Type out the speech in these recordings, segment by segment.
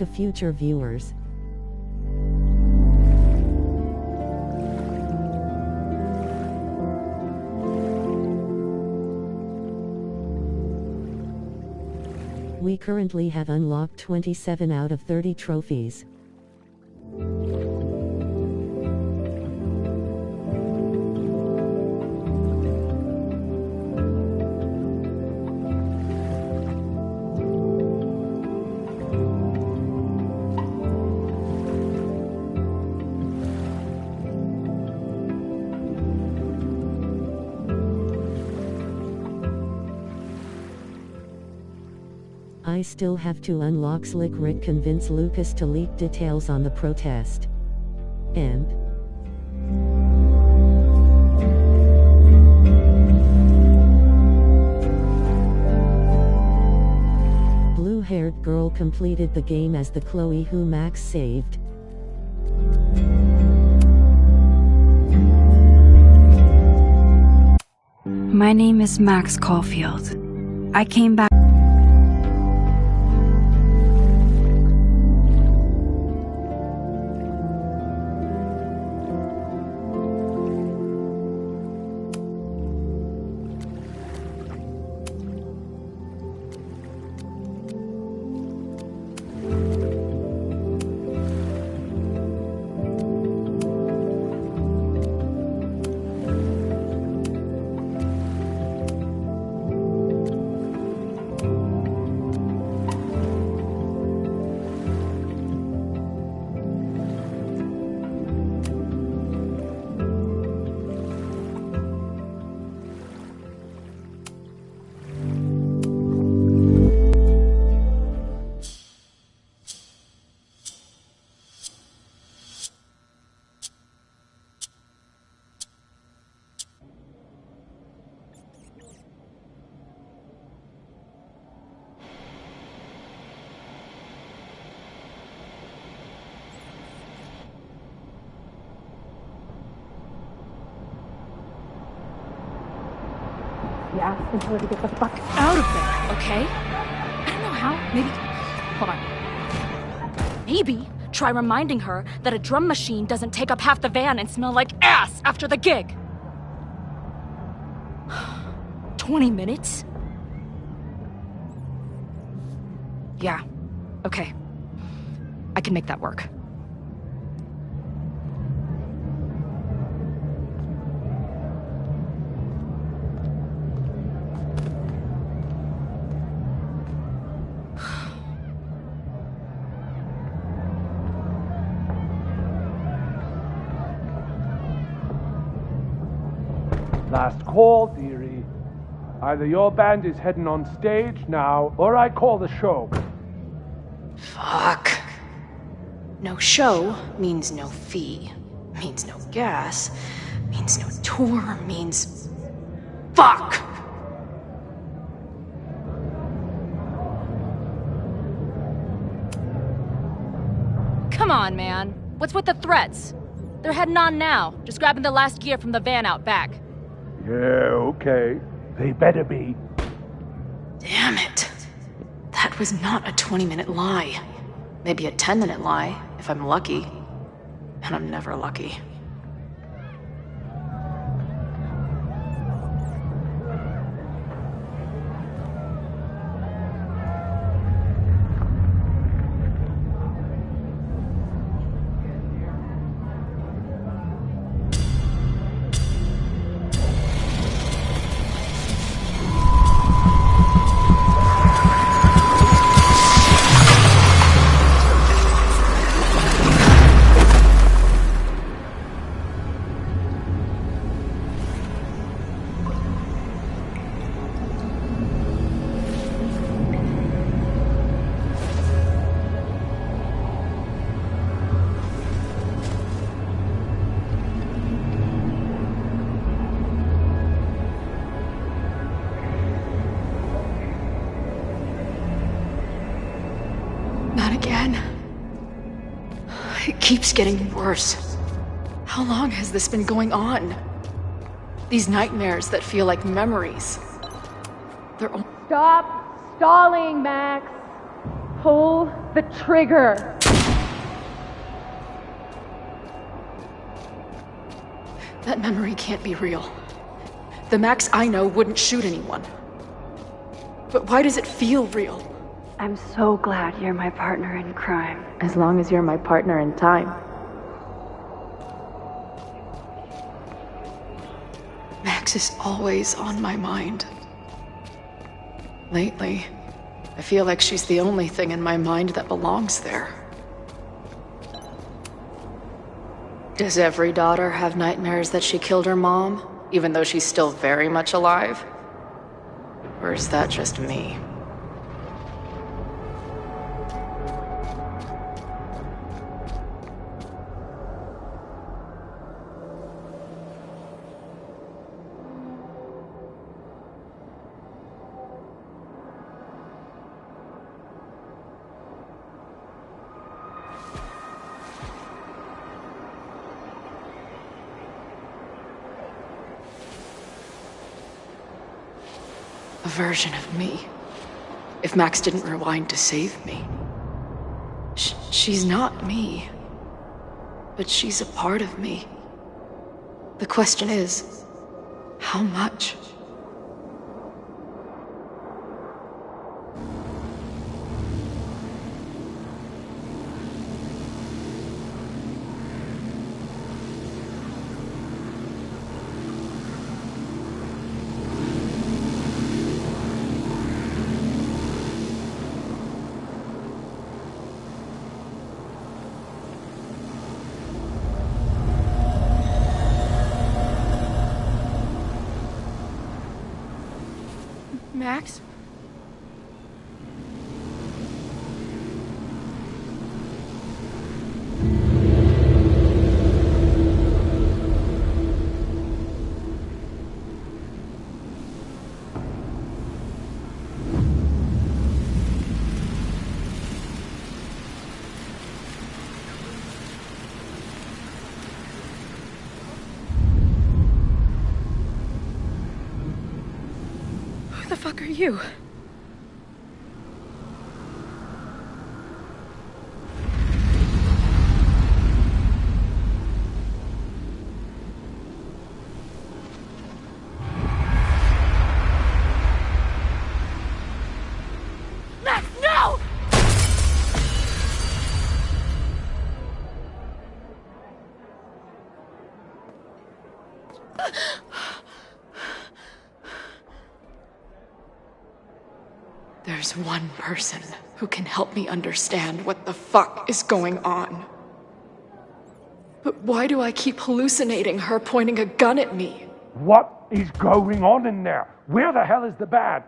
to future viewers. We currently have unlocked 27 out of 30 trophies. I still have to unlock Slick Rick, convince Lucas to leak details on the protest. And blue-haired girl completed the game as the Chloe who Max saved. My name is Max Caulfield. I came back. Asking her to get the fuck out of there, okay? I don't know how. Maybe... Hold on. Maybe try reminding her that a drum machine doesn't take up half the van and smell like ass after the gig. 20 minutes? Yeah. Okay. I can make that work. Last call, dearie. Either your band is heading on stage now, or I call the show. Fuck. No show means no fee. Means no gas. Means no tour. Means... Fuck! Come on, man. What's with the threats? They're heading on now, just grabbing the last gear from the van out back. Yeah, okay. They better be. Damn it. That was not a 20-minute lie. Maybe a 10-minute lie, if I'm lucky. And I'm never lucky. It keeps getting worse. How long has this been going on? These nightmares that feel like memories. They're all— Stop stalling, Max. Pull the trigger. That memory can't be real. The Max I know wouldn't shoot anyone. But why does it feel real? I'm so glad you're my partner in crime. As long as you're my partner in time. Max is always on my mind. Lately, I feel like she's the only thing in my mind that belongs there. Does every daughter have nightmares that she killed her mom, even though she's still very much alive? Or is that just me? A version of me. If Max didn't rewind to save me. She's not me. But she's a part of me. The question is, how much? Max? Who the fuck are you? Max, no! There's one person who can help me understand what the fuck is going on. But why do I keep hallucinating her pointing a gun at me? What is going on in there? Where the hell is the bad?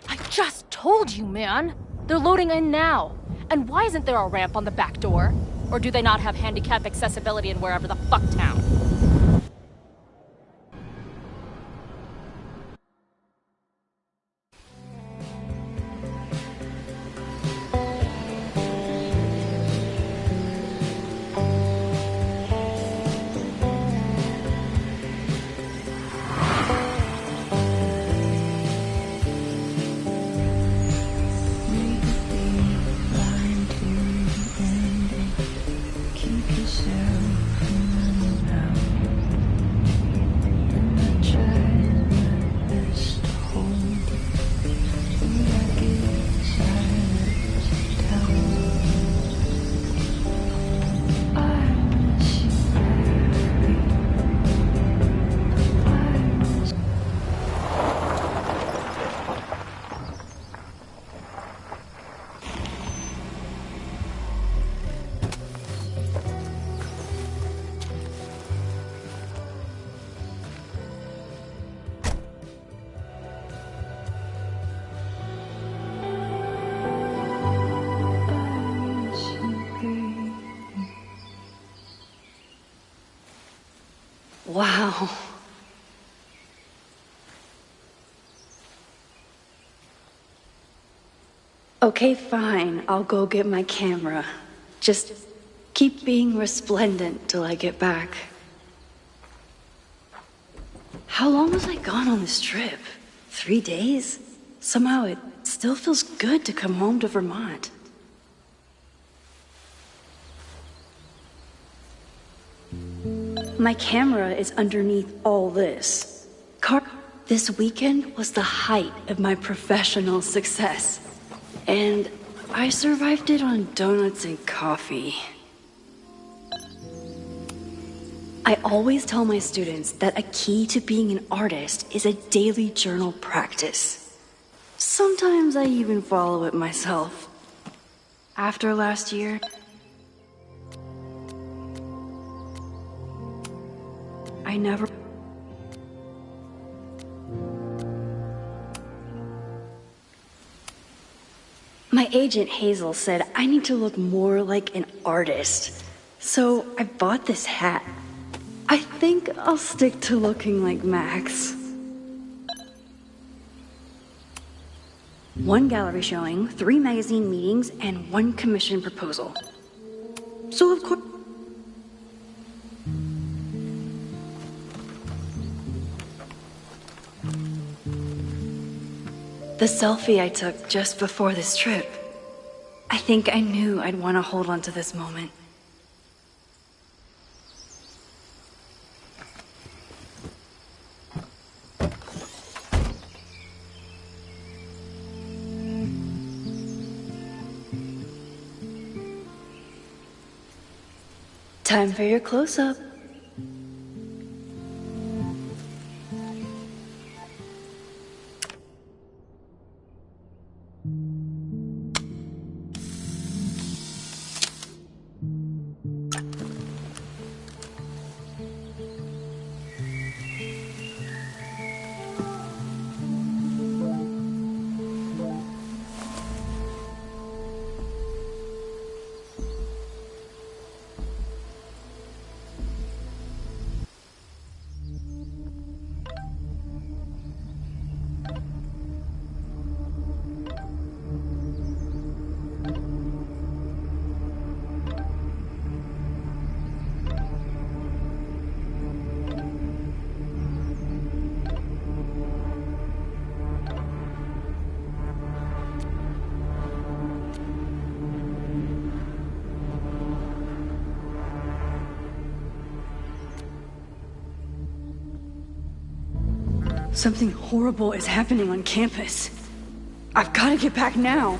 I just told you, man. They're loading in now. And why isn't there a ramp on the back door? Or do they not have handicap accessibility in wherever the fuck town? Wow. Okay, fine. I'll go get my camera. Just keep being resplendent till I get back. How long was I gone on this trip? 3 days? somehow it still feels good to come home to Vermont. My camera is underneath all this. This weekend was the height of my professional success. And I survived it on donuts and coffee. I always tell my students that a key to being an artist is a daily journal practice. Sometimes I even follow it myself. After last year, I never... My agent Hazel said I need to look more like an artist. So I bought this hat. I think I'll stick to looking like Max. One gallery showing, 3 magazine meetings, and 1 commission proposal. So of course... The selfie I took just before this trip. I think I knew I'd want to hold on to this moment. Time for your close-up. Something horrible is happening on campus. I've got to get back now.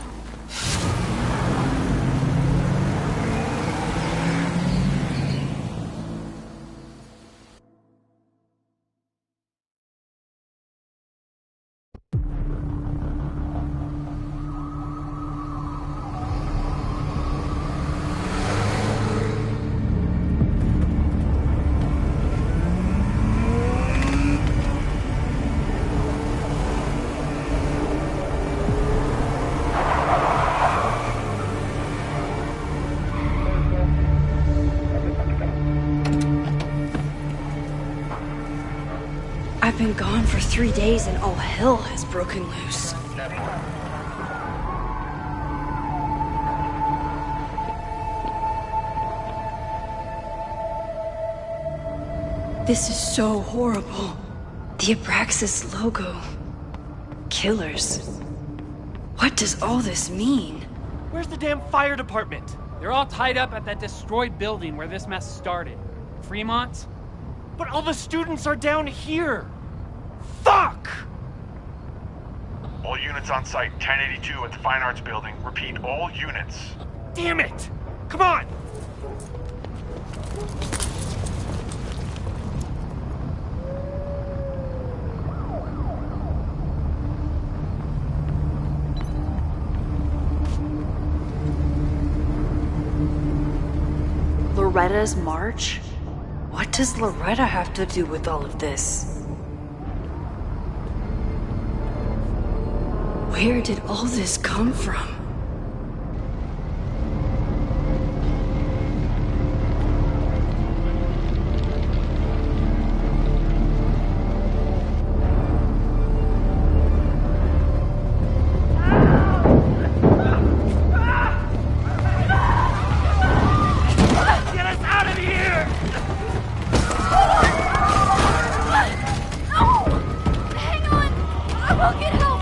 I've been gone for 3 days and all hell has broken loose. This is so horrible. The Abraxas logo. Killers. What does all this mean? Where's the damn fire department? They're all tied up at that destroyed building where this mess started. Fremont? But all the students are down here! Fuck! All units on site, 1082 at the Fine Arts Building. Repeat, all units. Damn it! Come on! Loretta's march? What does Loretta have to do with all of this? Where did all this come from? Hang on! I will get help!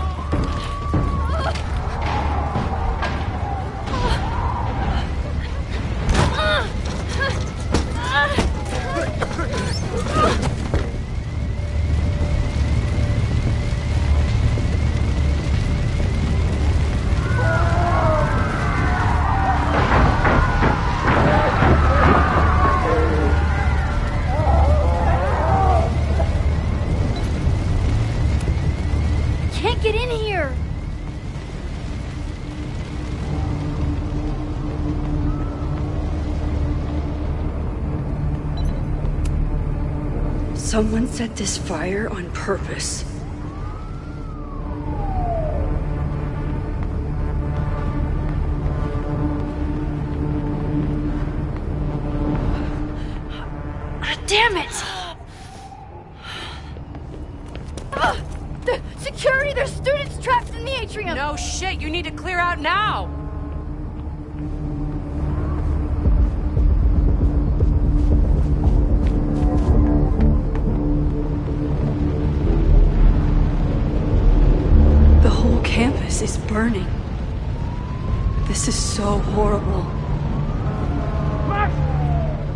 can't get in here! Someone set this fire on purpose. Damn it! The security! There's students trapped in the atrium! No shit, you need to clear out now! The whole campus is burning. This is so horrible. Max!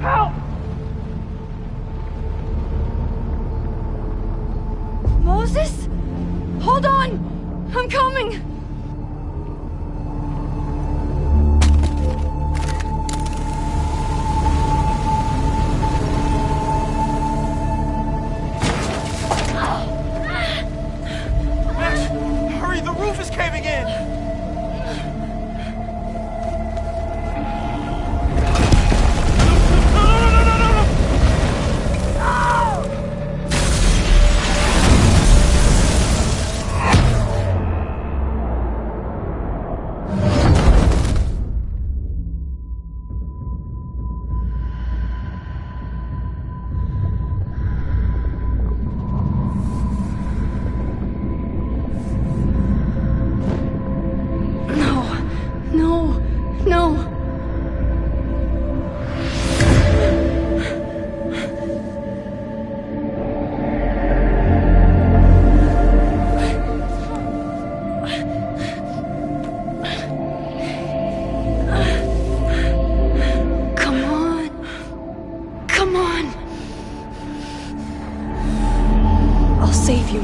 Help! Moses? Hold on! I'm coming! Max, hurry, the roof is caving in!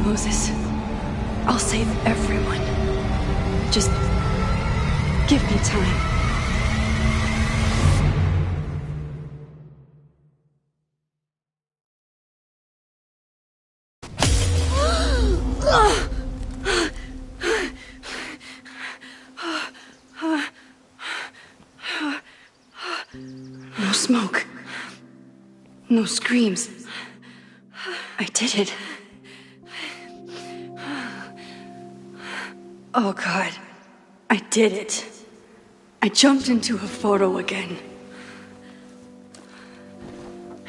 Moses. I'll save everyone. Just give me time. No smoke. No screams. I did it. Oh God, I did it. I jumped into a photo again.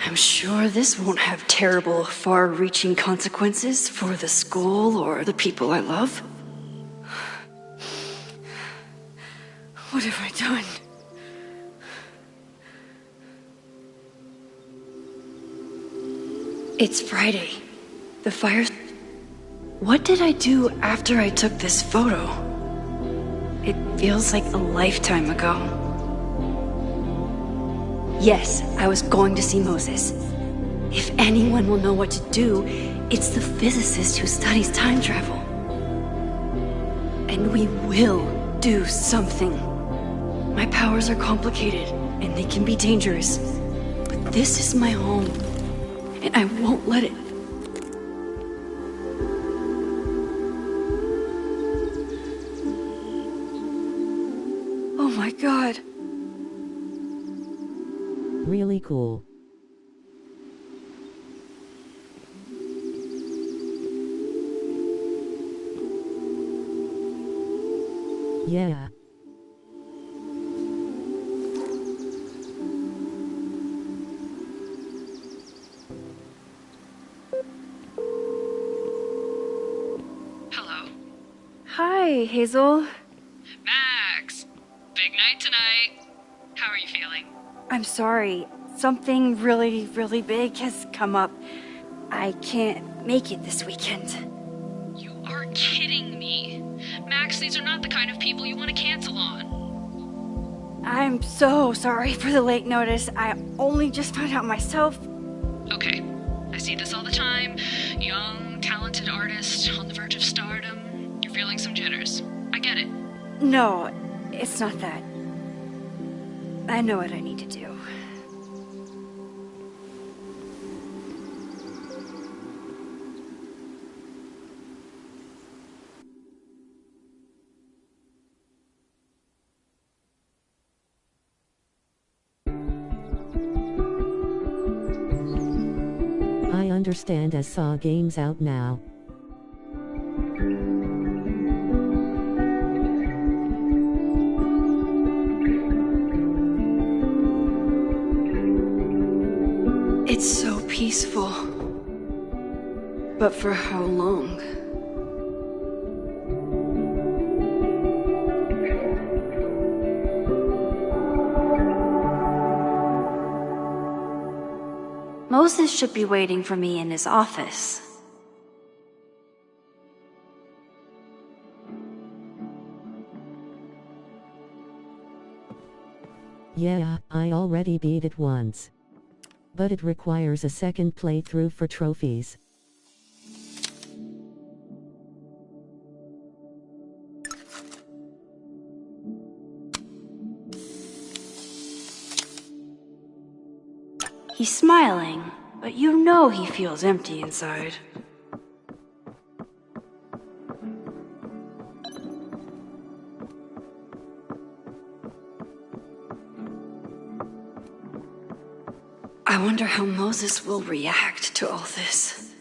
I'm sure this won't have terrible, far-reaching consequences for the school or the people I love. What have I done? It's Friday. The fire's... What did I do after I took this photo? It feels like a lifetime ago. Yes, I was going to see Moses. If anyone will know what to do, it's the physicist who studies time travel. And we will do something. My powers are complicated, and they can be dangerous. But this is my home, and I won't let it. Oh my God. Really cool. Yeah. Hello? Hi, Hazel. Max! Big night tonight. How are you feeling? I'm sorry. Something really, really big has come up. I can't make it this weekend. You are kidding me. Max, these are not the kind of people you want to cancel on. I'm so sorry for the late notice. I only just found out myself. Okay, I see this all the time. Young, talented artist on the verge of stardom. You're feeling some jitters. I get it. No, it's not that. I know what I need to do. understand as Saw game's out now. It's so peaceful. But for how long? Moses should be waiting for me in his office. Yeah, I already beat it once. But it requires a second playthrough for trophies. He's smiling, but you know he feels empty inside. I wonder how Moses will react to all this.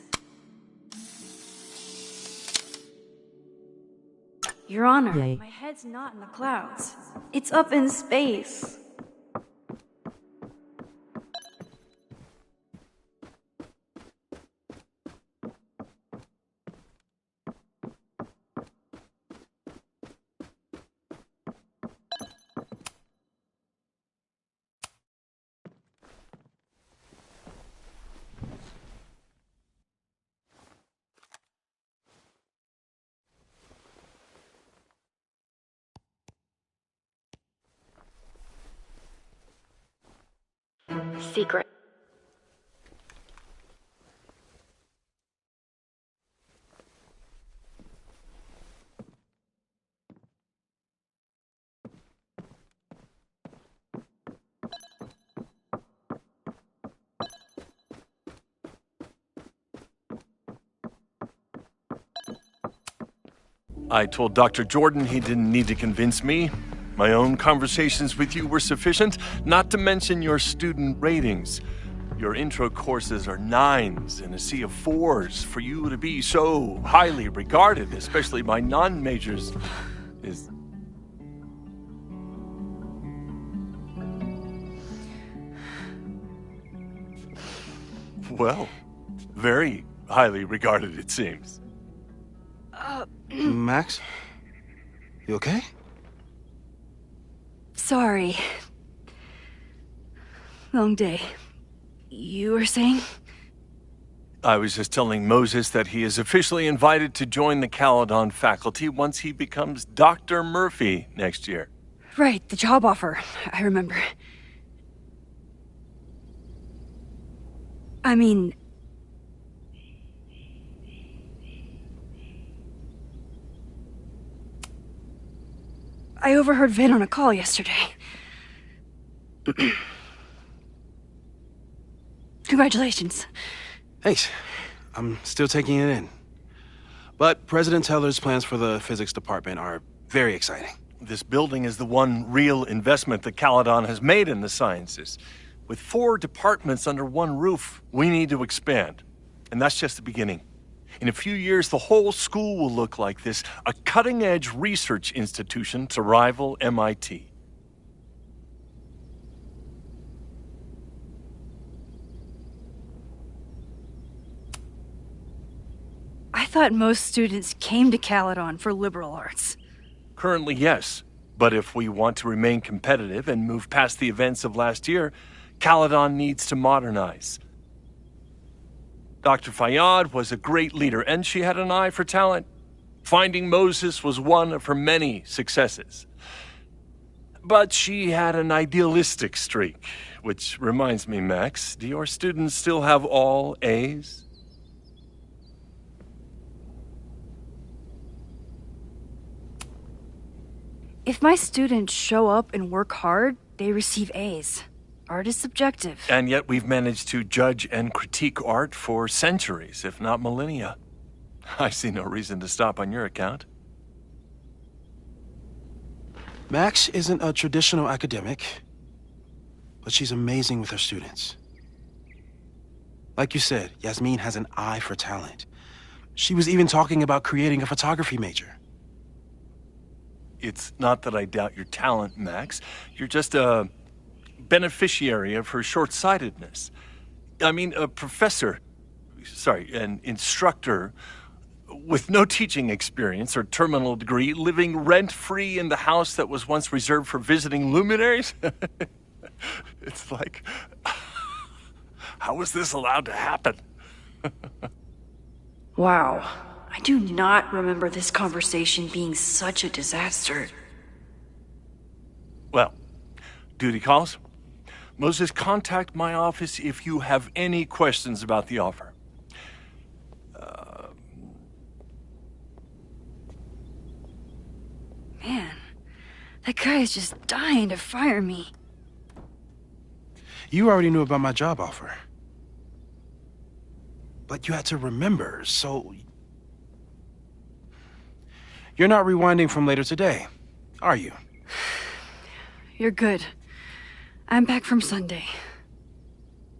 Your Honor, Yay. my head's not in the clouds. It's up in space. Secret. I told Dr. Jordan he didn't need to convince me. My own conversations with you were sufficient, not to mention your student ratings. Your intro courses are 9s in a sea of 4s. For you to be so highly regarded, especially by non-majors, is... well, very highly regarded, it seems. Max? You okay? Sorry. Long day. You were saying? I was just telling Moses that he is officially invited to join the Caledon faculty once he becomes Dr. Murphy next year. Right, the job offer. I remember. I mean... I overheard Vin on a call yesterday. Congratulations. Thanks. I'm still taking it in. But President Teller's plans for the physics department are very exciting. This building is the one real investment that Caledon has made in the sciences. With 4 departments under one roof, we need to expand. And that's just the beginning. In a few years, the whole school will look like this, a cutting-edge research institution to rival MIT. I thought most students came to Caledon for liberal arts. Currently, yes. But if we want to remain competitive and move past the events of last year, Caledon needs to modernize. Dr. Fayyad was a great leader, and she had an eye for talent. Finding Moses was one of her many successes. But she had an idealistic streak, which reminds me, Max, do your students still have all A's? If my students show up and work hard, they receive A's. Art is subjective. And yet we've managed to judge and critique art for centuries, if not millennia. I see no reason to stop on your account. Max isn't a traditional academic, but she's amazing with her students. Like you said, Yasmin has an eye for talent. She was even talking about creating a photography major. It's not that I doubt your talent, Max. You're just a beneficiary of her short-sightedness. I mean, an instructor with no teaching experience or terminal degree, living rent-free in the house that was once reserved for visiting luminaries? It's like, how was this allowed to happen? Wow. I do not remember this conversation being such a disaster. Well, duty calls. Moses, contact my office if you have any questions about the offer. Man, that guy is just dying to fire me. You already knew about my job offer. But you had to remember, so... You're not rewinding from later today, are you? You're good. I'm back from Sunday.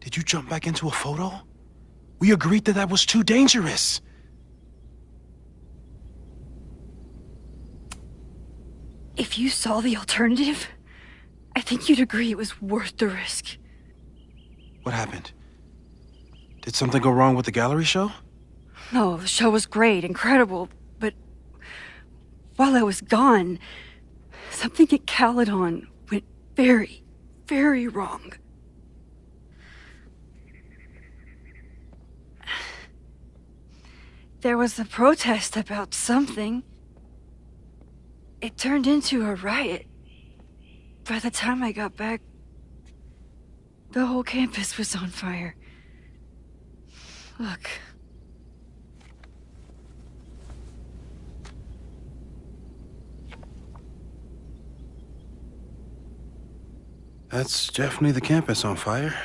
Did you jump back into a photo? We agreed that that was too dangerous. If you saw the alternative, I think you'd agree it was worth the risk. What happened? Did something go wrong with the gallery show? No, the show was great, incredible, but while I was gone, something at Caledon went very, very wrong. There was a protest about something. It turned into a riot. By the time I got back, the whole campus was on fire. Look. That's definitely the campus on fire.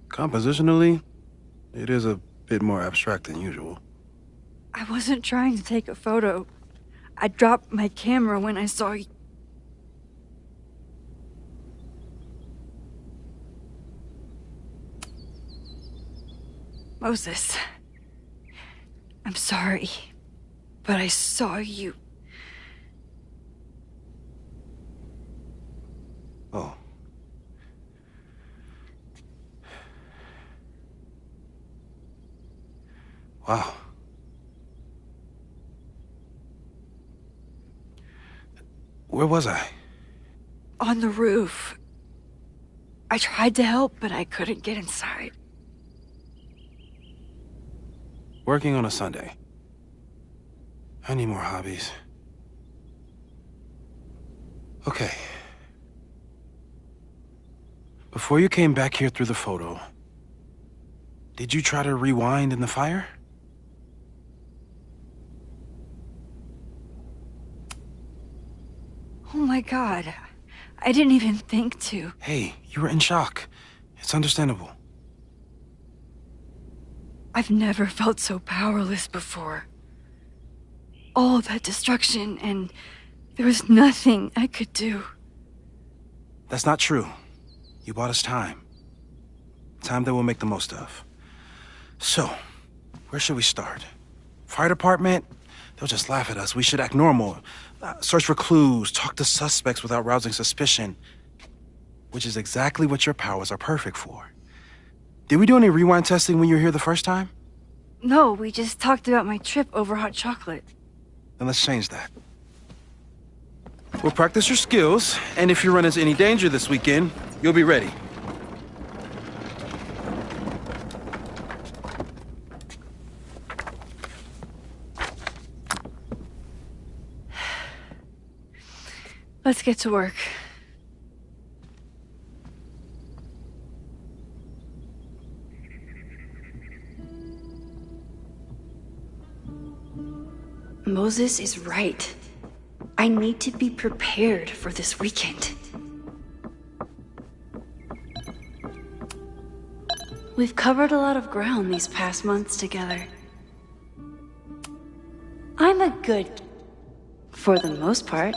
Compositionally, it is a bit more abstract than usual. I wasn't trying to take a photo. I dropped my camera when I saw you. Moses, I'm sorry, but I saw you. Oh. Wow. Where was I? On the roof. I tried to help, but I couldn't get inside. Working on a Sunday. I need more hobbies. Okay. Before you came back here through the photo, did you try to rewind in the fire? Oh my God. I didn't even think to. Hey, you were in shock. It's understandable. I've never felt so powerless before. All that destruction, and there was nothing I could do. That's not true. You bought us time. Time that we'll make the most of. So, where should we start? Fire department? They'll just laugh at us. We should act normal. Search for clues, talk to suspects without rousing suspicion. Which is exactly what your powers are perfect for. Did we do any rewind testing when you were here the first time? No, we just talked about my trip over hot chocolate. Then let's change that. We'll practice your skills, and if you run into any danger this weekend, you'll be ready. Let's get to work. Moses is right. I need to be prepared for this weekend. We've covered a lot of ground these past months together. I'm a good... for the most part.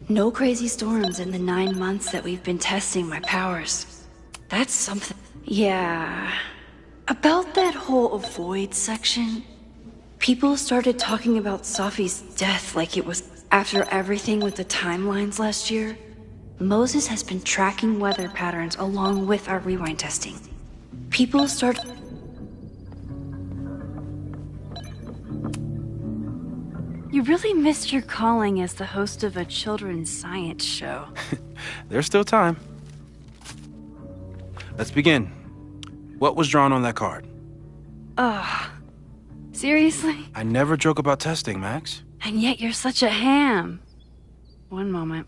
No crazy storms in the 9 months that we've been testing my powers. That's something. Yeah. About that whole avoid section, people started talking about Safi's death like it was after everything with the timelines last year. Moses has been tracking weather patterns along with our rewind testing. People start... You really missed your calling as the host of a children's science show. There's still time. Let's begin. What was drawn on that card? Ugh. Seriously? I never joke about testing, Max. And yet you're such a ham. One moment.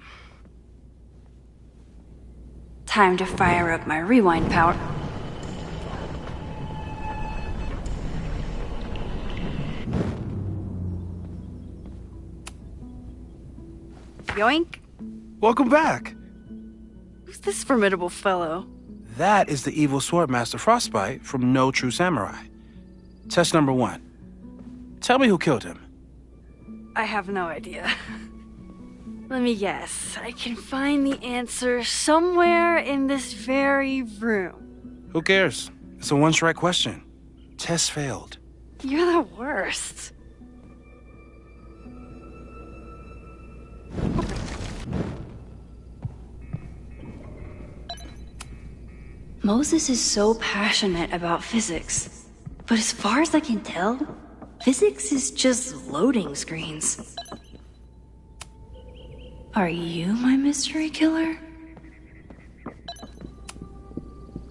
Time to fire up my rewind power. Yoink. Welcome back. Who's this formidable fellow? That is the evil Swordmaster Frostbite from No True Samurai. Test number 1. Tell me who killed him. I have no idea. Let me guess. I can find the answer somewhere in this very room. Who cares? It's a one-strike question. Test failed. You're the worst. Moses is so passionate about physics, but as far as I can tell, physics is just loading screens. Are you my mystery killer?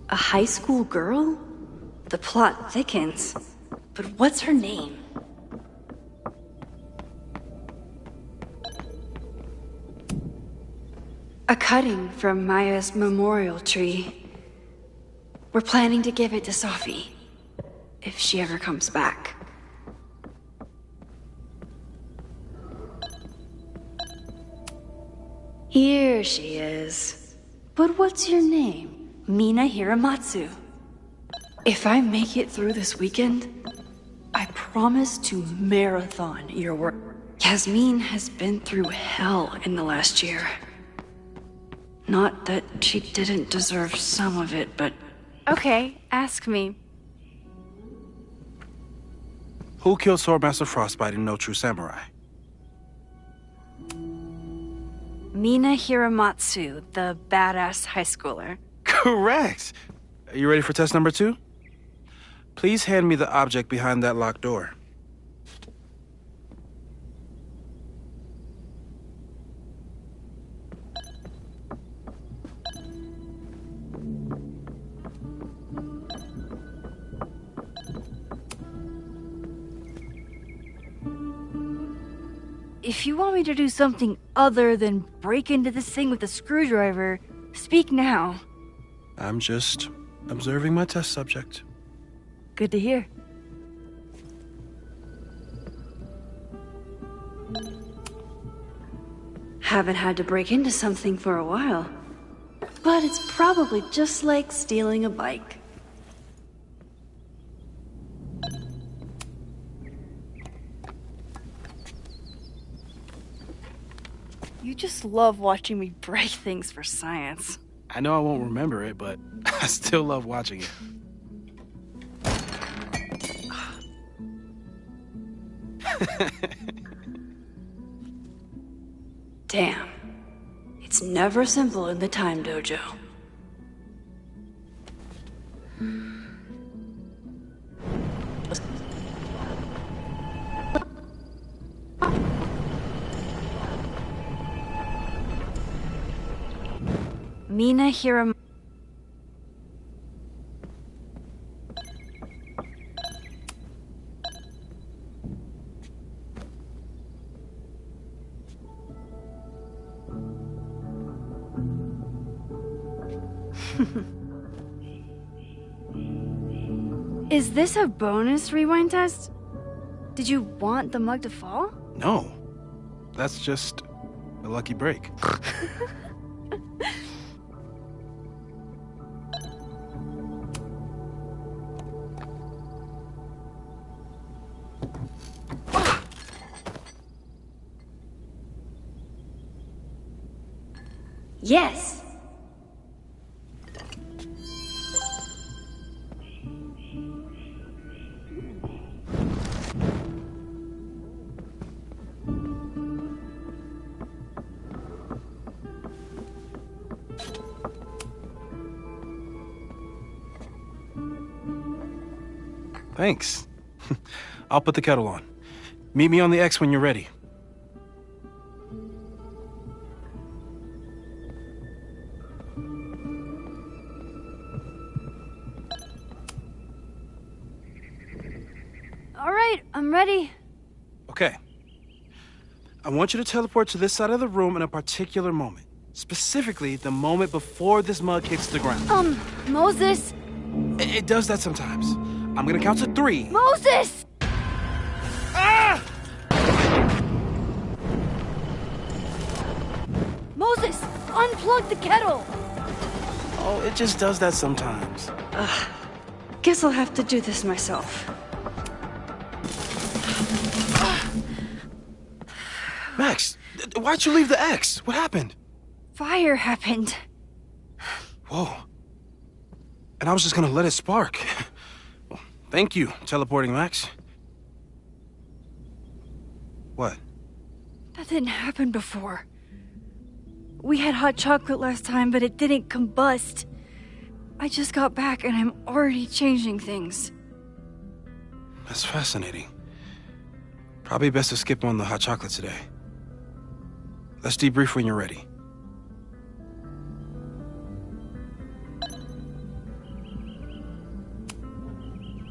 A high school girl? The plot thickens. But what's her name? A cutting from Maya's memorial tree. We're planning to give it to Safi, if she ever comes back. Here she is. But what's your name? Mina Hiramatsu. If I make it through this weekend, I promise to marathon your work. Yasmin has been through hell in the last year. Not that she didn't deserve some of it, but... Okay, ask me. Who killed Swordmaster Frostbite in No True Samurai? Mina Hiramatsu, the badass high schooler. Correct! Are you ready for test number 2? Please hand me the object behind that locked door. If you want me to do something other than break into this thing with a screwdriver, speak now. I'm just observing my test subject. Good to hear. Haven't had to break into something for a while. But it's probably just like stealing a bike. You just love watching me break things for science. I know I won't remember it, but I still love watching it. Damn. It's never simple in the time dojo. Mina Hiram... Is this a bonus rewind test? Did you want the mug to fall? No. That's just a lucky break. Yes. Thanks. I'll put the kettle on. Meet me on the X when you're ready. All right, I'm ready. Okay. I want you to teleport to this side of the room in a particular moment. Specifically, the moment before this mug hits the ground. Moses? It does that sometimes. I'm gonna count to 3. Moses! Ah! Moses, unplug the kettle! Oh, it just does that sometimes. Guess I'll have to do this myself. Max, why'd you leave the X? What happened? Fire happened. Whoa. And I was just gonna let it spark. Well, thank you, teleporting Max. What? That didn't happen before. We had hot chocolate last time, but it didn't combust. I just got back and I'm already changing things. That's fascinating. Probably best to skip on the hot chocolate today. Let's debrief when you're ready.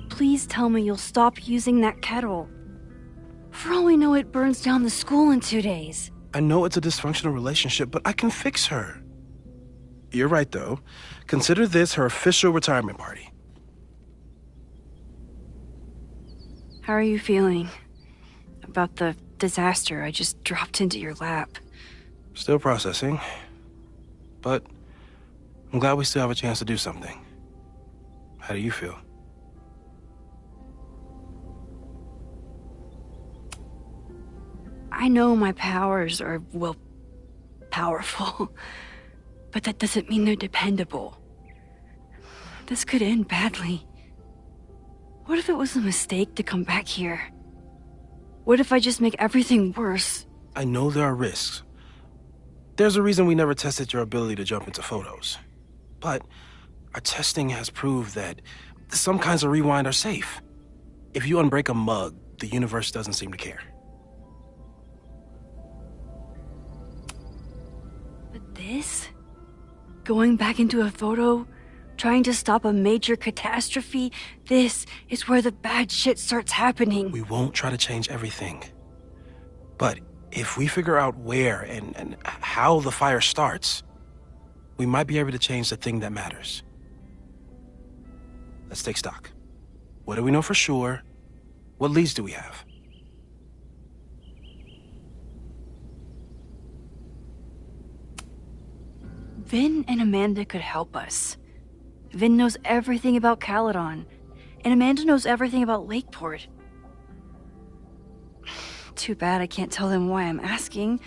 Please tell me you'll stop using that kettle. For all we know, it burns down the school in 2 days. I know it's a dysfunctional relationship, but I can fix her. You're right, though. Consider this her official retirement party. How are you feeling about the disaster I just dropped into your lap? Still processing. But I'm glad we still have a chance to do something. How do you feel? I know my powers are, well, powerful. But that doesn't mean they're dependable. This could end badly. What if it was a mistake to come back here? What if I just make everything worse? I know there are risks. There's a reason we never tested your ability to jump into photos. But our testing has proved that some kinds of rewind are safe. If you unbreak a mug, the universe doesn't seem to care. But this? Going back into a photo? Trying to stop a major catastrophe? This is where the bad shit starts happening. We won't try to change everything. But if we figure out where and how the fire starts, we might be able to change the thing that matters. Let's take stock. What do we know for sure? What leads do we have? Vin and Amanda could help us. Vin knows everything about Caledon, and Amanda knows everything about Lakeport. Too bad I can't tell them why I'm asking.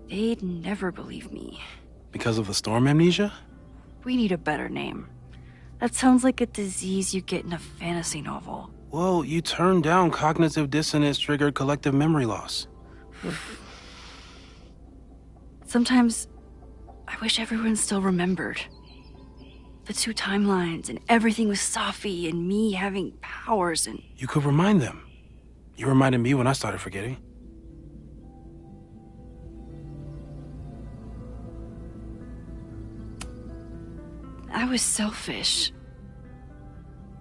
They'd never believe me. Because of the storm amnesia? We need a better name. That sounds like a disease you get in a fantasy novel. Well, you turned down cognitive dissonance triggered collective memory loss. Sometimes I wish everyone still remembered. The 2 timelines and everything with Safi and me having powers and... You could remind them. You reminded me when I started forgetting. I was selfish.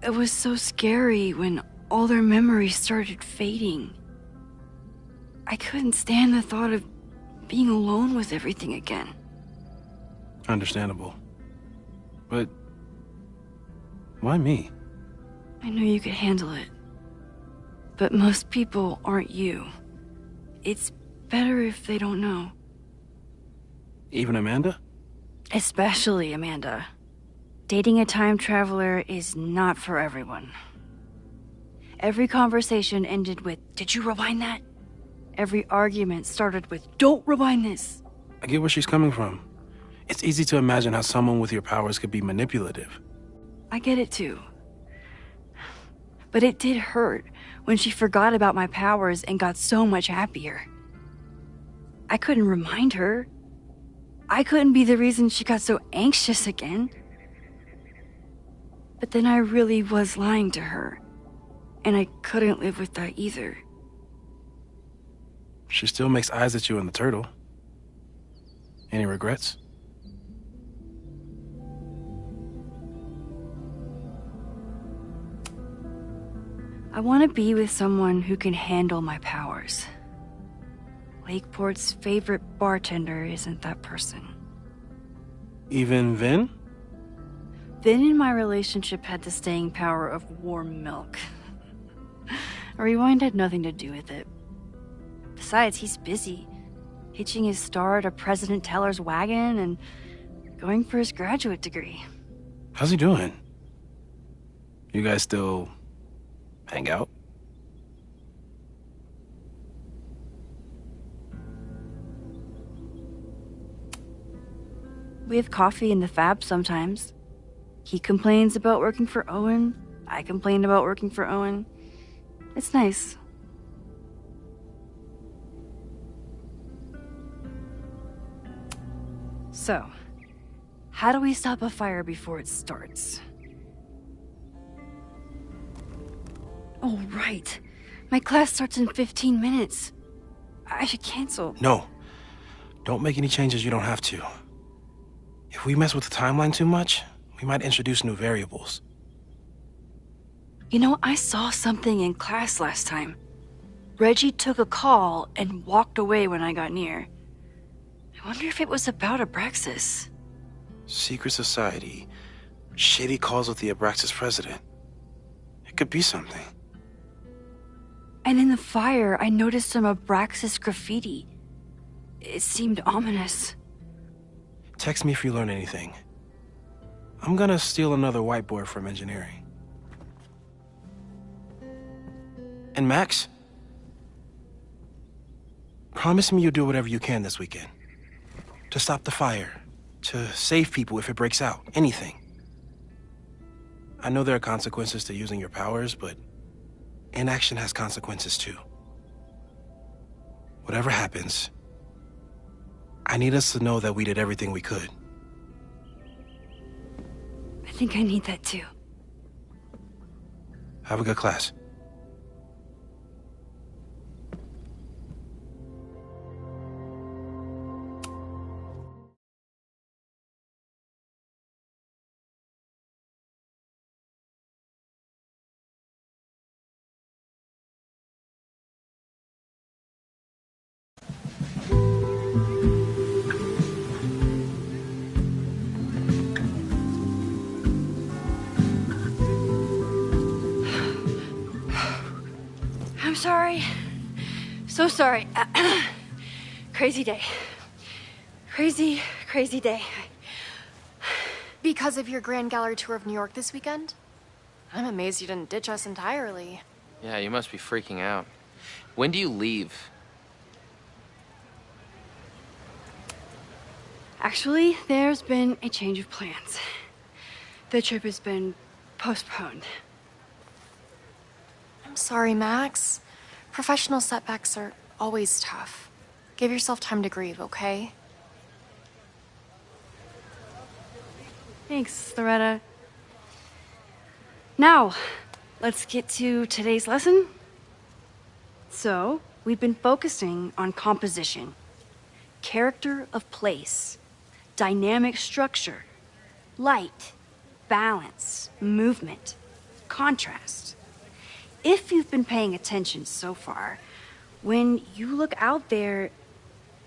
It was so scary when all their memories started fading. I couldn't stand the thought of being alone with everything again. Understandable. But why me? I knew you could handle it. But most people aren't you. It's better if they don't know. Even Amanda? Especially Amanda. Dating a time traveler is not for everyone. Every conversation ended with, "Did you rewind that?" Every argument started with, "Don't rewind this." I get where she's coming from. It's easy to imagine how someone with your powers could be manipulative. I get it too. But it did hurt when she forgot about my powers and got so much happier. I couldn't remind her. I couldn't be the reason she got so anxious again. But then I really was lying to her. and I couldn't live with that either. She still makes eyes at you and the turtle. Any regrets? I want to be with someone who can handle my powers. Lakeport's favorite bartender isn't that person. Even Vin? Vin in my relationship had the staying power of warm milk. A rewind had nothing to do with it. Besides, he's busy, hitching his star to President Teller's wagon and going for his graduate degree. How's he doing? You guys still hang out? We have coffee in the Fab sometimes. He complains about working for Owen. I complain about working for Owen. It's nice. So, how do we stop a fire before it starts? Oh, right. My class starts in 15 minutes. I should cancel. No. Don't make any changes you don't have to. If we mess with the timeline too much, we might introduce new variables. You know, I saw something in class last time. Reggie took a call and walked away when I got near. I wonder if it was about Abraxas. Secret society. Shady calls with the Abraxas president. It could be something. And in the fire, I noticed some Abraxas graffiti. It seemed ominous. Text me if you learn anything. I'm gonna steal another whiteboard from engineering. And Max? Promise me you'll do whatever you can this weekend. To stop the fire. To save people if it breaks out. Anything. I know there are consequences to using your powers, but inaction has consequences too. Whatever happens, I need us to know that we did everything we could. I think I need that too. Have a good class. I'm sorry. So sorry. Crazy day. Crazy day. Because of your Grand Gallery tour of New York this weekend? I'm amazed you didn't ditch us entirely. Yeah, you must be freaking out. When do you leave? Actually, there's been a change of plans. The trip has been postponed. I'm sorry, Max. Professional setbacks are always tough. Give yourself time to grieve, okay? Thanks, Loretta. Now, let's get to today's lesson. So, we've been focusing on composition, character of place, dynamic structure, light, balance, movement, contrast. If you've been paying attention so far, when you look out there,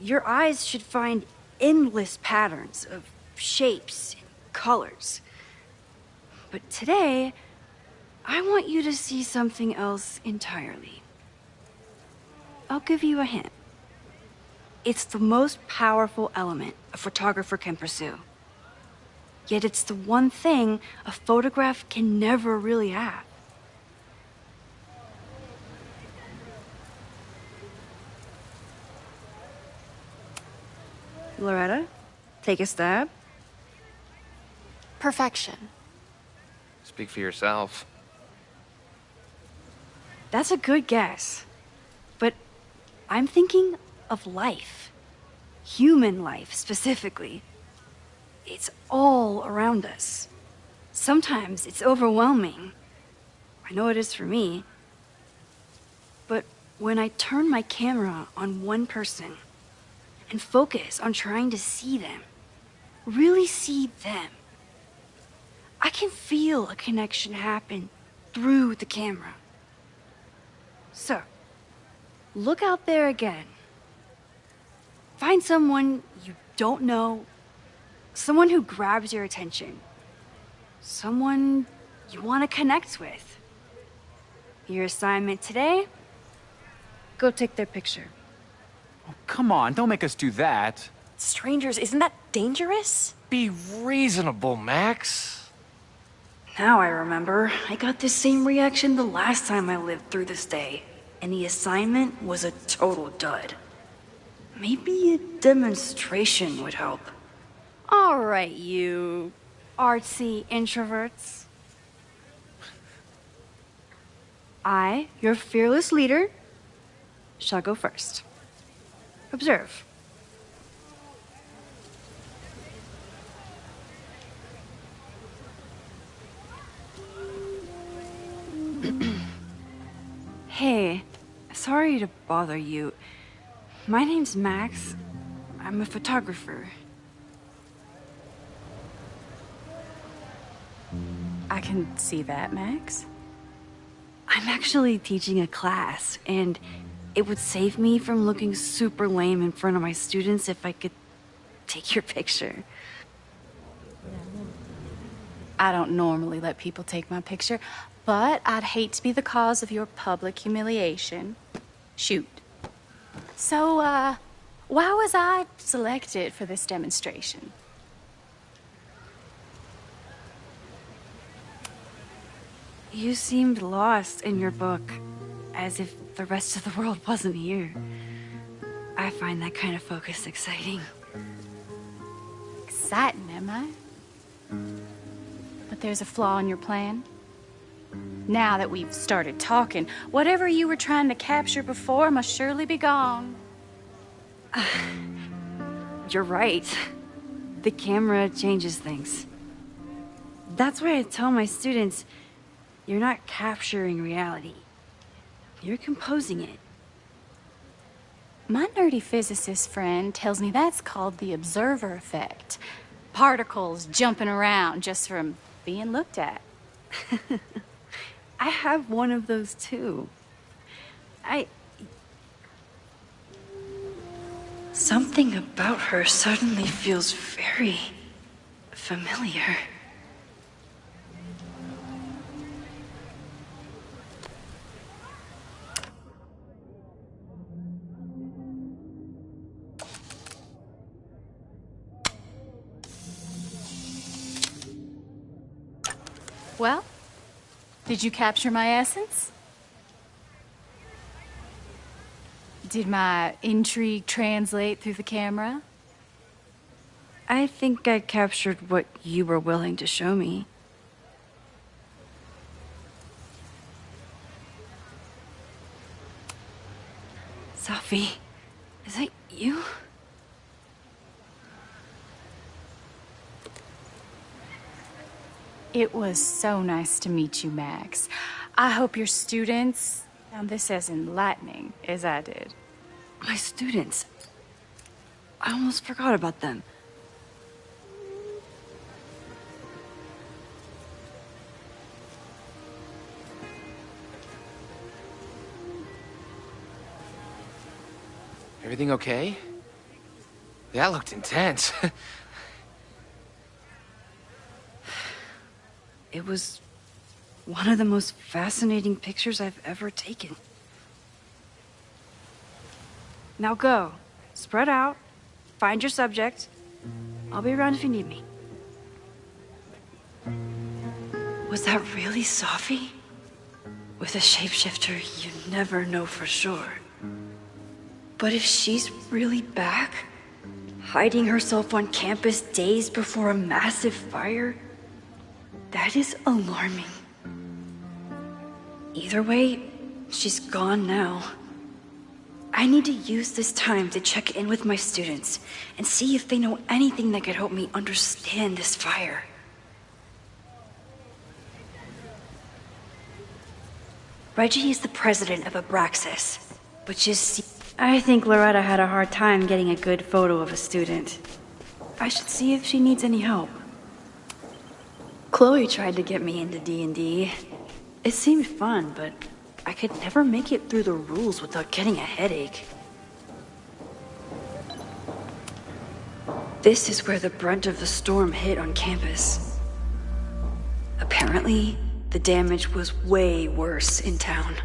your eyes should find endless patterns of shapes and colors. But today, I want you to see something else entirely. I'll give you a hint. It's the most powerful element a photographer can pursue. Yet it's the one thing a photograph can never really have. Loretta, take a stab. Perfection. Speak for yourself. That's a good guess. But I'm thinking of life. Human life, specifically. It's all around us. Sometimes it's overwhelming. I know it is for me. when I turn my camera on one person and focus on trying to see them, really see them, I can feel a connection happen through the camera. So, look out there again. Find someone you don't know, someone who grabs your attention, someone you want to connect with. Your assignment today? Go take their picture. Oh, come on, don't make us do that. Strangers, isn't that dangerous? Be reasonable, Max. Now I remember, I got the same reaction the last time I lived through this day, and the assignment was a total dud. Maybe a demonstration would help. All right, you artsy introverts. I, your fearless leader, shall go first. Observe. Hey, sorry to bother you. My name's Max. I'm a photographer. I can see that, Max. I'm actually teaching a class, and it would save me from looking super lame in front of my students if I could take your picture. I don't normally let people take my picture, but I'd hate to be the cause of your public humiliation. Shoot. So, why was I selected for this demonstration? You seemed lost in your book, as if the rest of the world wasn't here. I find that kind of focus exciting. Exciting, am I? But there's a flaw in your plan. Now that we've started talking, whatever you were trying to capture before must surely be gone. You're right. The camera changes things. That's why I tell my students, you're not capturing reality. You're composing it. My nerdy physicist friend tells me that's called the observer effect. Particles jumping around just from being looked at. I have one of those too. Something about her suddenly feels very familiar. Well, did you capture my essence? Did my intrigue translate through the camera? I think I captured what you were willing to show me. Sophie, is that you? It was so nice to meet you, Max. I hope your students found this as enlightening as I did. My students? I almost forgot about them. Everything okay? That looked intense. It was one of the most fascinating pictures I've ever taken. Now go. Spread out. Find your subject. I'll be around if you need me. Was that really Sophie? With a shapeshifter, you never know for sure. But if she's really back, hiding herself on campus days before a massive fire, that is alarming. Either way, she's gone now. I need to use this time to check in with my students and see if they know anything that could help me understand this fire. Reggie is the president of Abraxas. But you see, I think Loretta had a hard time getting a good photo of a student. I should see if she needs any help. Chloe tried to get me into D&D. It seemed fun, but I could never make it through the rules without getting a headache. This is where the brunt of the storm hit on campus. Apparently, the damage was way worse in town.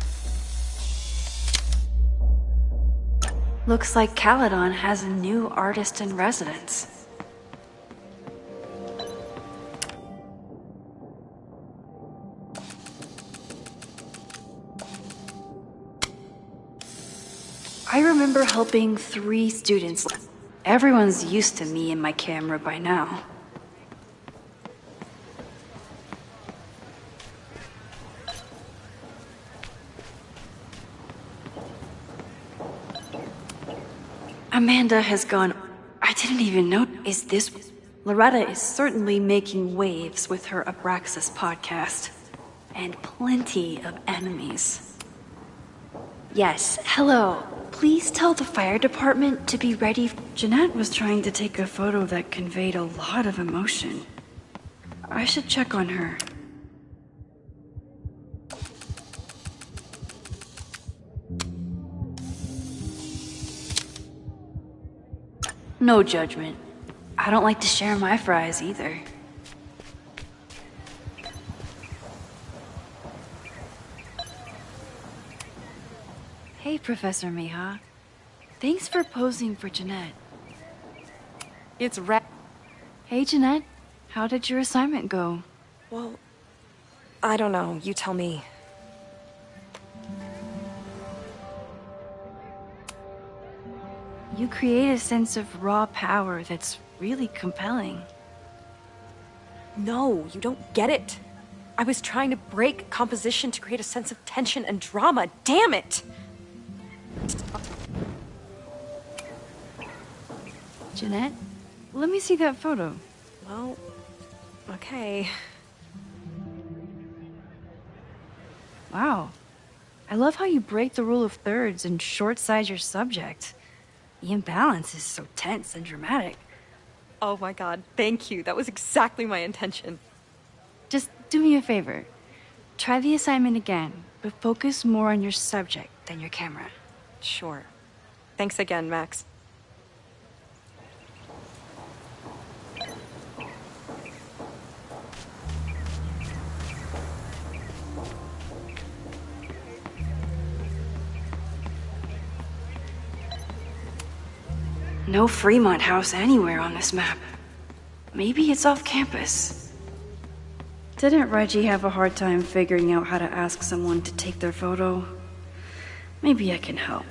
Looks like Caledon has a new artist in residence. I remember helping 3 students. Everyone's used to me and my camera by now. Amanda has gone. I didn't even know. Is this? Loretta is certainly making waves with her Abraxas podcast. And plenty of enemies. Yes, hello. Please tell the fire department to be ready. Jeanette was trying to take a photo that conveyed a lot of emotion. I should check on her. No judgment. I don't like to share my fries either. Hey, Professor Miha. Thanks for posing for Jeanette. It's Hey, Jeanette. How did your assignment go? Well, I don't know. You tell me. You create a sense of raw power that's really compelling. No, you don't get it. I was trying to break composition to create a sense of tension and drama. Damn it! Jeanette, let me see that photo. Well, okay. Wow. I love how you break the rule of thirds and short-size your subject. The imbalance is so tense and dramatic. Oh my god, thank you. That was exactly my intention. Just do me a favor. Try the assignment again, but focus more on your subject than your camera. Sure. Thanks again, Max. No Fremont House anywhere on this map. Maybe it's off campus. Didn't Reggie have a hard time figuring out how to ask someone to take their photo? Maybe I can help.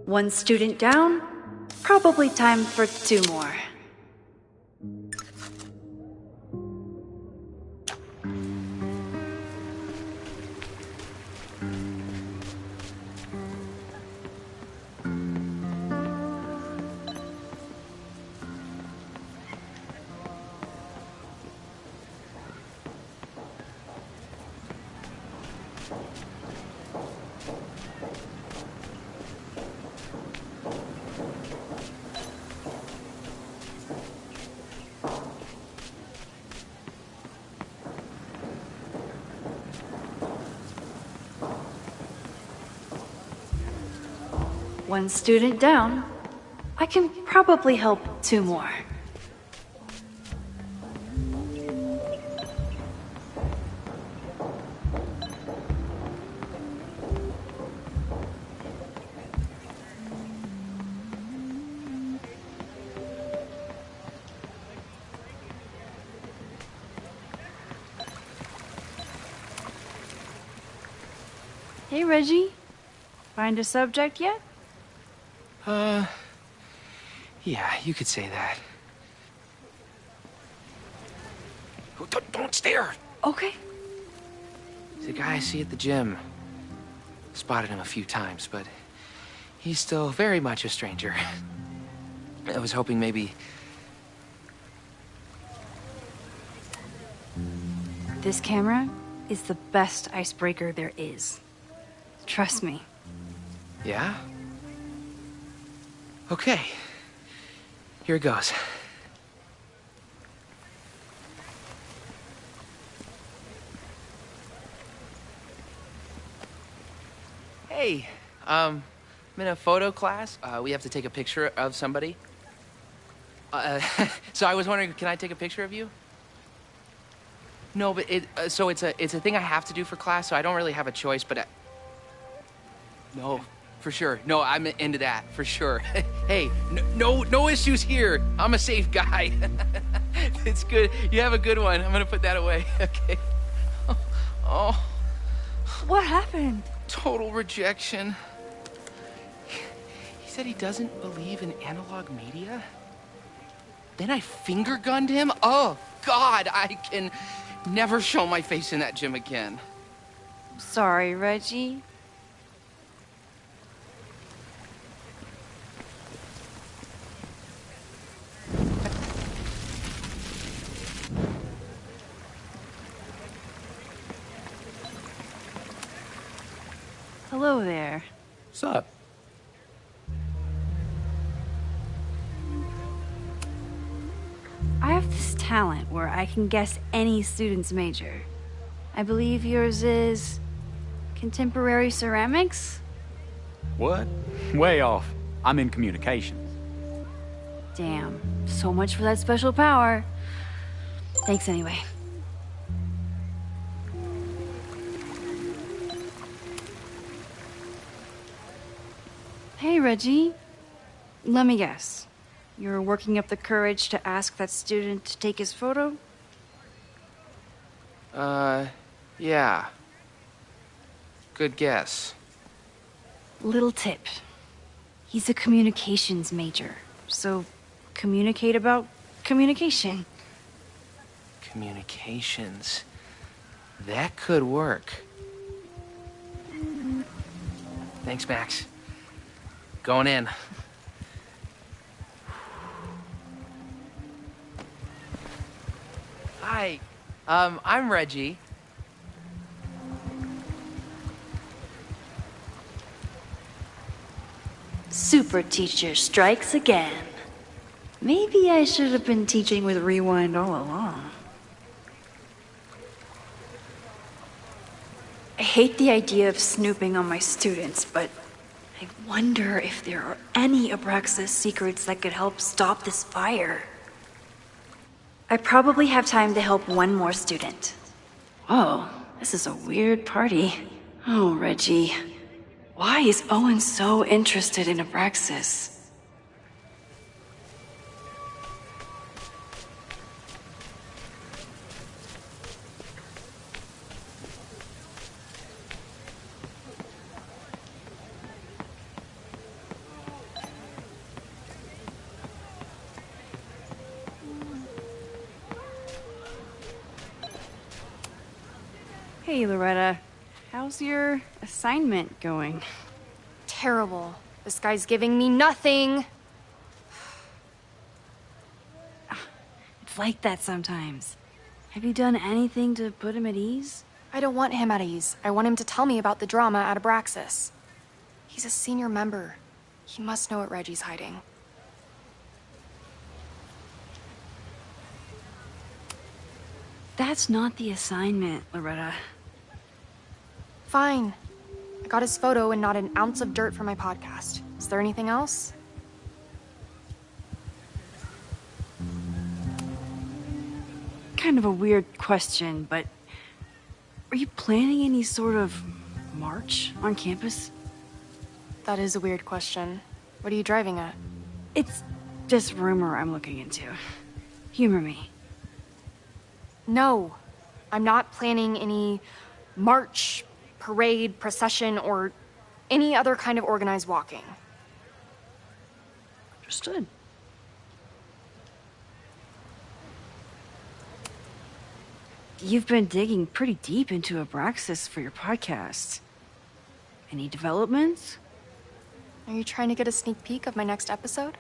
One student down, probably time for 2 more. One student down. I can probably help 2 more. Hey, Reggie. Find a subject yet? Yeah, you could say that. Oh, don't stare! Okay. He's a guy I see at the gym. Spotted him a few times, but he's still very much a stranger. I was hoping maybe... This camera is the best icebreaker there is. Trust me. Yeah? Okay. Here it goes. Hey, I'm in a photo class. We have to take a picture of somebody. So I was wondering, can I take a picture of you? No, but it's a thing I have to do for class, so I don't really have a choice, but no, for sure. No, I'm into that, for sure. Hey, no issues here. I'm a safe guy. It's good. You have a good one. I'm gonna put that away. Okay. Oh. What happened? Total rejection. He said he doesn't believe in analog media. Then I finger gunned him? Oh, God, I can never show my face in that gym again. Sorry, Reggie. Hello there. What's up? I have this talent where I can guess any student's major. I believe yours is contemporary ceramics? What? Way off. I'm in communications. Damn, so much for that special power. Thanks anyway. Hey, Reggie. Let me guess. You're working up the courage to ask that student to take his photo? Yeah. Good guess. Little tip. He's a communications major, so communicate about communication. Communications. That could work. Thanks, Max. Going in. Hi, I'm Reggie. Super teacher strikes again. Maybe I should have been teaching with Rewind all along. I hate the idea of snooping on my students, but I wonder if there are any Abraxas secrets that could help stop this fire. I probably have time to help one more student. Whoa, this is a weird party. Oh, Reggie. Why is Owen so interested in Abraxas? Hey, Loretta. How's your assignment going? Terrible. This guy's giving me nothing. It's like that sometimes. Have you done anything to put him at ease? I don't want him at ease. I want him to tell me about the drama at Abraxas. He's a senior member. He must know what Reggie's hiding. That's not the assignment, Loretta. Fine. I got his photo and not an ounce of dirt for my podcast. Is there anything else? Kind of a weird question, but are you planning any sort of march on campus? That is a weird question. What are you driving at? It's just rumor I'm looking into. Humor me. No. I'm not planning any march, parade, procession, or any other kind of organized walking. Understood. You've been digging pretty deep into Abraxas for your podcast. Any developments? Are you trying to get a sneak peek of my next episode?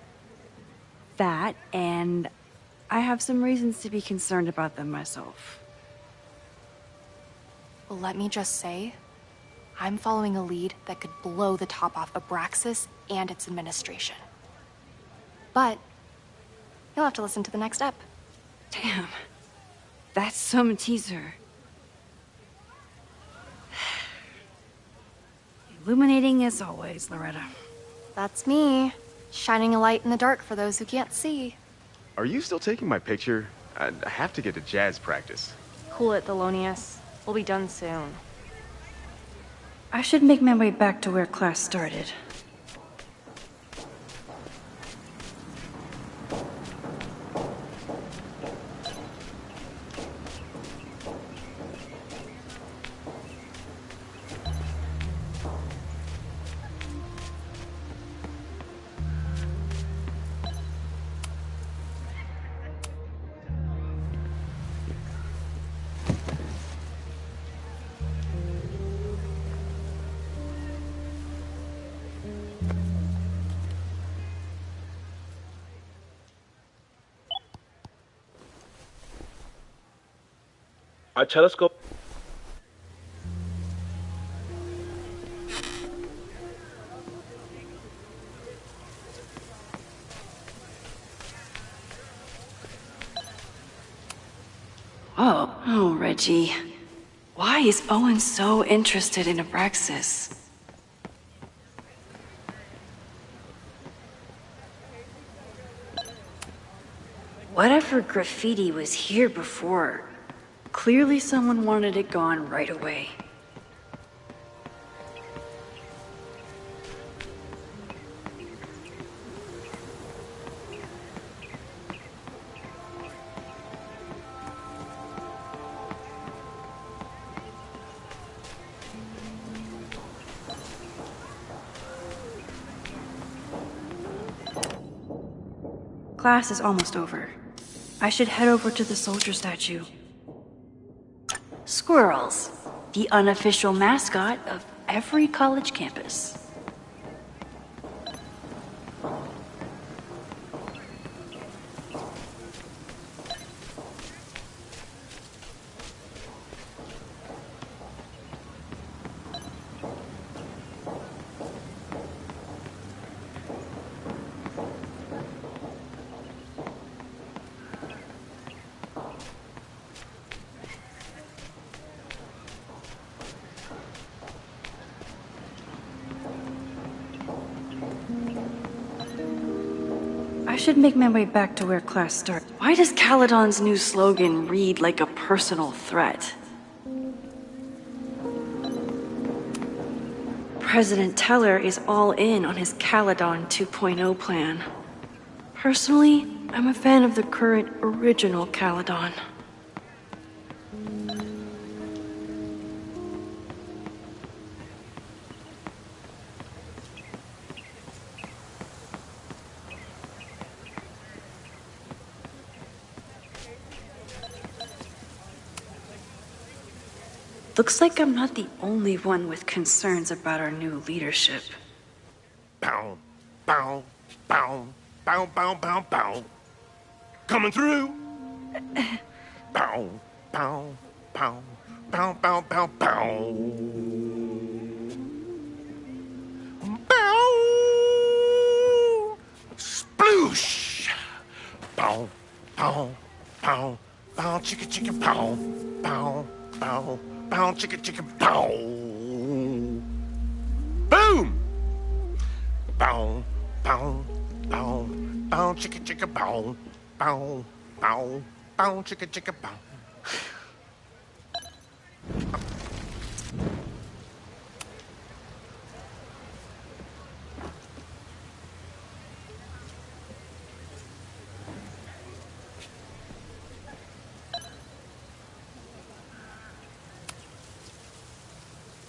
That, and I have some reasons to be concerned about them myself. Well, let me just say, I'm following a lead that could blow the top off Abraxas and its administration. But you'll have to listen to the next ep. Damn. That's some teaser. Illuminating as always, Loretta. That's me, shining a light in the dark for those who can't see. Are you still taking my picture? I have to get to jazz practice. Cool it, Thelonious. We'll be done soon. I should make my way back to where class started. Our telescope. Oh, Reggie. Why is Owen so interested in Abraxas? Whatever graffiti was here before, clearly someone wanted it gone right away. Class is almost over. I should head over to the soldier statue. Squirrels, the unofficial mascot of every college campus. I should make my way back to where class starts. Why does Caledon's new slogan read like a personal threat? President Teller is all in on his Caledon 2.0 plan. Personally, I'm a fan of the current original Caledon. Looks like I'm not the only one with concerns about our new leadership. Bow, bow, bow, bow, bow, bow, bow. Coming through. Bow, bow, bow, bow, bow, bow, bow. Bow. Sploosh. Bow, bow, bow, bow, chicka, chicka, bow, bow, bow. Bow, chicka, chicka, bow. Boom! Bow, bow, bow, bow, chicka, chicka, bow. Bow, bow, bow, chicka, chicka, bow.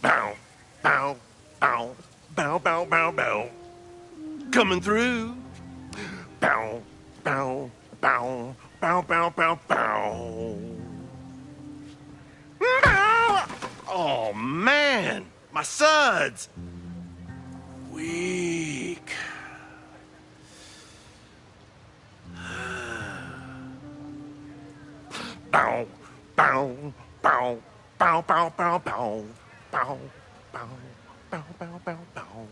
Bow, bow, bow, bow, bow, bow, bow. Coming through. bow, bow, bow, bow, bow, bow, bow. Bow! Oh, man! My suds! Weak. Bow, bow, bow, bow, bow, bow, bow, bow, bow, bow, bow, bow, bow.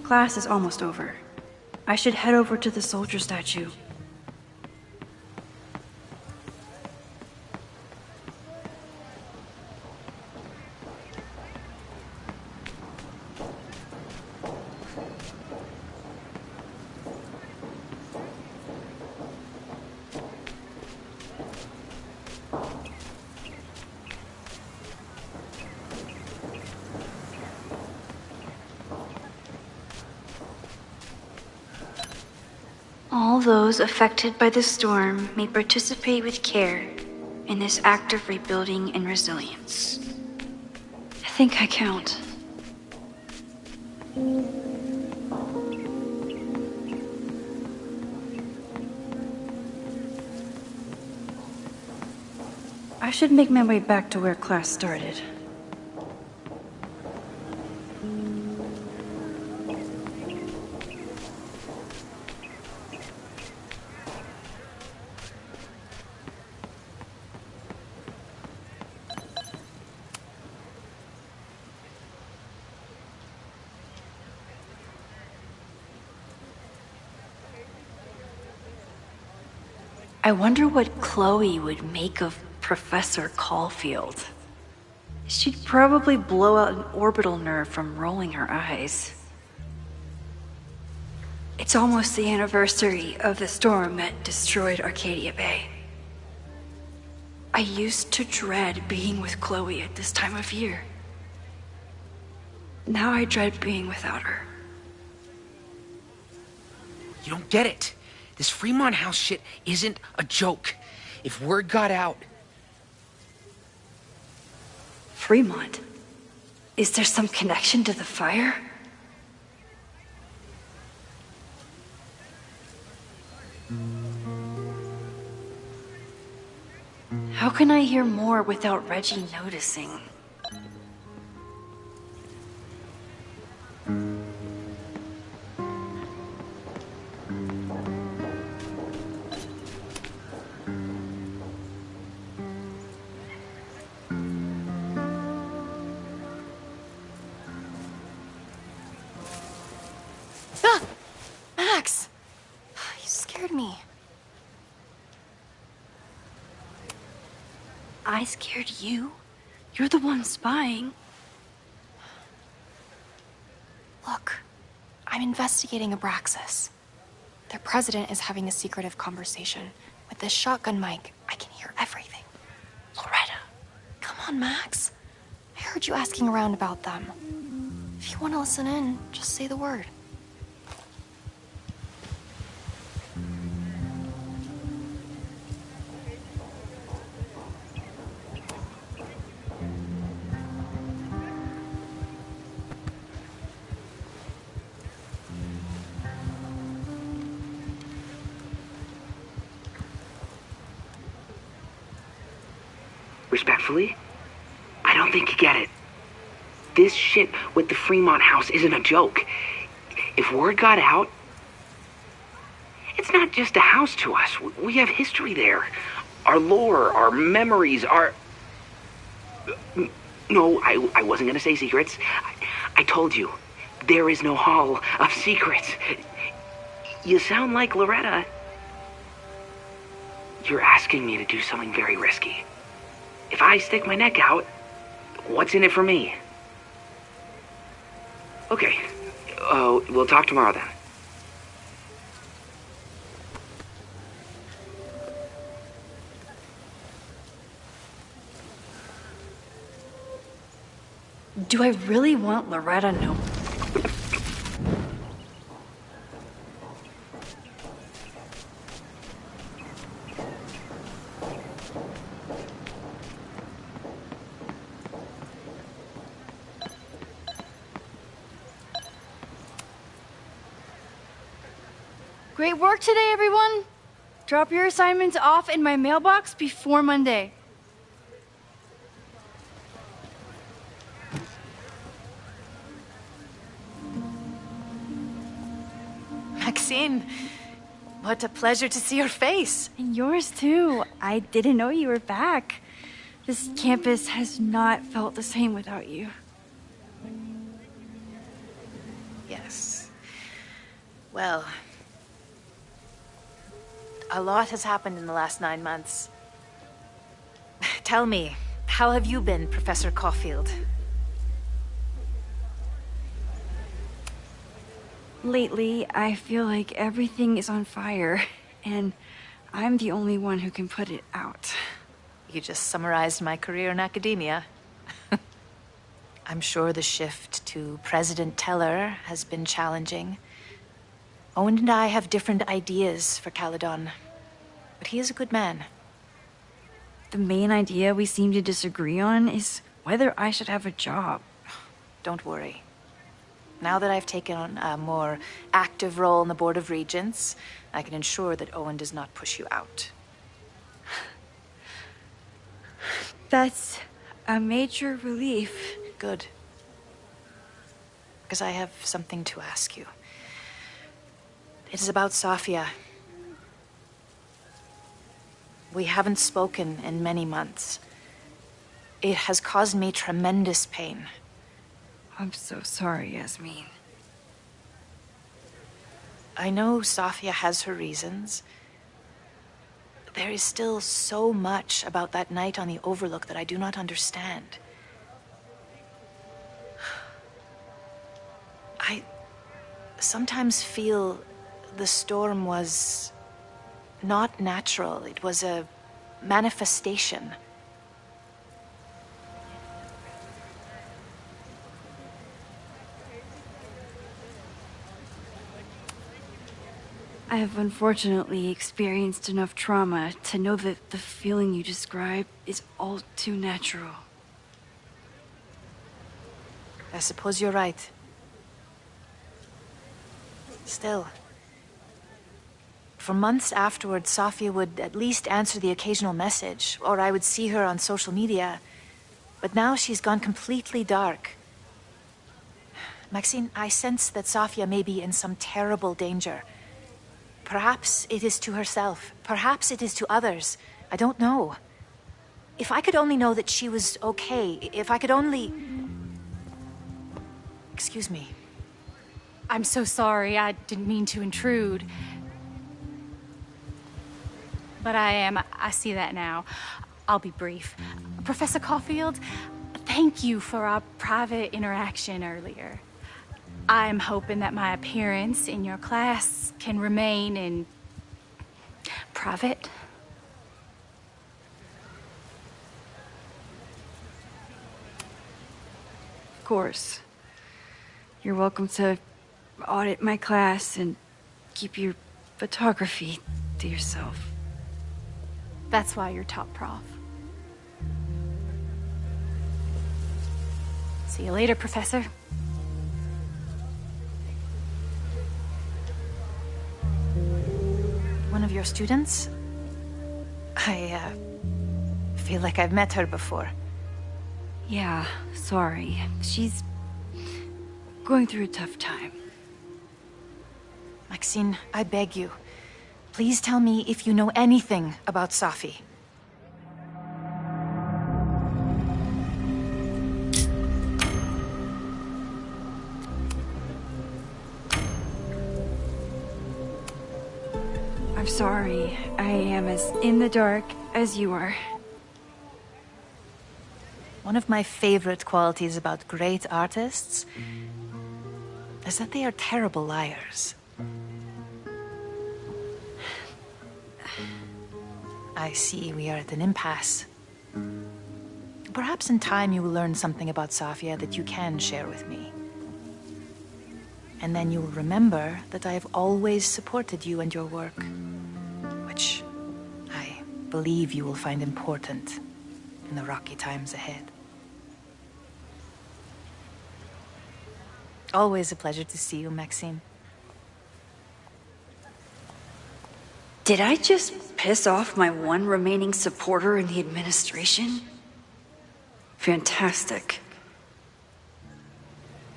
Class is almost over. I should head over to the soldier statue. All those affected by the storm may participate with care in this act of rebuilding and resilience. I think I count. I should make my way back to where class started. I wonder what Chloe would make of Professor Caulfield. She'd probably blow out an orbital nerve from rolling her eyes. It's almost the anniversary of the storm that destroyed Arcadia Bay. I used to dread being with Chloe at this time of year. Now I dread being without her. You don't get it. This Fremont House shit isn't a joke. If word got out... Fremont? Is there some connection to the fire? How can I hear more without Reggie noticing? Max! You scared me. I scared you? You're the one spying. Look, I'm investigating Abraxas. Their president is having a secretive conversation. With this shotgun mic, I can hear everything. Loretta, come on, Max. I heard you asking around about them. If you want to listen in, just say the word. Respectfully, I don't think you get it. This shit with the Fremont House isn't a joke. If word got out, it's not just a house to us. We have history there. Our lore, our memories, our... No, I wasn't gonna say secrets. I told you, there is no hall of secrets. You sound like Loretta. You're asking me to do something very risky. If I stick my neck out, what's in it for me? Okay. We'll talk tomorrow then. Do I really want Loretta to know? Great work today, everyone! Drop your assignments off in my mailbox before Monday. Maxine, what a pleasure to see your face. And yours too. I didn't know you were back. This campus has not felt the same without you. Yes. Well, a lot has happened in the last 9 months. Tell me, how have you been, Professor Caulfield? Lately, I feel like everything is on fire, and I'm the only one who can put it out. You just summarized my career in academia. I'm sure the shift to President Teller has been challenging. Owen and I have different ideas for Caledon, but he is a good man. The main idea we seem to disagree on is whether I should have a job. Don't worry. Now that I've taken on a more active role in the Board of Regents, I can ensure that Owen does not push you out. That's a major relief. Good. Because I have something to ask you. It is about Safia. We haven't spoken in many months. It has caused me tremendous pain. I'm so sorry, Yasmin. I know Safia has her reasons. There is still so much about that night on the Overlook that I do not understand. I sometimes feel the storm was not natural. It was a manifestation. I have unfortunately experienced enough trauma to know that the feeling you describe is all too natural. I suppose you're right. Still, for months afterward, Safia would at least answer the occasional message, or I would see her on social media. But now she's gone completely dark. Maxine, I sense that Safia may be in some terrible danger. Perhaps it is to herself. Perhaps it is to others. I don't know. If I could only know that she was okay, if I could only... Excuse me. I'm so sorry. I didn't mean to intrude. But I see that now. I'll be brief. Professor Caulfield, thank you for our private interaction earlier. I'm hoping that my appearance in your class can remain in private. Of course. You're welcome to audit my class and keep your photography to yourself. That's why you're top prof. See you later, Professor. One of your students? I feel like I've met her before. Yeah, sorry. She's going through a tough time. Maxine, I beg you. Please tell me if you know anything about Safi. I've sorry. I am as in the dark as you are. One of my favorite qualities about great artists is that they are terrible liars. I see we are at an impasse. Perhaps in time you will learn something about Safia that you can share with me. And then you will remember that I have always supported you and your work, which I believe you will find important in the rocky times ahead. Always a pleasure to see you, Maxine. Did I just piss off my one remaining supporter in the administration? Fantastic.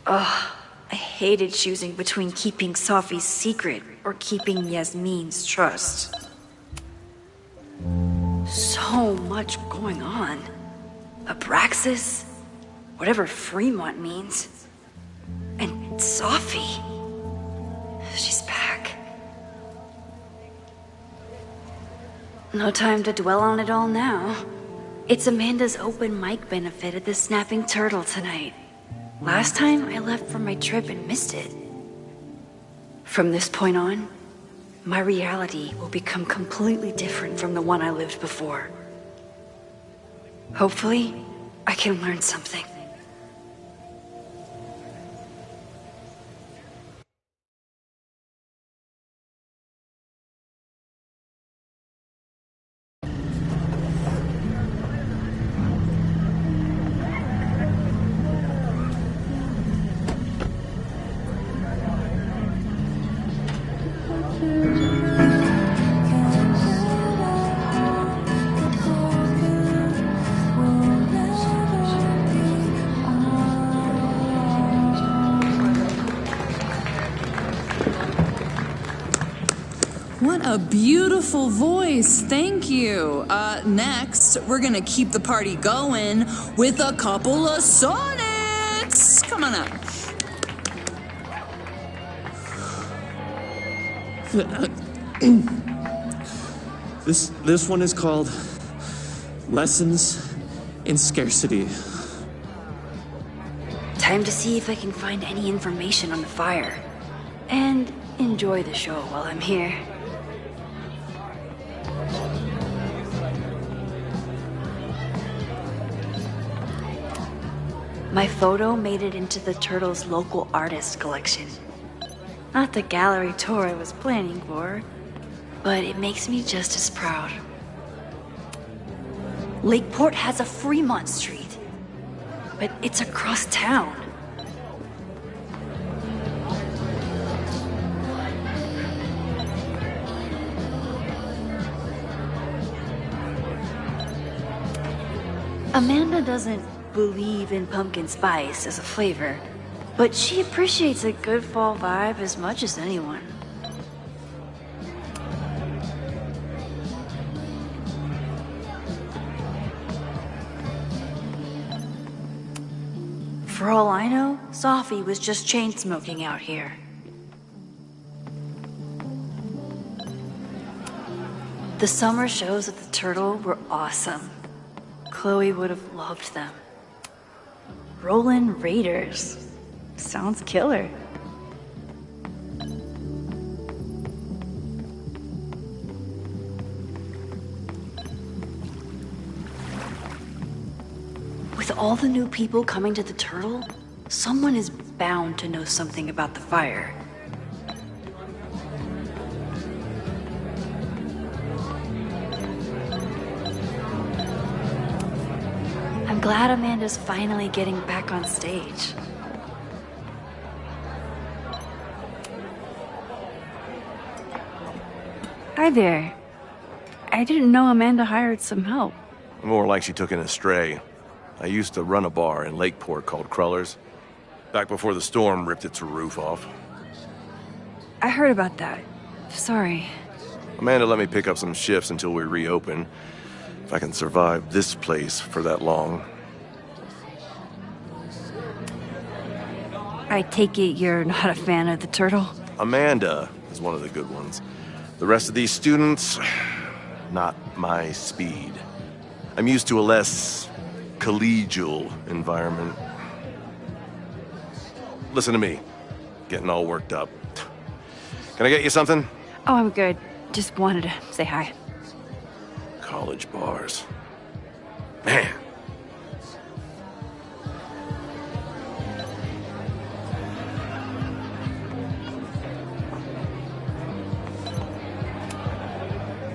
Ugh, I hated choosing between keeping Safi's secret or keeping Yasmin's trust. So much going on. Abraxas, whatever Fremont means, and Safi. She's back. No time to dwell on it all now. It's Amanda's open mic benefit at the Snapping Turtle tonight. Last time I left for my trip and missed it. From this point on, my reality will become completely different from the one I lived before. Hopefully, I can learn something. What a beautiful voice, thank you. Next, we're gonna keep the party going with a couple of sonics. Come on up. This one is called Lessons in Scarcity. Time to see if I can find any information on the fire. And enjoy the show while I'm here. My photo made it into the Turtle's local artist collection. Not the gallery tour I was planning for, but it makes me just as proud. Lakeport has a Fremont Street, but it's across town. Amanda doesn't believe in pumpkin spice as a flavor, but she appreciates a good fall vibe as much as anyone. For all I know, Safi was just chain smoking out here. The summer shows at the Turtle were awesome. Chloe would have loved them. Rollin' Raiders. Sounds killer. With all the new people coming to the Turtle, someone is bound to know something about the fire. I'm glad Amanda's finally getting back on stage. Hi there. I didn't know Amanda hired some help. More like she took in a stray. I used to run a bar in Lakeport called Crullers, back before the storm ripped its roof off. I heard about that. Sorry. Amanda let me pick up some shifts until we reopen. If I can survive this place for that long. I take it you're not a fan of the Turtle? Amanda is one of the good ones. The rest of these students, not my speed. I'm used to a less collegial environment. Listen to me, getting all worked up. Can I get you something? Oh, I'm good. Just wanted to say hi. College bars. Man.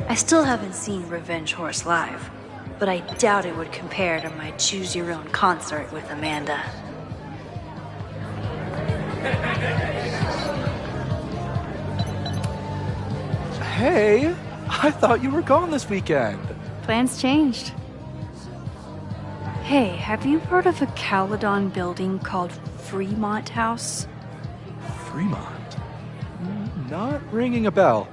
I still haven't seen Revenge Horse live, but I doubt it would compare to my Choose Your Own concert with Amanda. Hey, I thought you were gone this weekend. Plans changed. Hey, have you heard of a Caledon building called Fremont House? Fremont? Not ringing a bell.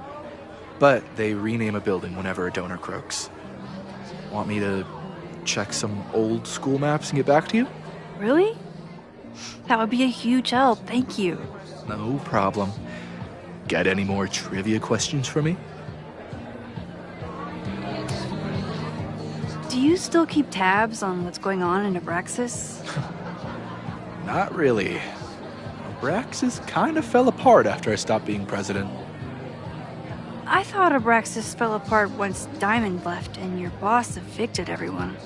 But they rename a building whenever a donor croaks. Want me to check some old school maps and get back to you? Really? That would be a huge help, thank you. No problem. Got any more trivia questions for me? Do you still keep tabs on what's going on in Abraxas? Not really. Abraxas kind of fell apart after I stopped being president. I thought Abraxas fell apart once Diamond left and your boss evicted everyone.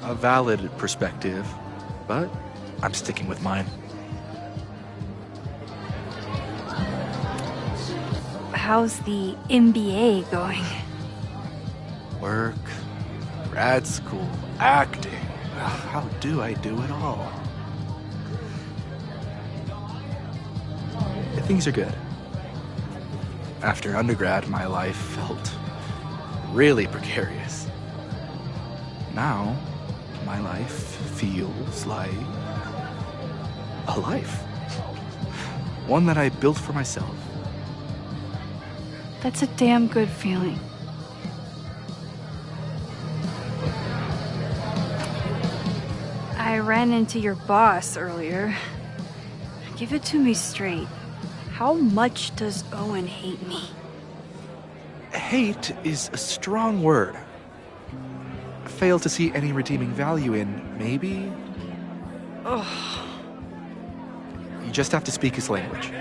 A valid perspective, but I'm sticking with mine. How's the MBA going? Work, grad school, acting. How do I do it all? Things are good. After undergrad, my life felt really precarious. Now, my life feels like a life. One that I built for myself. That's a damn good feeling. I ran into your boss earlier. Give it to me straight. How much does Owen hate me? Hate is a strong word. Fail to see any redeeming value in, maybe? Ugh. You just have to speak his language.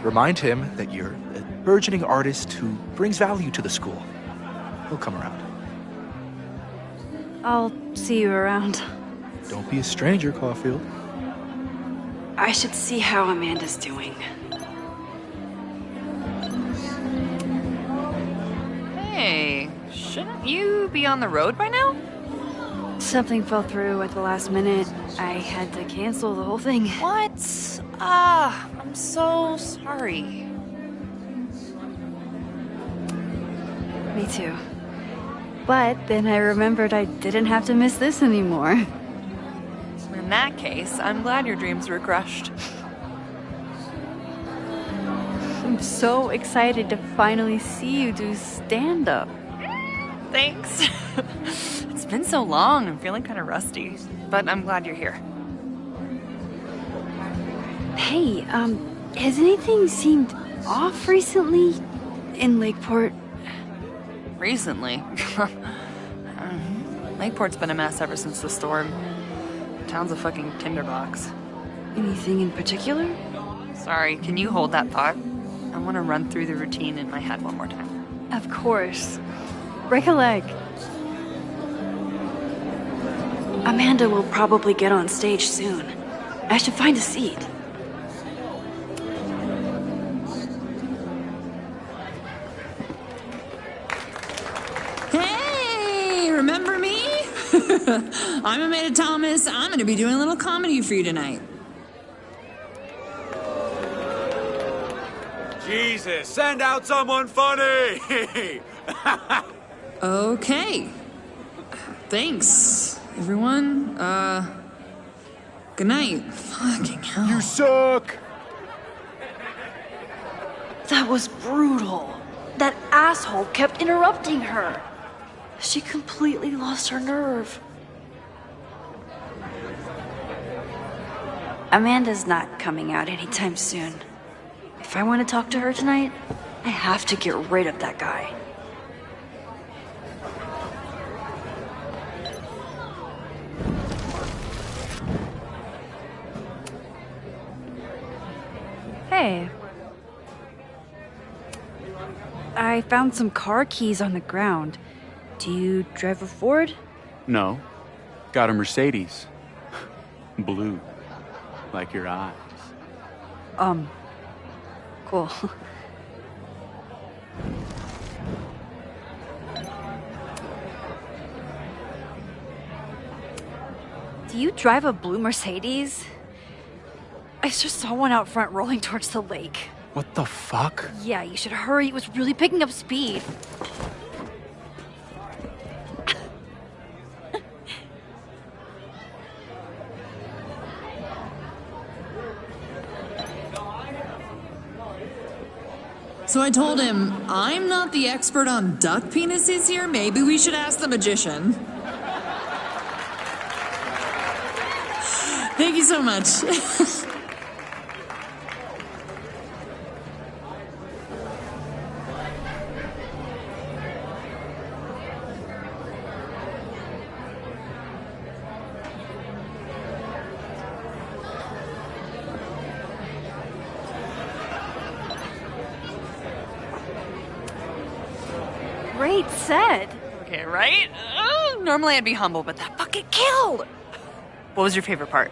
Remind him that you're a burgeoning artist who brings value to the school. He'll come around. I'll see you around. Don't be a stranger, Caulfield. I should see how Amanda's doing. Hey, shouldn't you be on the road by now? Something fell through at the last minute. I had to cancel the whole thing. What? I'm so sorry. Me too. But then I remembered I didn't have to miss this anymore. In that case, I'm glad your dreams were crushed. I'm so excited to finally see you do stand-up. Thanks. It's been so long, I'm feeling kind of rusty. But I'm glad you're here. Hey, has anything seemed off recently in Lakeport? Recently? Lakeport's been a mess ever since the storm. Town's a fucking tinderbox. Anything in particular? Sorry, can you hold that thought? I want to run through the routine in my head one more time. Of course. Break a leg. Amanda will probably get on stage soon. I should find a seat. Hey, remember me? I'm Amanda Thomas. I'm going to be doing a little comedy for you tonight. Jesus, send out someone funny! Okay. Thanks, everyone. Good night. Fucking hell. You suck! That was brutal. That asshole kept interrupting her. She completely lost her nerve. Amanda's not coming out anytime soon. If I want to talk to her tonight, I have to get rid of that guy. Hey. I found some car keys on the ground. Do you drive a Ford? No. Got a Mercedes. Blue. Like your eyes. Cool. Do you drive a blue Mercedes? I just saw one out front rolling towards the lake. What the fuck? Yeah, you should hurry. It was really picking up speed. So I told him, I'm not the expert on duck penises here. Maybe we should ask the magician. Thank you so much. Great set. Okay, right? Normally I'd be humble, but that fucking killed! What was your favorite part?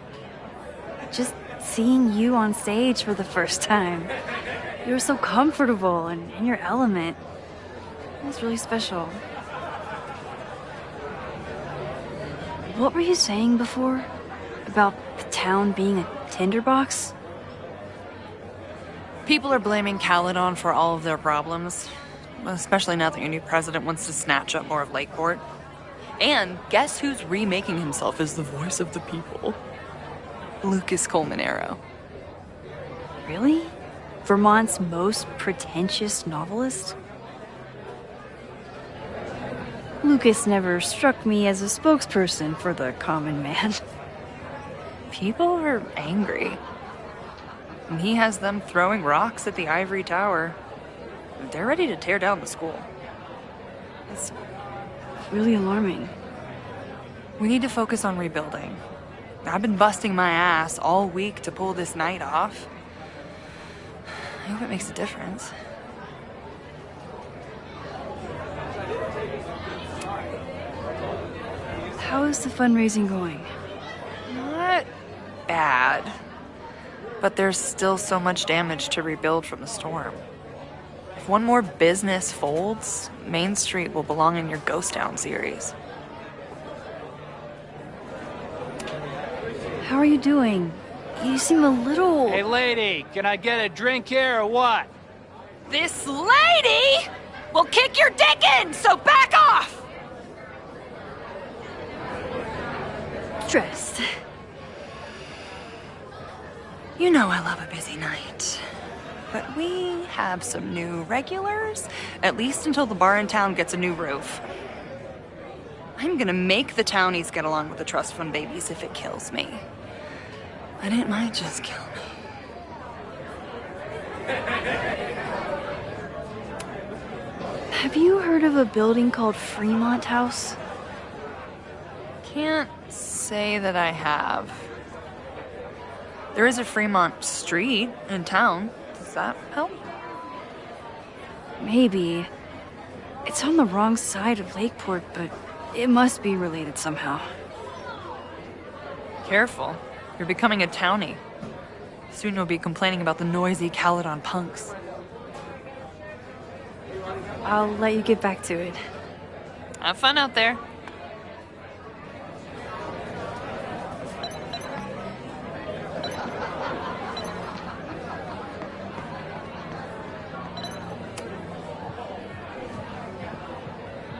Just seeing you on stage for the first time. You were so comfortable and in your element. It was really special. What were you saying before? About the town being a tinderbox? People are blaming Caledon for all of their problems. Especially now that your new president wants to snatch up more of Lakeport. And guess who's remaking himself as the voice of the people? Lucas Colmenero. Really? Vermont's most pretentious novelist? Lucas never struck me as a spokesperson for the common man. People are angry. And he has them throwing rocks at the Ivory Tower. They're ready to tear down the school. It's really alarming. We need to focus on rebuilding. I've been busting my ass all week to pull this night off. I hope it makes a difference. How is the fundraising going? Not bad. But there's still so much damage to rebuild from the storm. If one more business folds, Main Street will belong in your Ghost Town series. How are you doing? You seem a little... Hey, lady, can I get a drink here or what? This lady will kick your dick in, so back off! Stressed. You know I love a busy night. But we have some new regulars, at least until the bar in town gets a new roof. I'm gonna make the townies get along with the trust fund babies if it kills me. But it might just kill me. Have you heard of a building called Fremont House? Can't say that I have. There is a Fremont Street in town. Does that help? Maybe. It's on the wrong side of Lakeport, but it must be related somehow. Careful. You're becoming a townie. Soon you'll be complaining about the noisy Caledon punks. I'll let you get back to it. Have fun out there.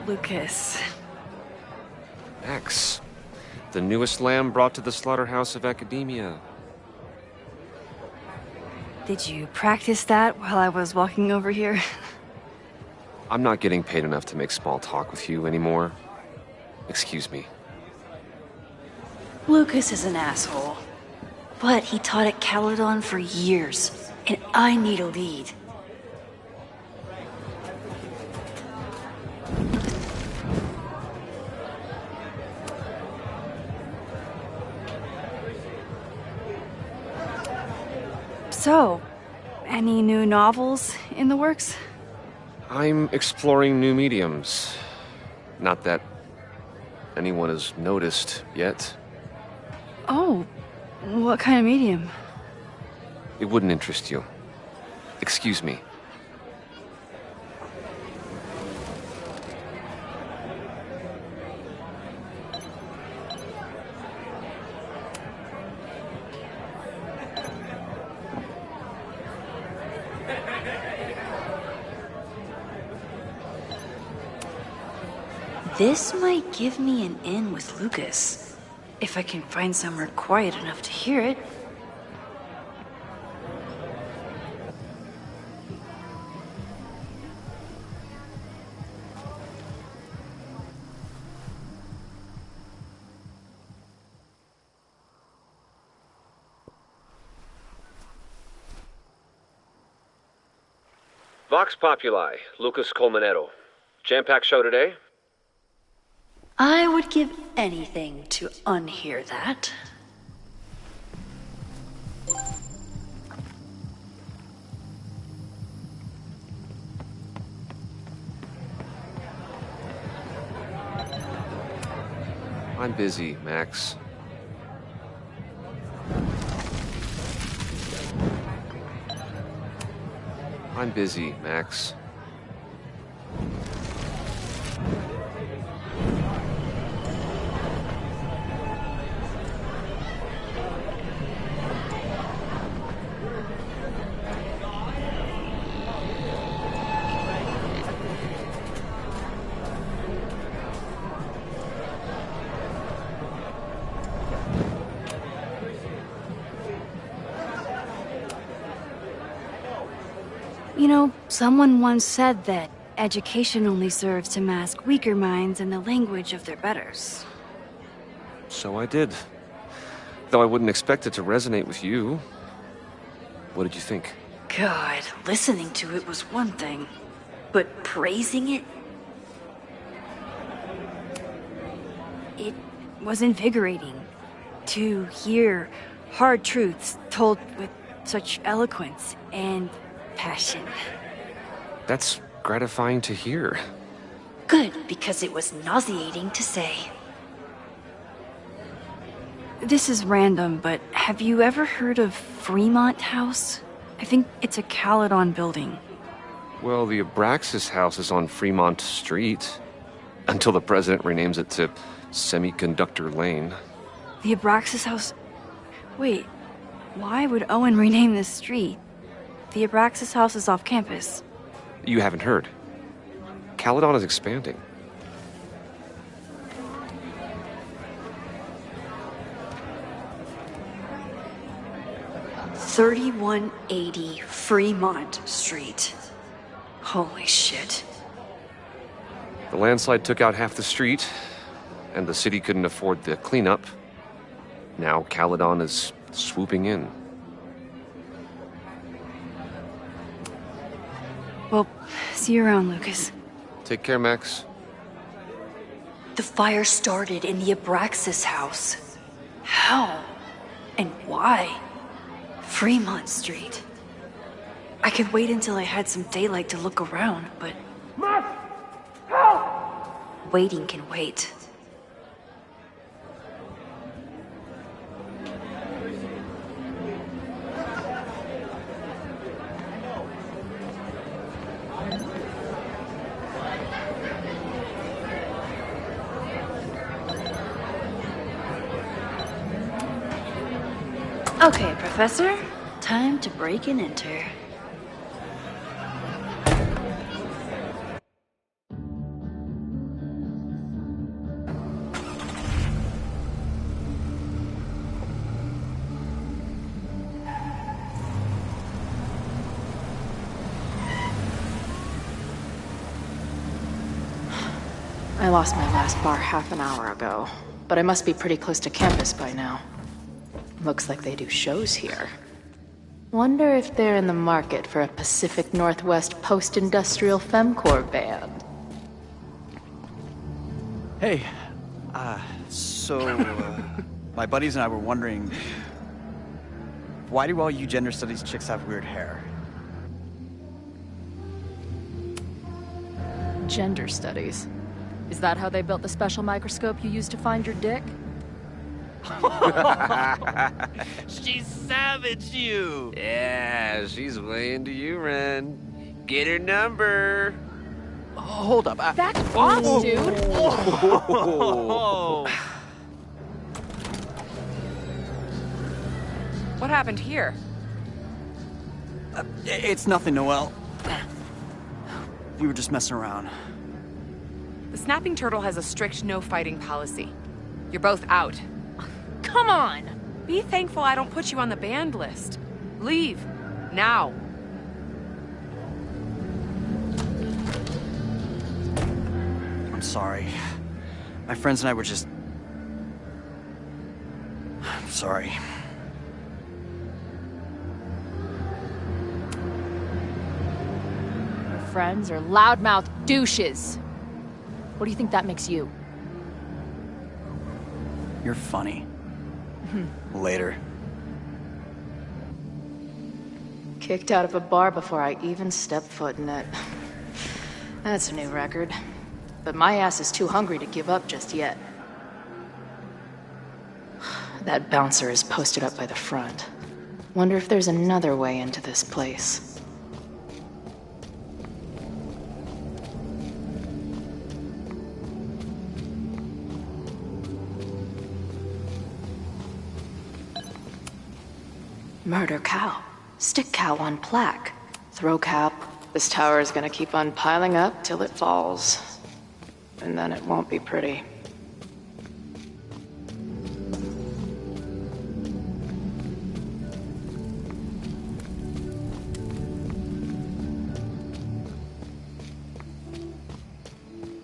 Lucas. Max, the newest lamb brought to the slaughterhouse of academia. Did you practice that while I was walking over here? I'm not getting paid enough to make small talk with you anymore. Excuse me. Lucas is an asshole. But he taught at Caledon for years, and I need a lead. So, any new novels in the works? I'm exploring new mediums. Not that anyone has noticed yet. Oh, what kind of medium? It wouldn't interest you. Excuse me. This might give me an in with Lucas, if I can find somewhere quiet enough to hear it. Vox Populi, Lucas Colmenero. Jam-packed show today? I would give anything to unhear that. I'm busy, Max. I'm busy, Max. You know, someone once said that education only serves to mask weaker minds in the language of their betters. So I did. Though I wouldn't expect it to resonate with you. What did you think? God, listening to it was one thing, but praising it? It was invigorating to hear hard truths told with such eloquence and passion. That's gratifying to hear. Good, because it was nauseating to say. This is random, but have you ever heard of Fremont House? I think it's a Caledon building. Well, the Abraxas house is on Fremont Street. Until the president renames it to Semiconductor Lane. The Abraxas House? Wait, why would Owen rename this street? The Abraxas House is off campus. You haven't heard. Caledon is expanding. $3180 Fremont Street. Holy shit. The landslide took out half the street, and the city couldn't afford the cleanup. Now Caledon is swooping in. Well, see you around, Lucas. Take care, Max. The fire started in the Abraxas house. How? And why? Fremont Street. I could wait until I had some daylight to look around, but... Max! Help! Waiting can wait. Okay, Professor. Time to break and enter. I lost my last bar half an hour ago, but I must be pretty close to campus by now. Looks like they do shows here. Wonder if they're in the market for a Pacific Northwest post-industrial femcore band. Hey, my buddies and I were wondering... why do all you gender studies chicks have weird hair? Gender studies. Is that how they built the special microscope you used to find your dick? She savaged you! Yeah, she's way into you, Ren. Get her number. Hold up. Back off, dude! What happened here? It's nothing, Noelle. We were just messing around. The snapping turtle has a strict no-fighting policy. You're both out. Come on! Be thankful I don't put you on the banned list. Leave. Now. I'm sorry. My friends and I were just... I'm sorry. Your friends are loudmouth douches. What do you think that makes you? You're funny. Later. Kicked out of a bar before I even stepped foot in it. That's a new record. But my ass is too hungry to give up just yet. That bouncer is posted up by the front. Wonder if there's another way into this place. Murder cow. Stick cow on plaque. Throw cow. This tower is gonna keep on piling up till it falls. And then it won't be pretty.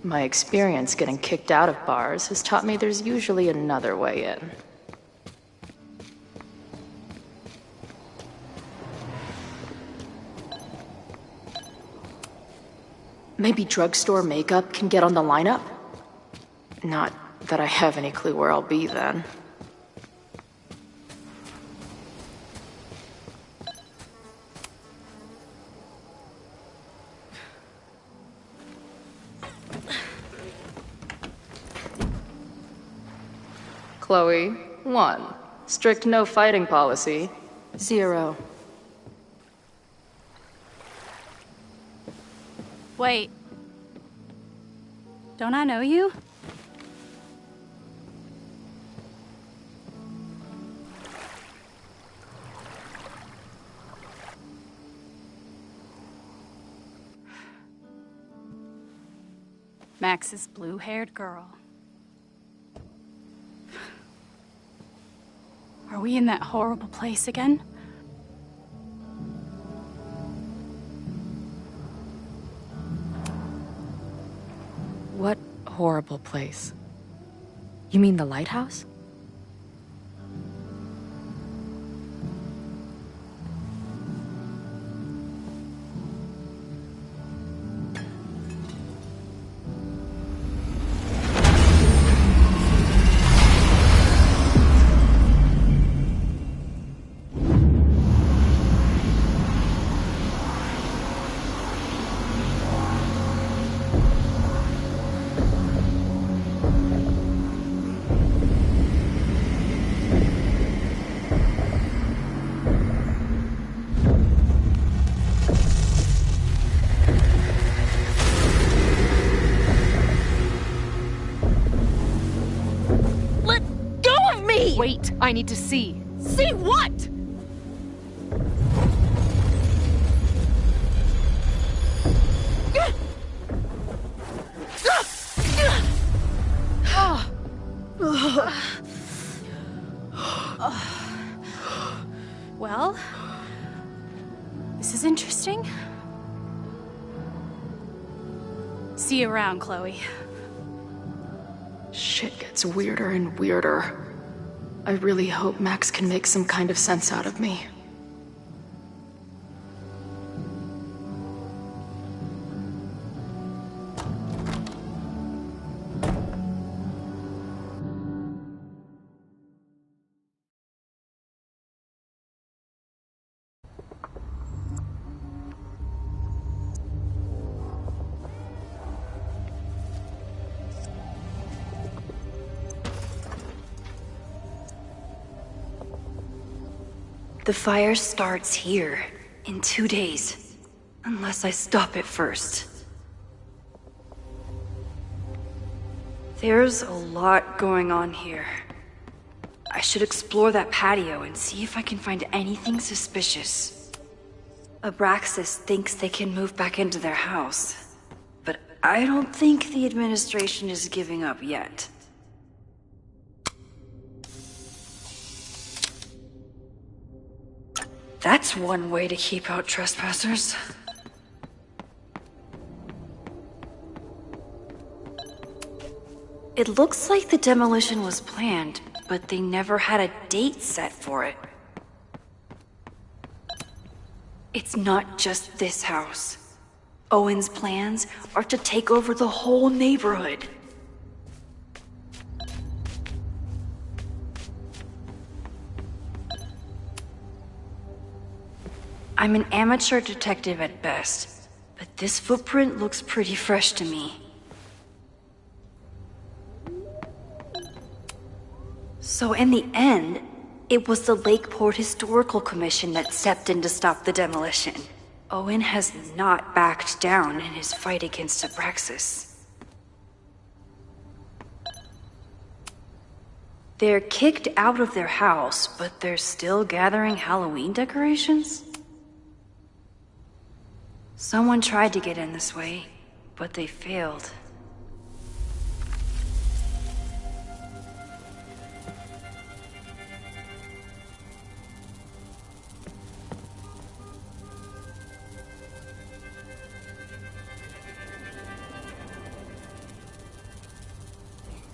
My experience getting kicked out of bars has taught me there's usually another way in. Maybe drugstore makeup can get on the lineup? Not that I have any clue where I'll be then. Chloe, 1. Strict no fighting policy. 0. Wait. Don't I know you? Max's blue-haired girl. Are we in that horrible place again? What horrible place? You mean the lighthouse? Wait, I need to see. See what? Well, this is interesting. See you around, Chloe. Shit gets weirder and weirder. I really hope Max can make some kind of sense out of me. The fire starts here, in 2 days. Unless I stop it first. There's a lot going on here. I should explore that patio and see if I can find anything suspicious. Abraxas thinks they can move back into their house, but I don't think the administration is giving up yet. That's one way to keep out trespassers. It looks like the demolition was planned, but they never had a date set for it. It's not just this house. Owen's plans are to take over the whole neighborhood. I'm an amateur detective at best, but this footprint looks pretty fresh to me. So in the end, it was the Lakeport Historical Commission that stepped in to stop the demolition. Owen has not backed down in his fight against Abraxas. They're kicked out of their house, but they're still gathering Halloween decorations? Someone tried to get in this way, but they failed.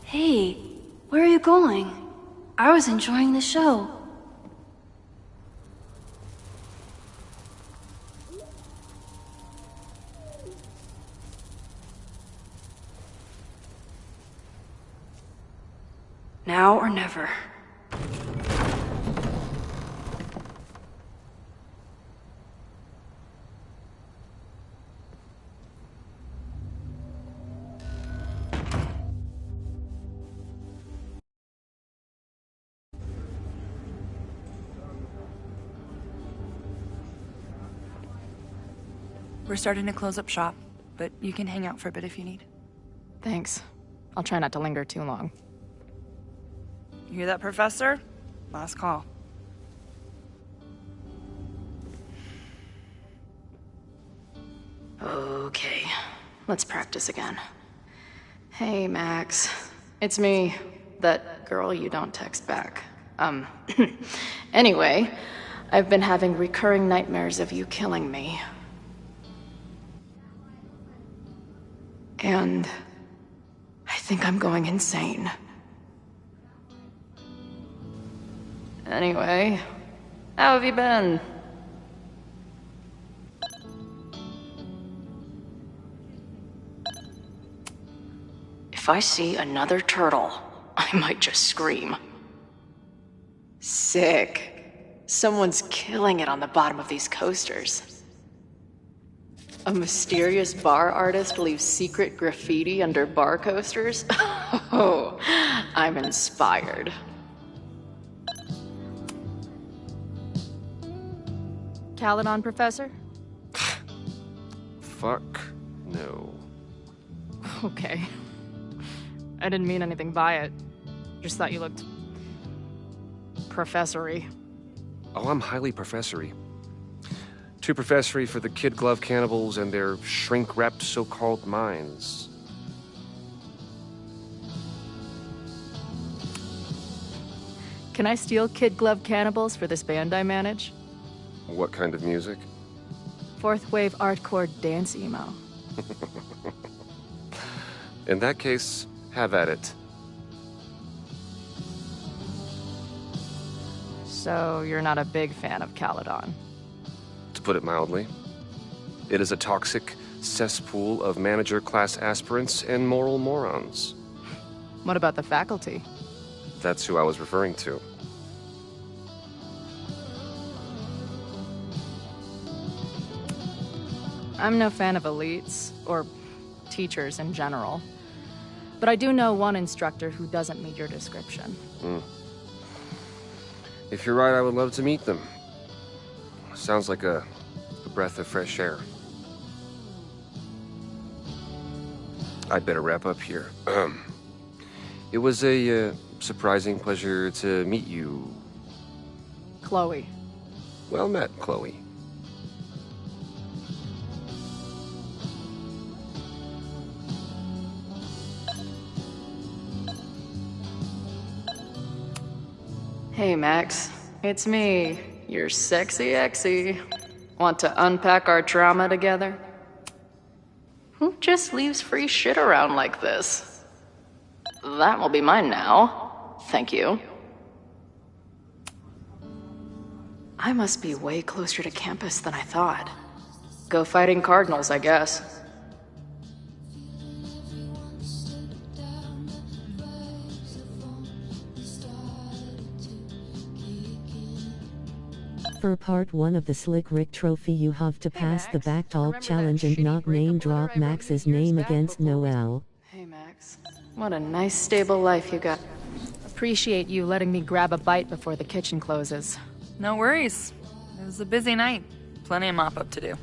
Hey, where are you going? I was enjoying the show. Now or never. We're starting to close up shop, but you can hang out for a bit if you need. Thanks. I'll try not to linger too long. You hear that, Professor? Last call. Okay, let's practice again. Hey, Max. It's me, that girl you don't text back. Anyway, I've been having recurring nightmares of you killing me. And I think I'm going insane. Anyway, how have you been? If I see another turtle, I might just scream. Sick. Someone's killing it on the bottom of these coasters. A mysterious bar artist leaves secret graffiti under bar coasters? Oh, I'm inspired. Caledon, Professor? Fuck no. Okay. I didn't mean anything by it. Just thought you looked... professory. Oh, I'm highly professory. Too professory for the kid glove cannibals and their shrink-wrapped so-called minds. Can I steal kid glove cannibals for this band I manage? What kind of music? Fourth wave artcore dance emo. In that case, have at it. So you're not a big fan of Caledon? To put it mildly, it is a toxic cesspool of manager-class aspirants and moral morons. What about the faculty? That's who I was referring to. I'm no fan of elites, or teachers in general. But I do know one instructor who doesn't meet your description. If you're right, I would love to meet them. Sounds like a breath of fresh air. I'd better wrap up here. It was a surprising pleasure to meet you. Chloe. Well met, Chloe. Hey, Max. It's me, your sexy exy. Want to unpack our trauma together? Who just leaves free shit around like this? That will be mine now. Thank you. I must be way closer to campus than I thought. Go fighting Cardinals, I guess. For part 1 of the Slick Rick Trophy, you have to pass the back talk challenge and not name drop Max's name against Noel. Hey, Max. What a nice, stable life you got. Appreciate you letting me grab a bite before the kitchen closes. No worries. It was a busy night. Plenty of mop-up to do.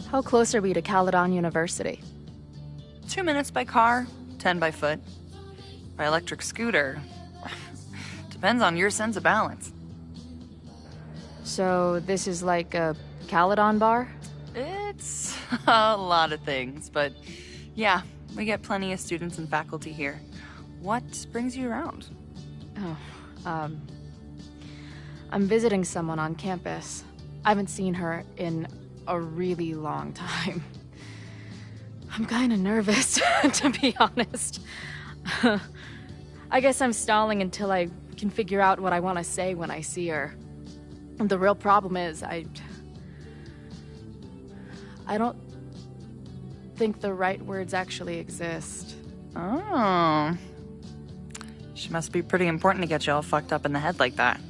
How close are we to Caledon University? 2 minutes by car, 10 by foot. By electric scooter. Depends on your sense of balance. So this is like a Caledon bar? It's a lot of things, but yeah, we get plenty of students and faculty here. What brings you around? Oh, I'm visiting someone on campus. I haven't seen her in a really long time. I'm kind of nervous, to be honest. I guess I'm stalling until I can figure out what I want to say when I see her. The real problem is, I don't think the right words actually exist. Oh. She must be pretty important to get you all fucked up in the head like that.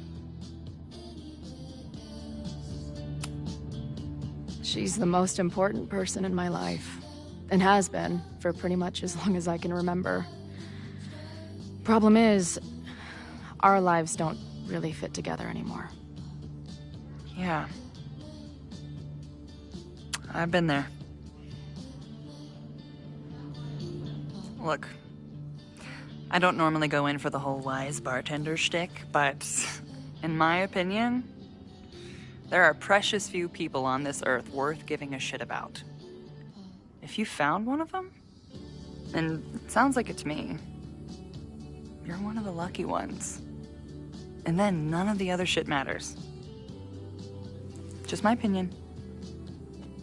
She's the most important person in my life, and has been for pretty much as long as I can remember. Problem is, our lives don't really fit together anymore. Yeah. I've been there. Look, I don't normally go in for the whole wise bartender shtick, but in my opinion, there are precious few people on this earth worth giving a shit about. If you found one of them, and it sounds like it to me, you're one of the lucky ones. And then none of the other shit matters. Just my opinion.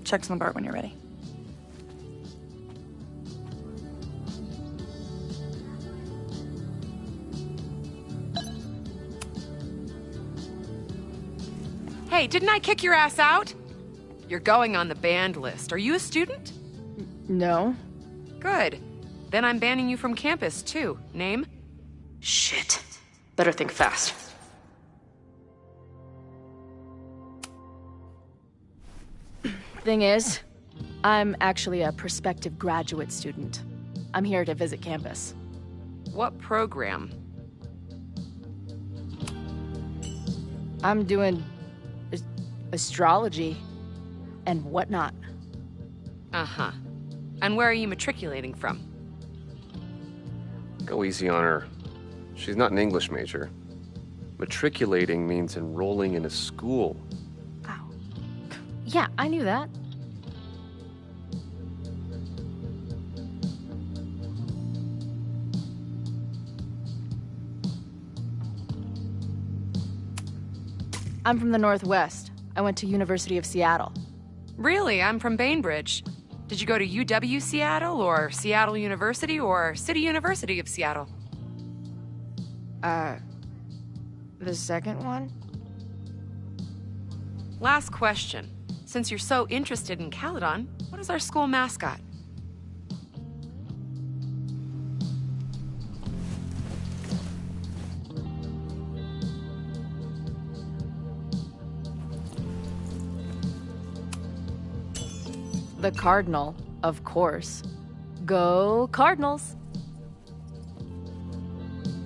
Checks on the bar when you're ready. Hey, didn't I kick your ass out? You're going on the banned list. Are you a student? No. Good. Then I'm banning you from campus, too. Name? Shit. Better think fast. Thing is, I'm actually a prospective graduate student. I'm here to visit campus. What program? I'm doing astrology and whatnot. Uh-huh. And where are you matriculating from? Go easy on her. She's not an English major. Matriculating means enrolling in a school. Yeah, I knew that. I'm from the Northwest. I went to University of Seattle. Really? I'm from Bainbridge. Did you go to UW Seattle, or Seattle University, or City University of Seattle? The second one? Last question. Since you're so interested in Caledon, what is our school mascot? The Cardinal, of course. Go Cardinals!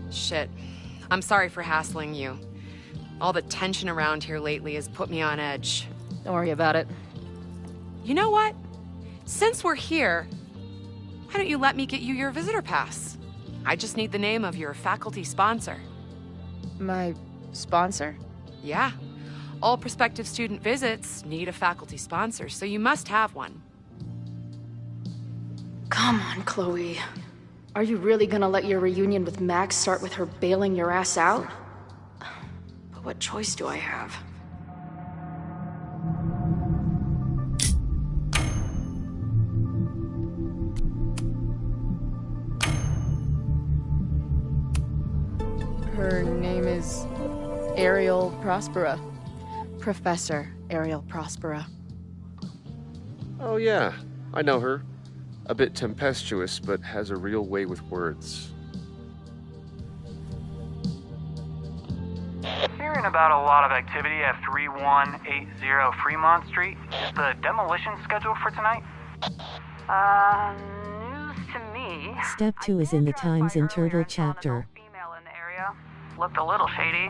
Shit. I'm sorry for hassling you. All the tension around here lately has put me on edge. Don't worry about it. You know what? Since we're here, why don't you let me get you your visitor pass? I just need the name of your faculty sponsor. My sponsor? Yeah. All prospective student visits need a faculty sponsor, so you must have one. Come on, Chloe. Are you really gonna let your reunion with Max start with her bailing your ass out? But what choice do I have? Her name is Ariel Prospera. Professor Ariel Prospera. Oh yeah, I know her. A bit tempestuous, but has a real way with words. Hearing about a lot of activity at 3180 Fremont Street. Is the demolition scheduled for tonight? News to me. Step 2 is in the Times Untitled Chapter. Female in the area. Looked a little shady.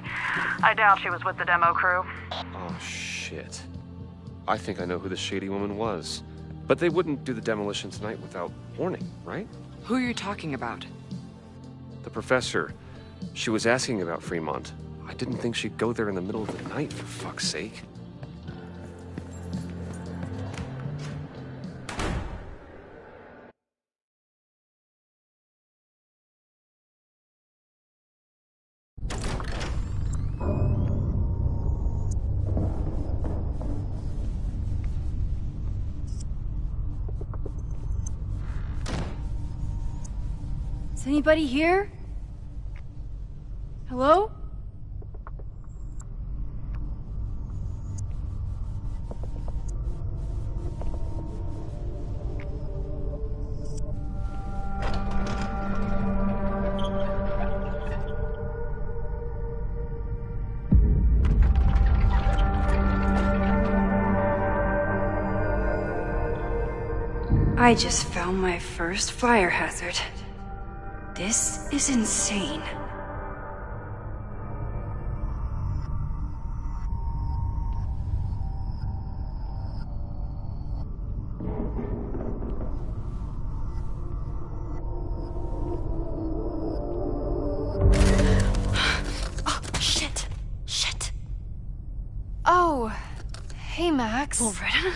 I doubt she was with the demo crew. Oh shit. I think I know who the shady woman was. But they wouldn't do the demolition tonight without warning, right? Who are you talking about? The professor. She was asking about Fremont. I didn't think she'd go there in the middle of the night, for fuck's sake. Is anybody here? Hello? I just found my first fire hazard. This is insane. Oh, shit. Shit. Oh, hey, Max. Loretta?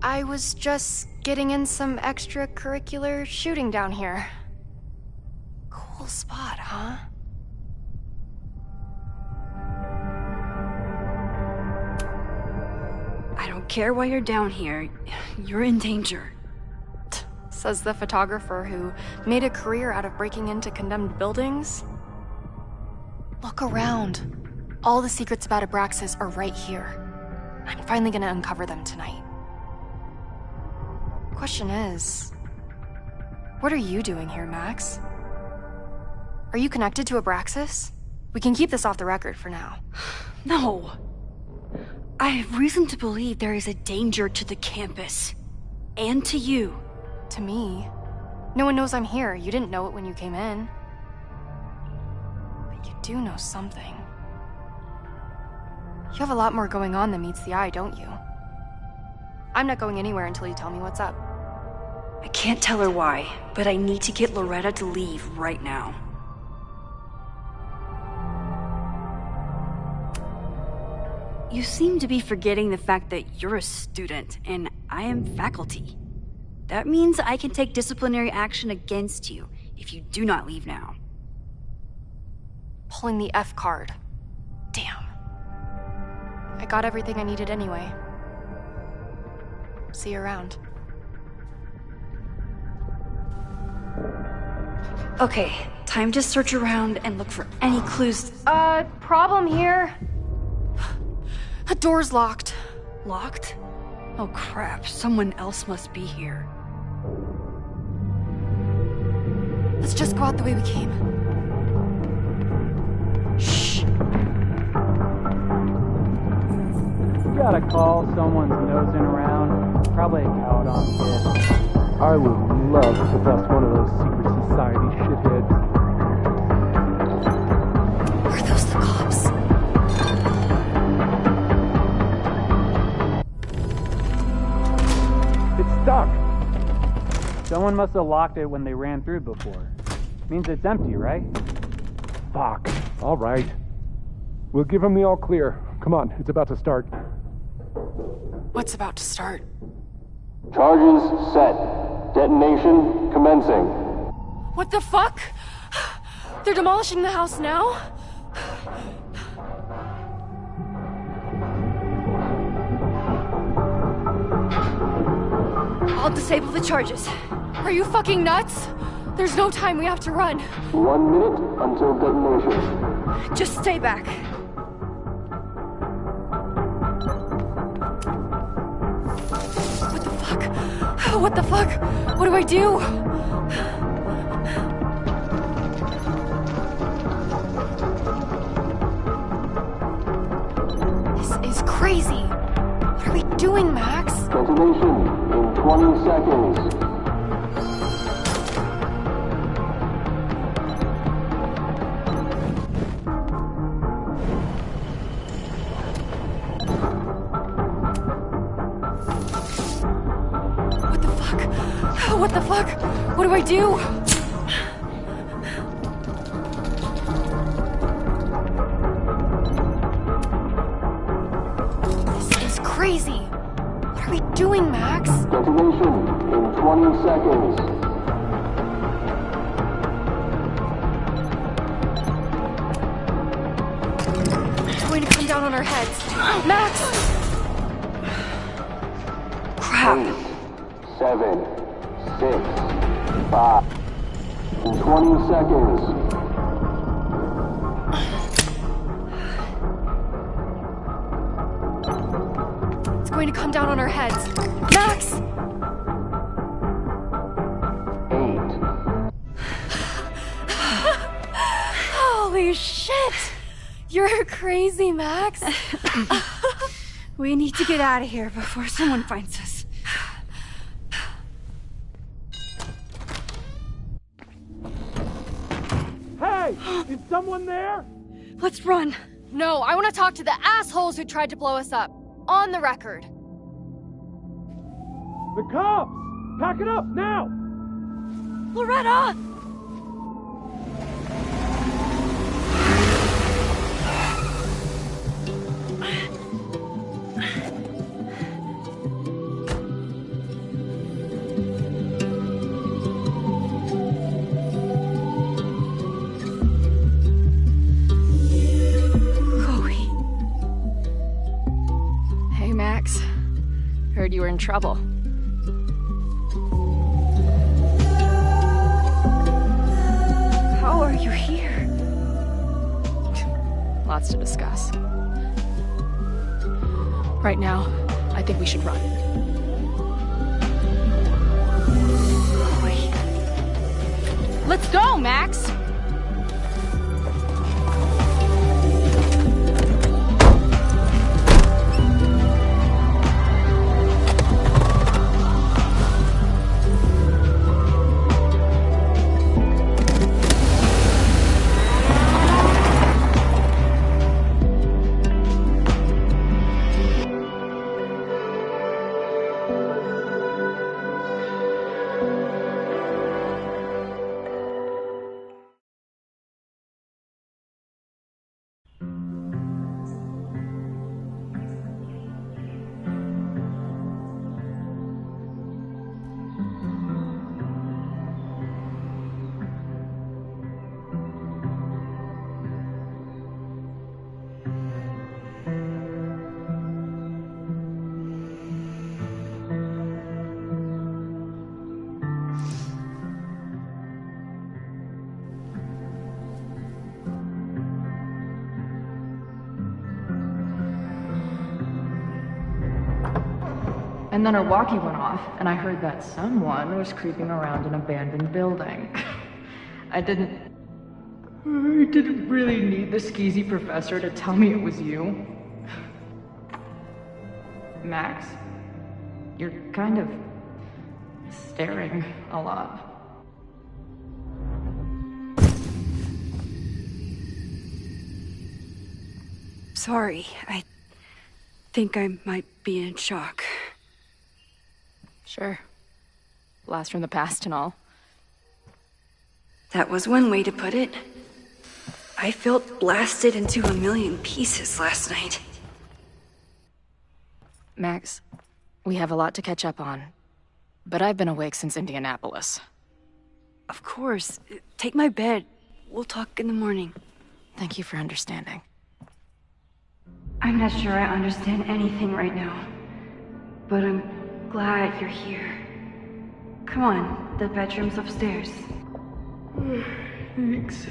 I was just getting in some extracurricular shooting down here. Cool spot, huh? I don't care why you're down here. You're in danger. Says the photographer who made a career out of breaking into condemned buildings. Look around. All the secrets about Abraxas are right here. I'm finally gonna uncover them tonight. Question is, what are you doing here, Max? Are you connected to Abraxas? We can keep this off the record for now. No. I have reason to believe there is a danger to the campus. And to you. To me? No one knows I'm here. You didn't know it when you came in. But you do know something. You have a lot more going on than meets the eye, don't you? I'm not going anywhere until you tell me what's up. I can't tell her why, but I need to get Loretta to leave right now. You seem to be forgetting the fact that you're a student, and I am faculty. That means I can take disciplinary action against you if you do not leave now. Pulling the F card. Damn. I got everything I needed anyway. See you around. Okay, time to search around and look for any clues. Problem here. The door's locked. Locked? Oh crap, someone else must be here. Let's just go out the way we came. Shh. You gotta call someone's nosing around. Probably a Caledon kid. I would love to bust one of those secret society shitheads. Someone must have locked it when they ran through before. Means it's empty, right? Fuck. All right. We'll give him the all clear. Come on, it's about to start. What's about to start? Charges set. Detonation commencing. What the fuck? They're demolishing the house now? I'll disable the charges. Are you fucking nuts? There's no time, we have to run. 1 minute until detonation. Just stay back. What the fuck? What do I do? This is crazy. What are we doing, Max? Detonation in 20 seconds. What the fuck? What do I do? This is crazy. What are we doing, Max? Detonation in 20 seconds. It's going to come down on our heads. Max! Crap. 8, 7, 6, 5, in 20 seconds. It's going to come down on our heads. Max! 8. Holy shit! You're crazy, Max. We need to get out of here before someone finds us. Hey! Is someone there? Let's run. No, I want to talk to the assholes who tried to blow us up. On the record. The cops! Pack it up, now! Loretta! Heard you were in trouble. How are you here? Lots to discuss. Right now, I think we should run. Let's go, Max! And then our walkie went off, and I heard that someone was creeping around an abandoned building. I didn't really need the skeezy professor to tell me it was you. Max, you're kind of staring a lot. Sorry, I think I might be in shock. Sure. blast from the past and all. That was one way to put it. I felt blasted into a million pieces last night. Max, we have a lot to catch up on, but I've been awake since Indianapolis. Of course. Take my bed. We'll talk in the morning. Thank you for understanding. I'm not sure I understand anything right now, but I'm glad you're here. Come on, the bedroom's upstairs. Thanks.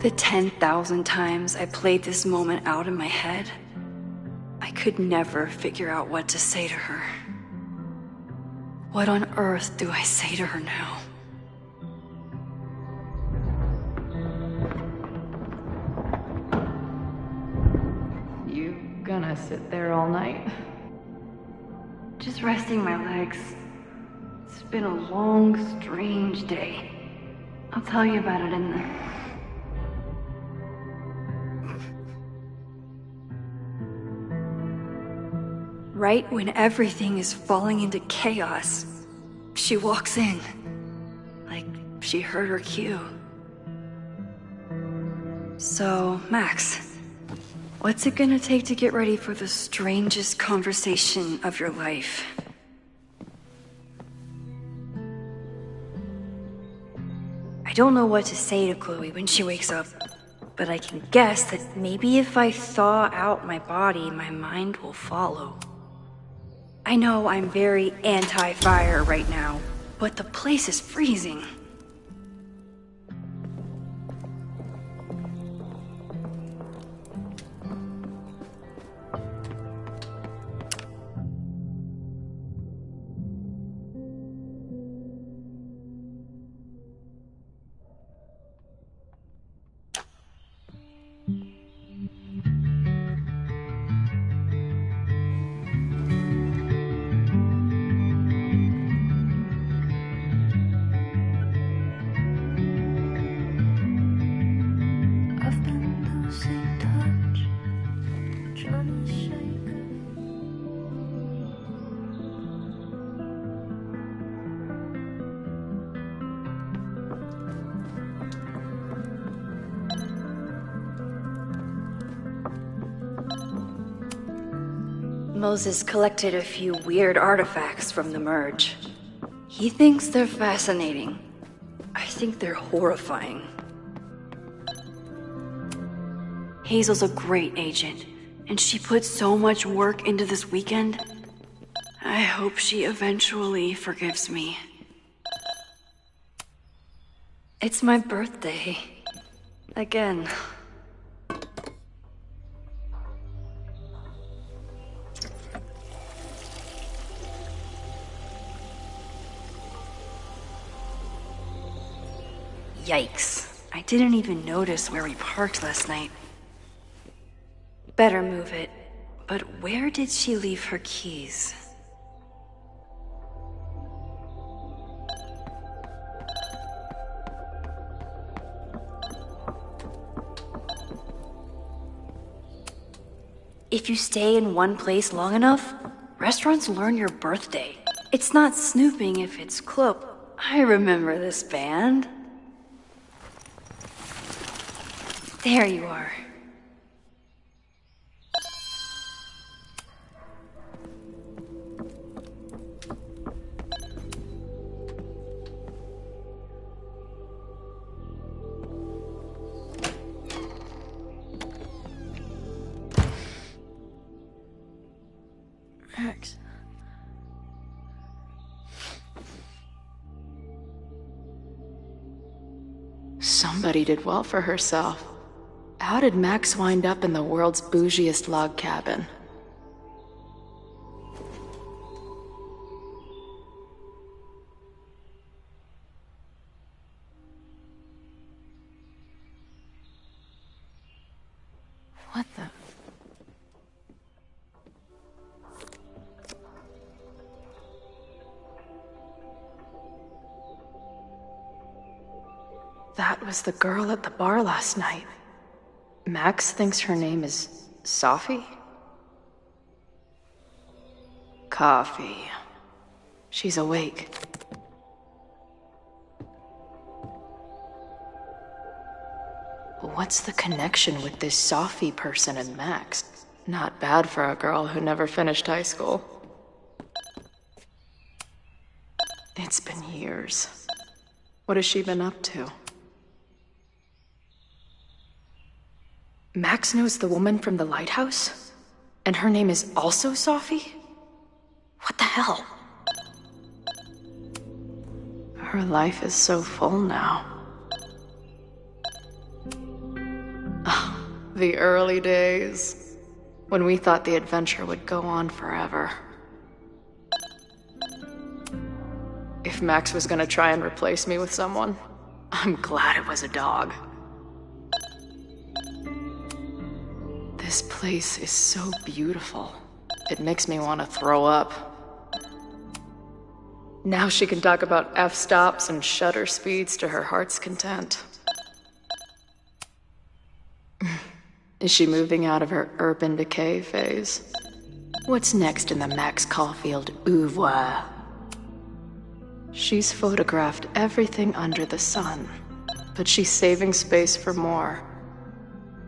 The 10,000 times I played this moment out in my head, I could never figure out what to say to her. What on earth do I say to her now? You gonna sit there all night? Just resting my legs. It's been a long, strange day. I'll tell you about it in the... Right when everything is falling into chaos, she walks in. Like she heard her cue. So, Max, what's it gonna take to get ready for the strangest conversation of your life? I don't know what to say to Chloe when she wakes up, but I can guess that maybe if I thaw out my body, my mind will follow. I know I'm very anti-fire right now, but the place is freezing. Moses collected a few weird artifacts from the merge. He thinks they're fascinating. I think they're horrifying. Hazel's a great agent, and she put so much work into this weekend. I hope she eventually forgives me. It's my birthday. Again. Yikes. I didn't even notice where we parked last night. Better move it. But where did she leave her keys? If you stay in one place long enough, restaurants learn your birthday. It's not snooping if it's close. I remember this band. There you are. Max. Somebody did well for herself. How did Max wind up in the world's bougiest log cabin? What the... That was the girl at the bar last night. Max thinks her name is Sophie? Coffee. She's awake. What's the connection with this Sophie person and Max? Not bad for a girl who never finished high school. It's been years. What has she been up to? Max knows the woman from the lighthouse? And her name is also Sophie? What the hell? Her life is so full now. Oh, the early days, when we thought the adventure would go on forever. If Max was gonna try and replace me with someone, I'm glad it was a dog. This place is so beautiful. It makes me want to throw up. Now she can talk about f-stops and shutter speeds to her heart's content. Is she moving out of her urban decay phase? What's next in the Max Caulfield oeuvre? She's photographed everything under the sun, but she's saving space for more.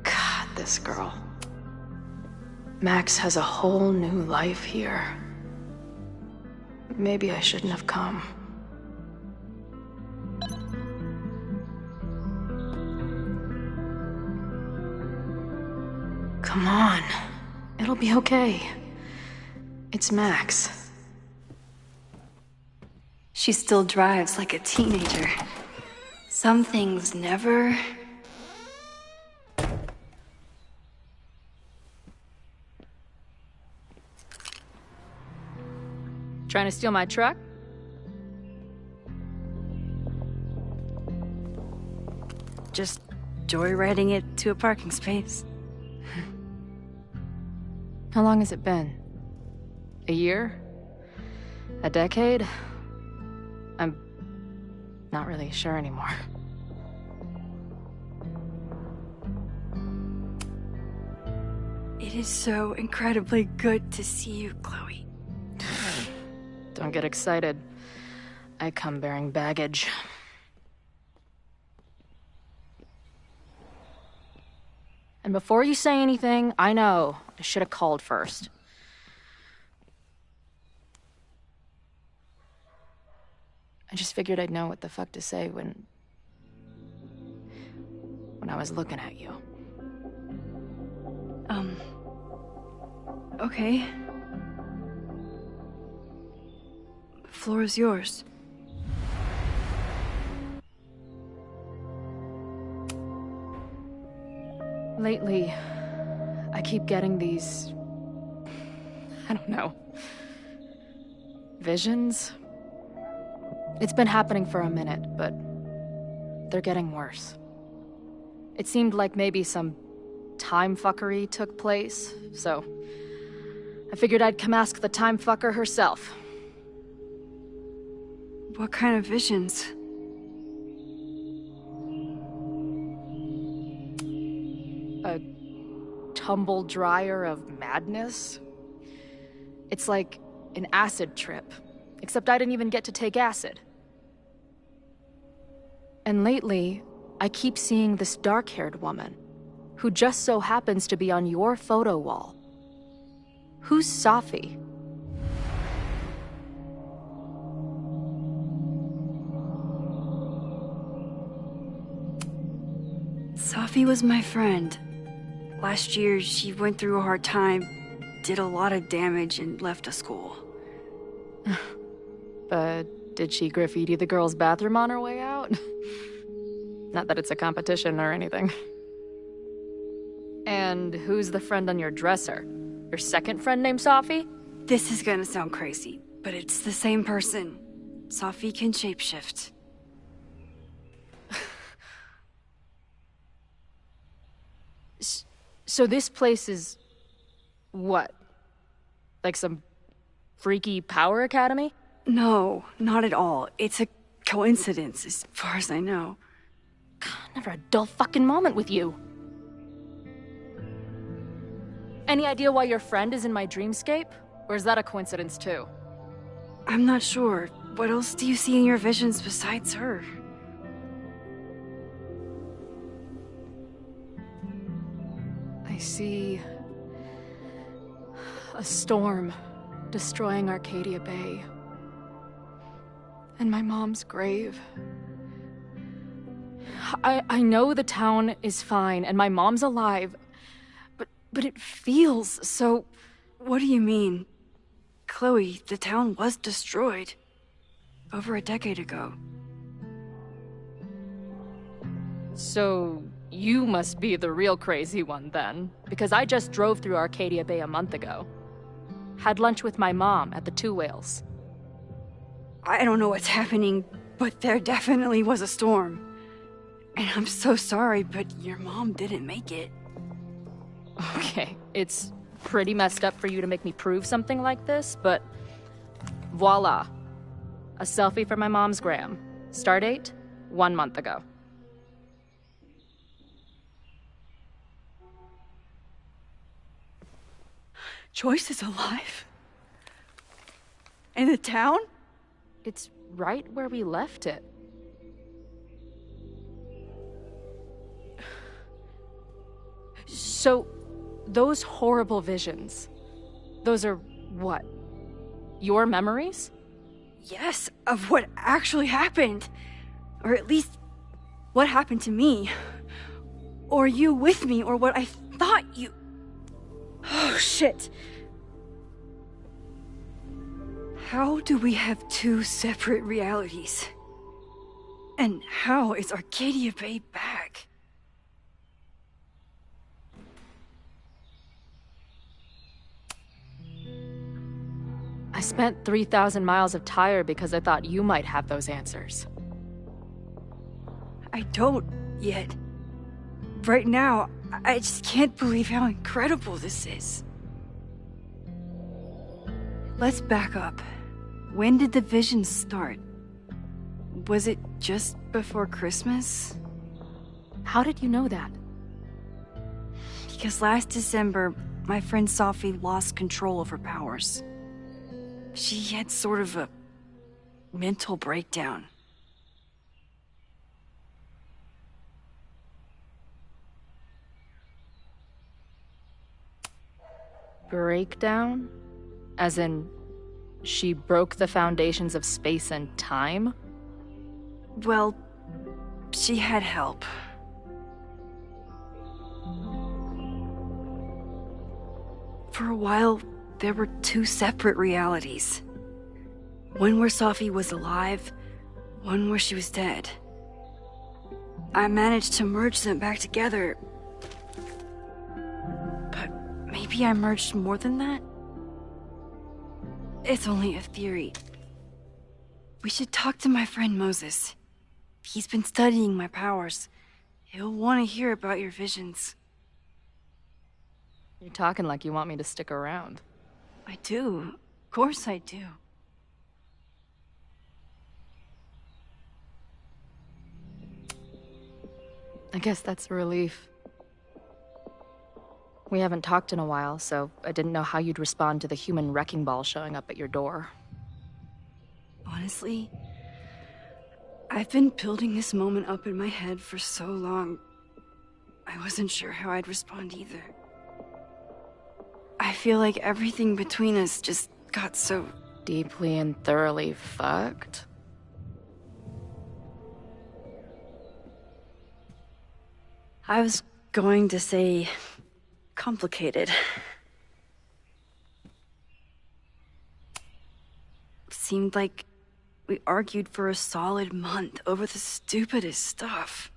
God, this girl. Max has a whole new life here. Maybe I shouldn't have come. Come on. It'll be okay. It's Max. She still drives like a teenager. Some things never... Trying to steal my truck? Just joyriding it to a parking space. How long has it been? A year? A decade? I'm not really sure anymore. It is so incredibly good to see you, Chloe. Don't get excited. I come bearing baggage. And before you say anything, I know I should have called first. I just figured I'd know what the fuck to say when I was looking at you. Okay. The floor is yours. Lately, I keep getting these... I don't know... visions? It's been happening for a minute, but they're getting worse. It seemed like maybe some time fuckery took place, so I figured I'd come ask the time fucker herself. What kind of visions? A tumble dryer of madness? It's like an acid trip, except I didn't even get to take acid. And lately, I keep seeing this dark-haired woman, who just so happens to be on your photo wall. Who's Sophie? Sophie was my friend. Last year, she went through a hard time, did a lot of damage, and left the school. But did she graffiti the girls' bathroom on her way out? Not that it's a competition or anything. And who's the friend on your dresser? Your second friend named Sophie? This is gonna sound crazy, but it's the same person. Sophie can shapeshift. So this place is... what? Like some freaky power academy? No, not at all. It's a coincidence, as far as I know. God, never a dull fucking moment with you. Any idea why your friend is in my dreamscape? Or is that a coincidence too? I'm not sure. What else do you see in your visions besides her? I see a storm destroying Arcadia Bay. And my mom's grave. I know the town is fine and my mom's alive, but it feels so... What do you mean? Chloe, the town was destroyed. Over a decade ago. So, you must be the real crazy one then, because I just drove through Arcadia Bay a month ago. Had lunch with my mom at the Two Whales. I don't know what's happening, but there definitely was a storm. And I'm so sorry, but your mom didn't make it. Okay, it's pretty messed up for you to make me prove something like this, but voila. A selfie for my mom's gram. Stardate, 1 month ago. Joyce is alive? In the town? It's right where we left it. So, those horrible visions, those are what? Your memories? Yes, of what actually happened. Or at least, what happened to me. Or you with me, or what I thought you... Oh, shit. How do we have two separate realities? And how is Arcadia Bay back? I spent 3,000 miles of tire because I thought you might have those answers. I don't yet. Right now, I just can't believe how incredible this is. Let's back up. When did the visions start? Was it just before Christmas? How did you know that? Because last December, my friend Sophie lost control of her powers. She had sort of a mental breakdown. Breakdown? As in, she broke the foundations of space and time? Well, she had help. For a while, there were two separate realities. One where Sophie was alive, one where she was dead. I managed to merge them back together. But maybe I merged more than that? It's only a theory. We should talk to my friend Moses. He's been studying my powers. He'll want to hear about your visions. You're talking like you want me to stick around. I do. Of course I do. I guess that's a relief. We haven't talked in a while, so I didn't know how you'd respond to the human wrecking ball showing up at your door. Honestly, I've been building this moment up in my head for so long, I wasn't sure how I'd respond either. I feel like everything between us just got so... Deeply and thoroughly fucked? I was going to say... complicated. Seemed like we argued for a solid month over the stupidest stuff.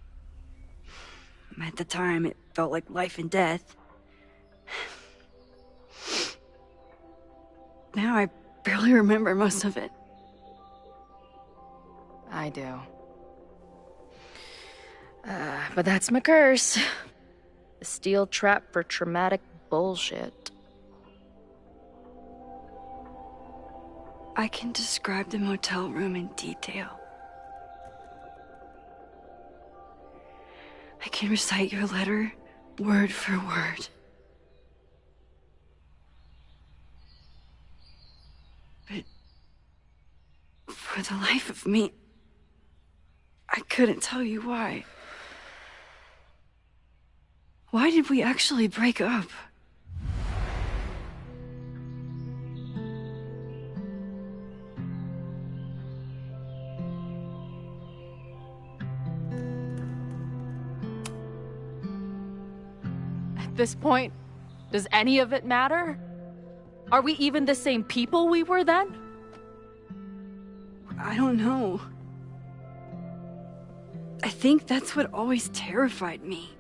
At the time, it felt like life and death. Now I barely remember most of it. I do. But that's my curse. A steel trap for traumatic bullshit. I can describe the motel room in detail. I can recite your letter word for word. But For the life of me, I couldn't tell you why. Why did we actually break up? At this point, does any of it matter? Are we even the same people we were then? I don't know. I think that's what always terrified me.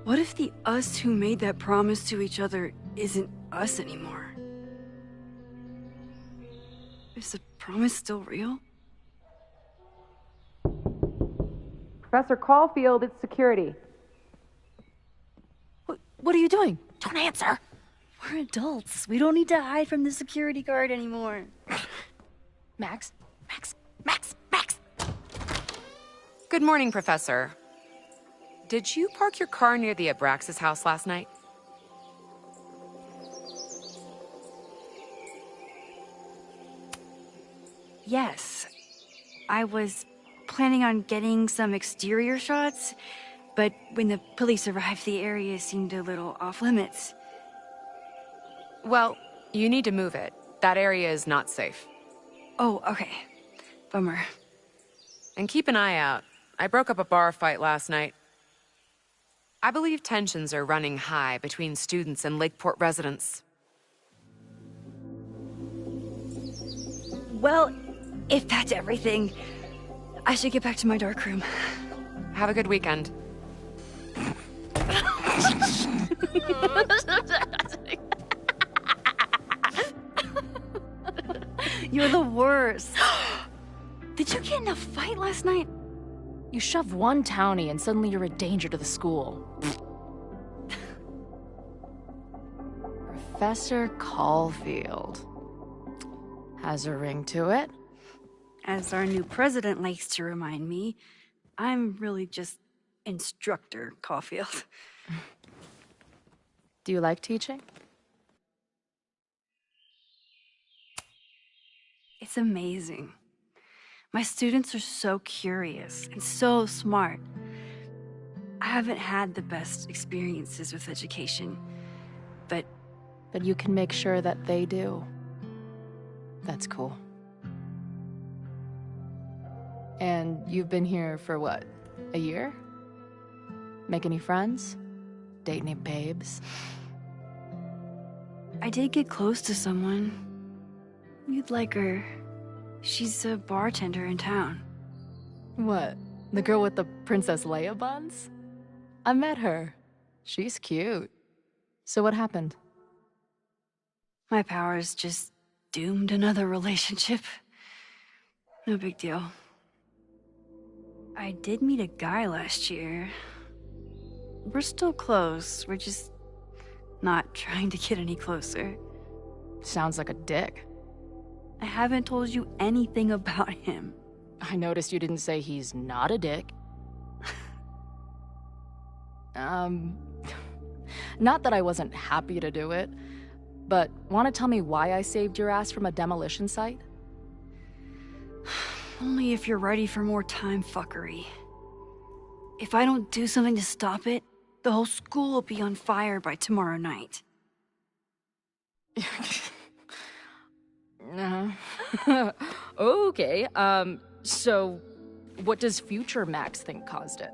What if the us who made that promise to each other isn't us anymore? Is the promise still real? Professor Caulfield, it's security. What are you doing? Don't answer. We're adults. We don't need to hide from the security guard anymore. Max? Good morning, Professor. Did you park your car near the Abraxas house last night? Yes. I was planning on getting some exterior shots, but when the police arrived, the area seemed a little off limits. Well, you need to move it. That area is not safe. Oh, okay. Bummer. And keep an eye out. I broke up a bar fight last night. I believe tensions are running high between students and Lakeport residents. Well, if that's everything, I should get back to my dark room. Have a good weekend. You're the worst. Did you get in a fight last night? You shove one townie and suddenly you're a danger to the school. Professor Caulfield. Has a ring to it. As our new president likes to remind me, I'm really just Instructor Caulfield. Do you like teaching? It's amazing. My students are so curious and so smart. I haven't had the best experiences with education, but you can make sure that they do. That's cool. And you've been here for what, a year? Make any friends? Date any babes? I did get close to someone. You'd like her. She's a bartender in town. What? The girl with the Princess Leia buns? I met her. She's cute. So what happened? My powers just doomed another relationship. No big deal. I did meet a guy last year. We're still close. We're just not trying to get any closer. Sounds like a dick. I haven't told you anything about him. I noticed you didn't say he's not a dick. Not that I wasn't happy to do it, but want to tell me why I saved your ass from a demolition site? Only if you're ready for more time fuckery. If I don't do something to stop it, the whole school will be on fire by tomorrow night. Okay, so what does future Max think caused it?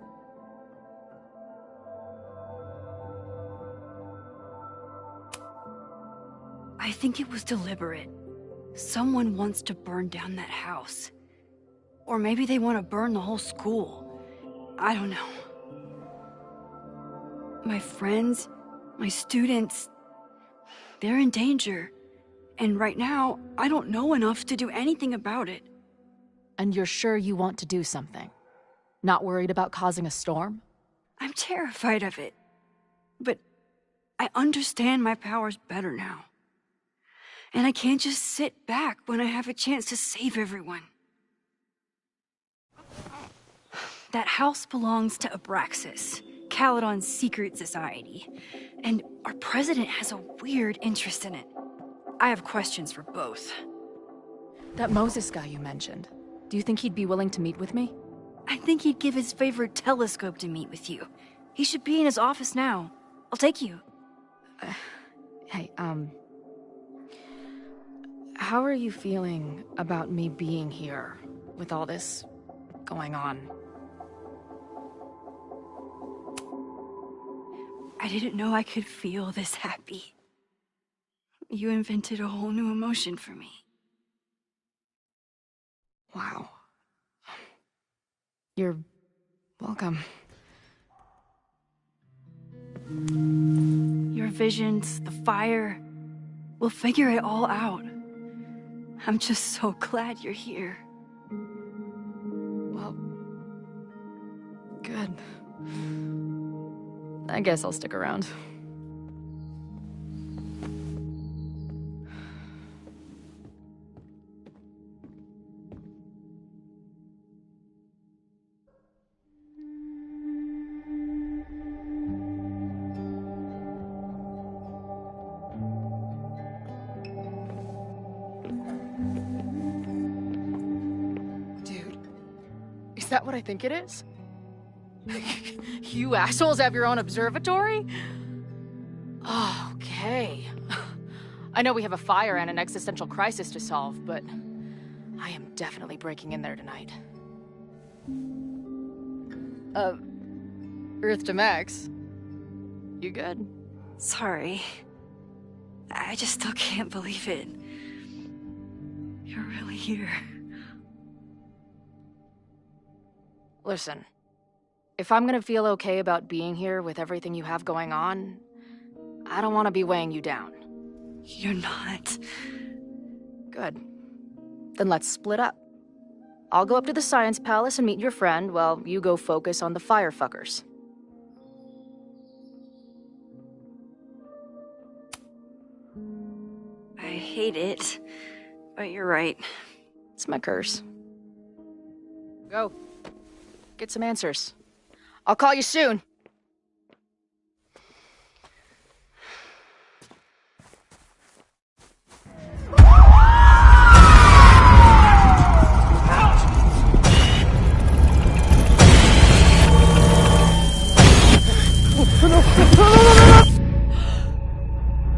I think it was deliberate. Someone wants to burn down that house. Or maybe they want to burn the whole school. I don't know. My friends, my students, they're in danger. And right now, I don't know enough to do anything about it. And you're sure you want to do something? Not worried about causing a storm? I'm terrified of it. But I understand my powers better now. And I can't just sit back when I have a chance to save everyone. That house belongs to Abraxas, Caledon's secret society. And our president has a weird interest in it. I have questions for both. That Moses guy you mentioned. Do you think he'd be willing to meet with me? I think he'd give his favorite telescope to meet with you. He should be in his office now. I'll take you. Hey, how are you feeling about me being here with all this going on? I didn't know I could feel this happy. You invented a whole new emotion for me. Wow. You're welcome. Your visions, the fire, we'll figure it all out. I'm just so glad you're here. Well, good. I guess I'll stick around. Is that what I think it is? You assholes have your own observatory? Oh, okay. I know we have a fire and an existential crisis to solve, but I am definitely breaking in there tonight. Earth to Max. You good? Sorry. I just still can't believe it. You're really here. Listen, if I'm gonna feel okay about being here with everything you have going on, I don't want to be weighing you down. You're not. Good. Then let's split up. I'll go up to the Science Palace and meet your friend while you go focus on the firefuckers. I hate it, but you're right. It's my curse. Go. Get some answers. I'll call you soon.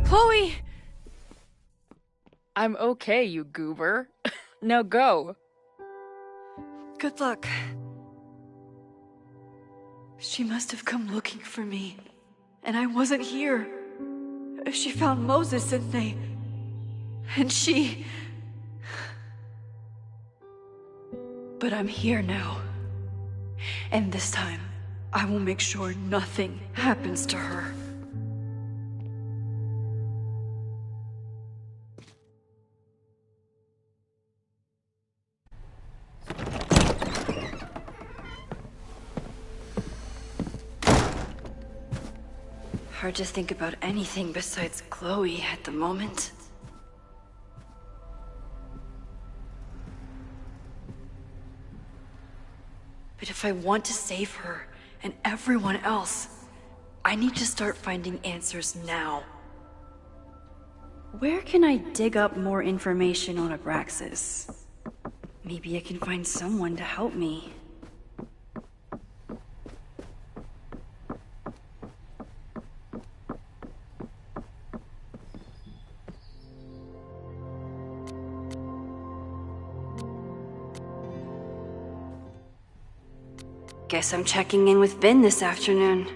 Chloe! I'm okay, you goober. Now go. Good luck. She must have come looking for me, and I wasn't here. She found Moses and she... But I'm here now. And this time, I will make sure nothing happens to her. Hard to think about anything besides Chloe at the moment. But if I want to save her and everyone else, I need to start finding answers now. Where can I dig up more information on Abraxas? Maybe I can find someone to help me. Guess I'm checking in with Vin this afternoon.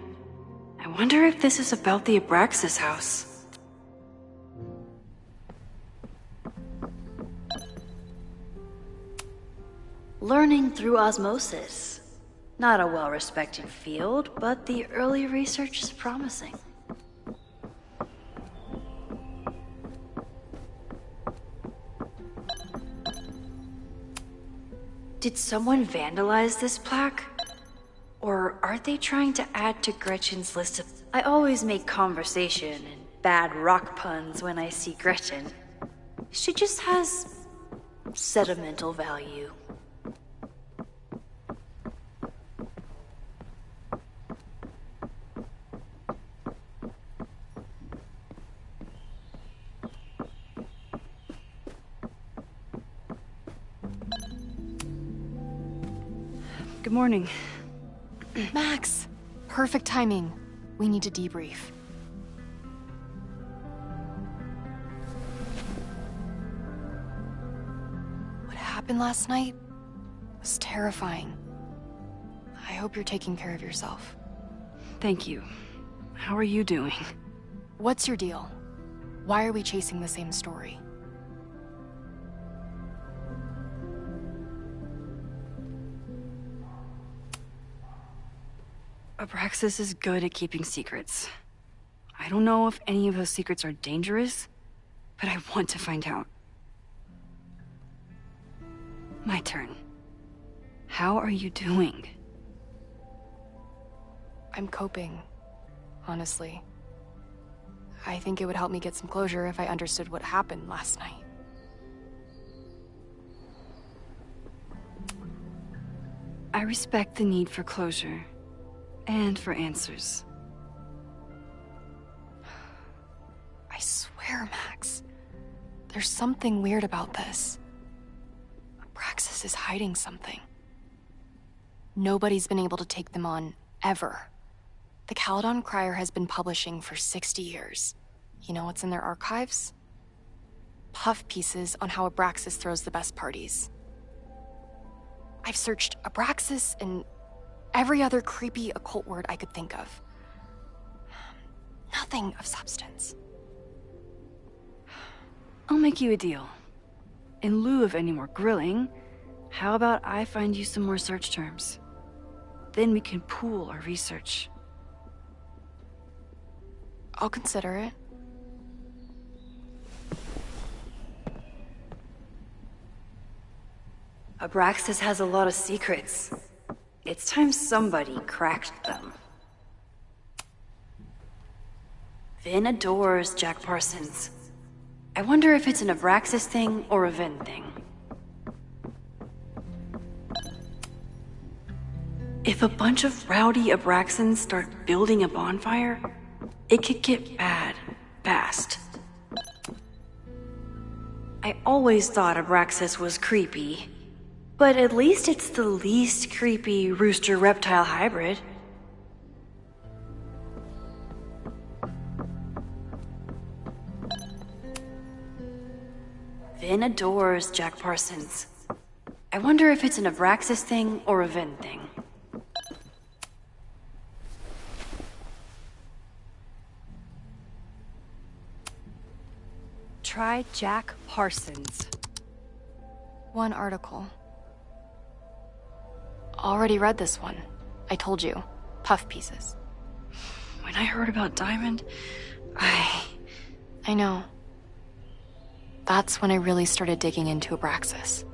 I wonder if this is about the Abraxas house. Learning through osmosis. Not a well-respected field, but the early research is promising. Did someone vandalize this plaque? Or are they trying to add to Gretchen's list of... I always make conversation and bad rock puns when I see Gretchen. She just has... sentimental value. Good morning. Max, perfect timing. We need to debrief. What happened last night was terrifying. I hope you're taking care of yourself. Thank you. How are you doing? What's your deal? Why are we chasing the same story? Abraxas is good at keeping secrets. I don't know if any of those secrets are dangerous, but I want to find out. My turn. How are you doing? I'm coping, honestly. I think it would help me get some closure if I understood what happened last night. I respect the need for closure, and for answers. I swear, Max, there's something weird about this. Abraxas is hiding something. Nobody's been able to take them on, ever. The Caledon Crier has been publishing for 60 years. You know what's in their archives? Puff pieces on how Abraxas throws the best parties. I've searched Abraxas and every other creepy occult word I could think of. Nothing of substance. I'll make you a deal. In lieu of any more grilling, how about I find you some more search terms? Then we can pool our research. I'll consider it. Abraxas has a lot of secrets. It's time somebody cracked them. Vin adores Jack Parsons. I wonder if it's an Abraxas thing or a Vin thing. If a bunch of rowdy Abraxans start building a bonfire, it could get bad, fast. I always thought Abraxas was creepy, but at least it's the least creepy rooster-reptile hybrid. Vin adores Jack Parsons. I wonder if it's an Abraxas thing or a Vin thing. Try Jack Parsons. One article. Already read this one. I told you. Puff pieces. When I heard about Diamond, I know. That's when I really started digging into Abraxas.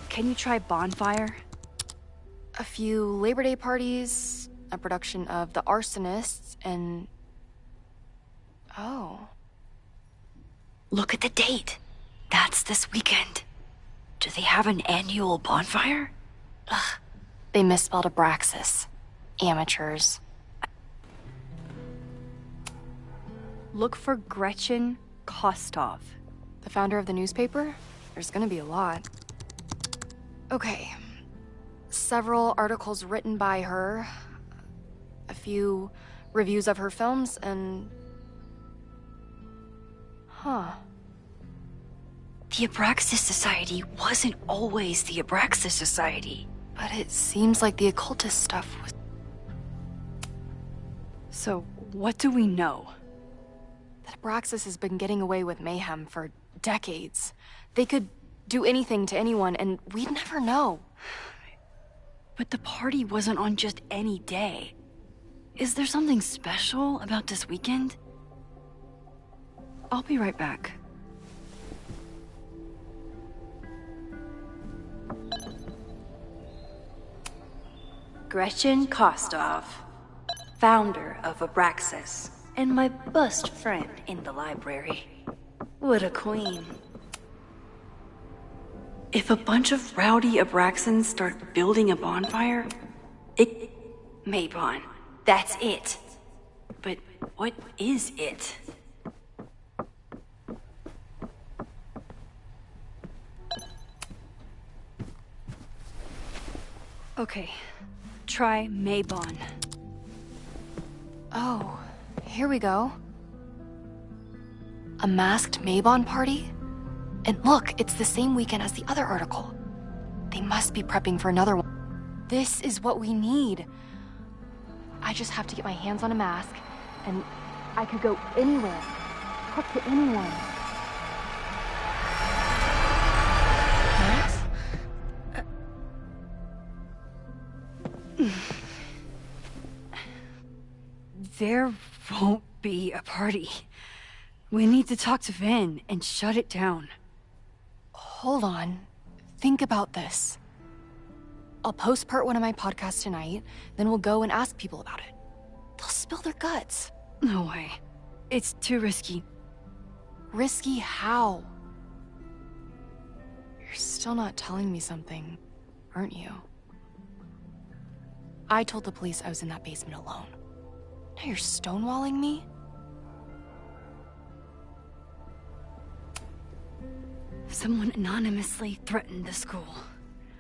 Can you try Bonfire? A few Labor Day parties, a production of The Arsonists, and... Oh. Look at the date. That's this weekend. Do they have an annual bonfire? Ugh. They misspelled Abraxas. Amateurs. Look for Gretchen Kostov. The founder of the newspaper? There's gonna be a lot. Okay. Several articles written by her. A few reviews of her films, and... Huh. The Abraxas Society wasn't always the Abraxas Society. But it seems like the occultist stuff was... So, what do we know? That Abraxas has been getting away with mayhem for decades. They could do anything to anyone, and we'd never know. But the party wasn't on just any day. Is there something special about this weekend? I'll be right back. Gretchen Kostov, founder of Abraxas, and my best friend in the library. What a queen. If a bunch of rowdy Abraxans start building a bonfire, Maybon, that's it. But what is it? Okay, try Maybon. Oh, here we go. A masked Maybon party? And look, it's the same weekend as the other article. They must be prepping for another one. This is what we need. I just have to get my hands on a mask, and I could go anywhere, talk to anyone. Max? There won't be a party. We need to talk to Vin and shut it down. Hold on. Think about this. I'll post part 1 of my podcast tonight, then we'll go and ask people about it. They'll spill their guts. No way. It's too risky. Risky how? You're still not telling me something, aren't you? I told the police I was in that basement alone. Now you're stonewalling me? Someone anonymously threatened the school.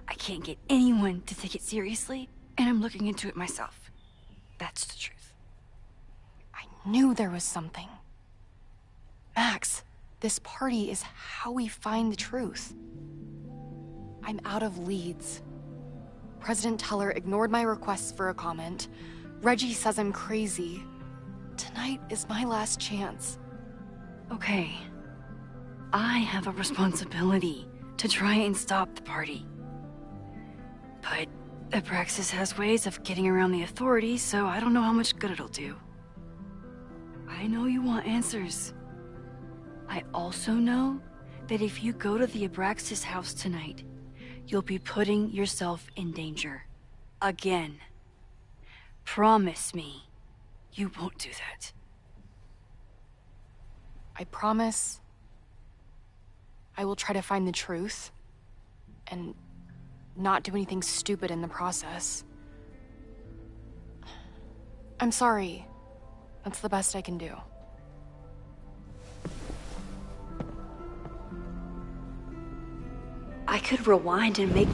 I can't get anyone to take it seriously, and I'm looking into it myself. That's the truth. I knew there was something. Max, this party is how we find the truth. I'm out of leads. President Teller ignored my requests for a comment. Reggie says I'm crazy. Tonight is my last chance. Okay. I have a responsibility to try and stop the party. But Abraxas has ways of getting around the authorities, so I don't know how much good it'll do. I know you want answers. I also know that if you go to the Abraxas house tonight, you'll be putting yourself in danger. Again. Promise me you won't do that. I promise I will try to find the truth and not do anything stupid in the process. I'm sorry. That's the best I can do. I could rewind and make...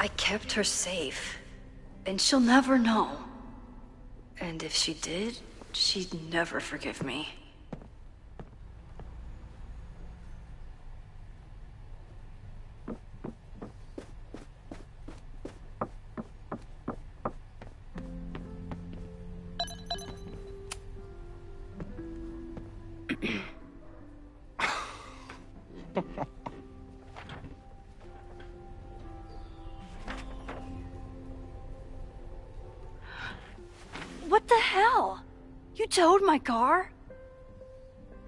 I kept her safe, and she'll never know. And if she did, she'd never forgive me. What the hell? You towed my car?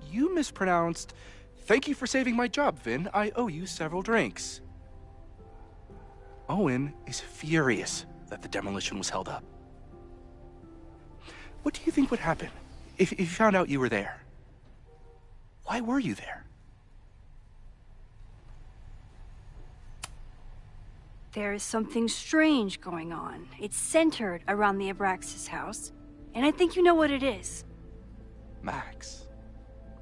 You mispronounced. Thank you for saving my job, Vin. I owe you several drinks. Owen is furious that the demolition was held up. What do you think would happen if you found out you were there? Why were you there? There is something strange going on. It's centered around the Abraxas house, and I think you know what it is. Max,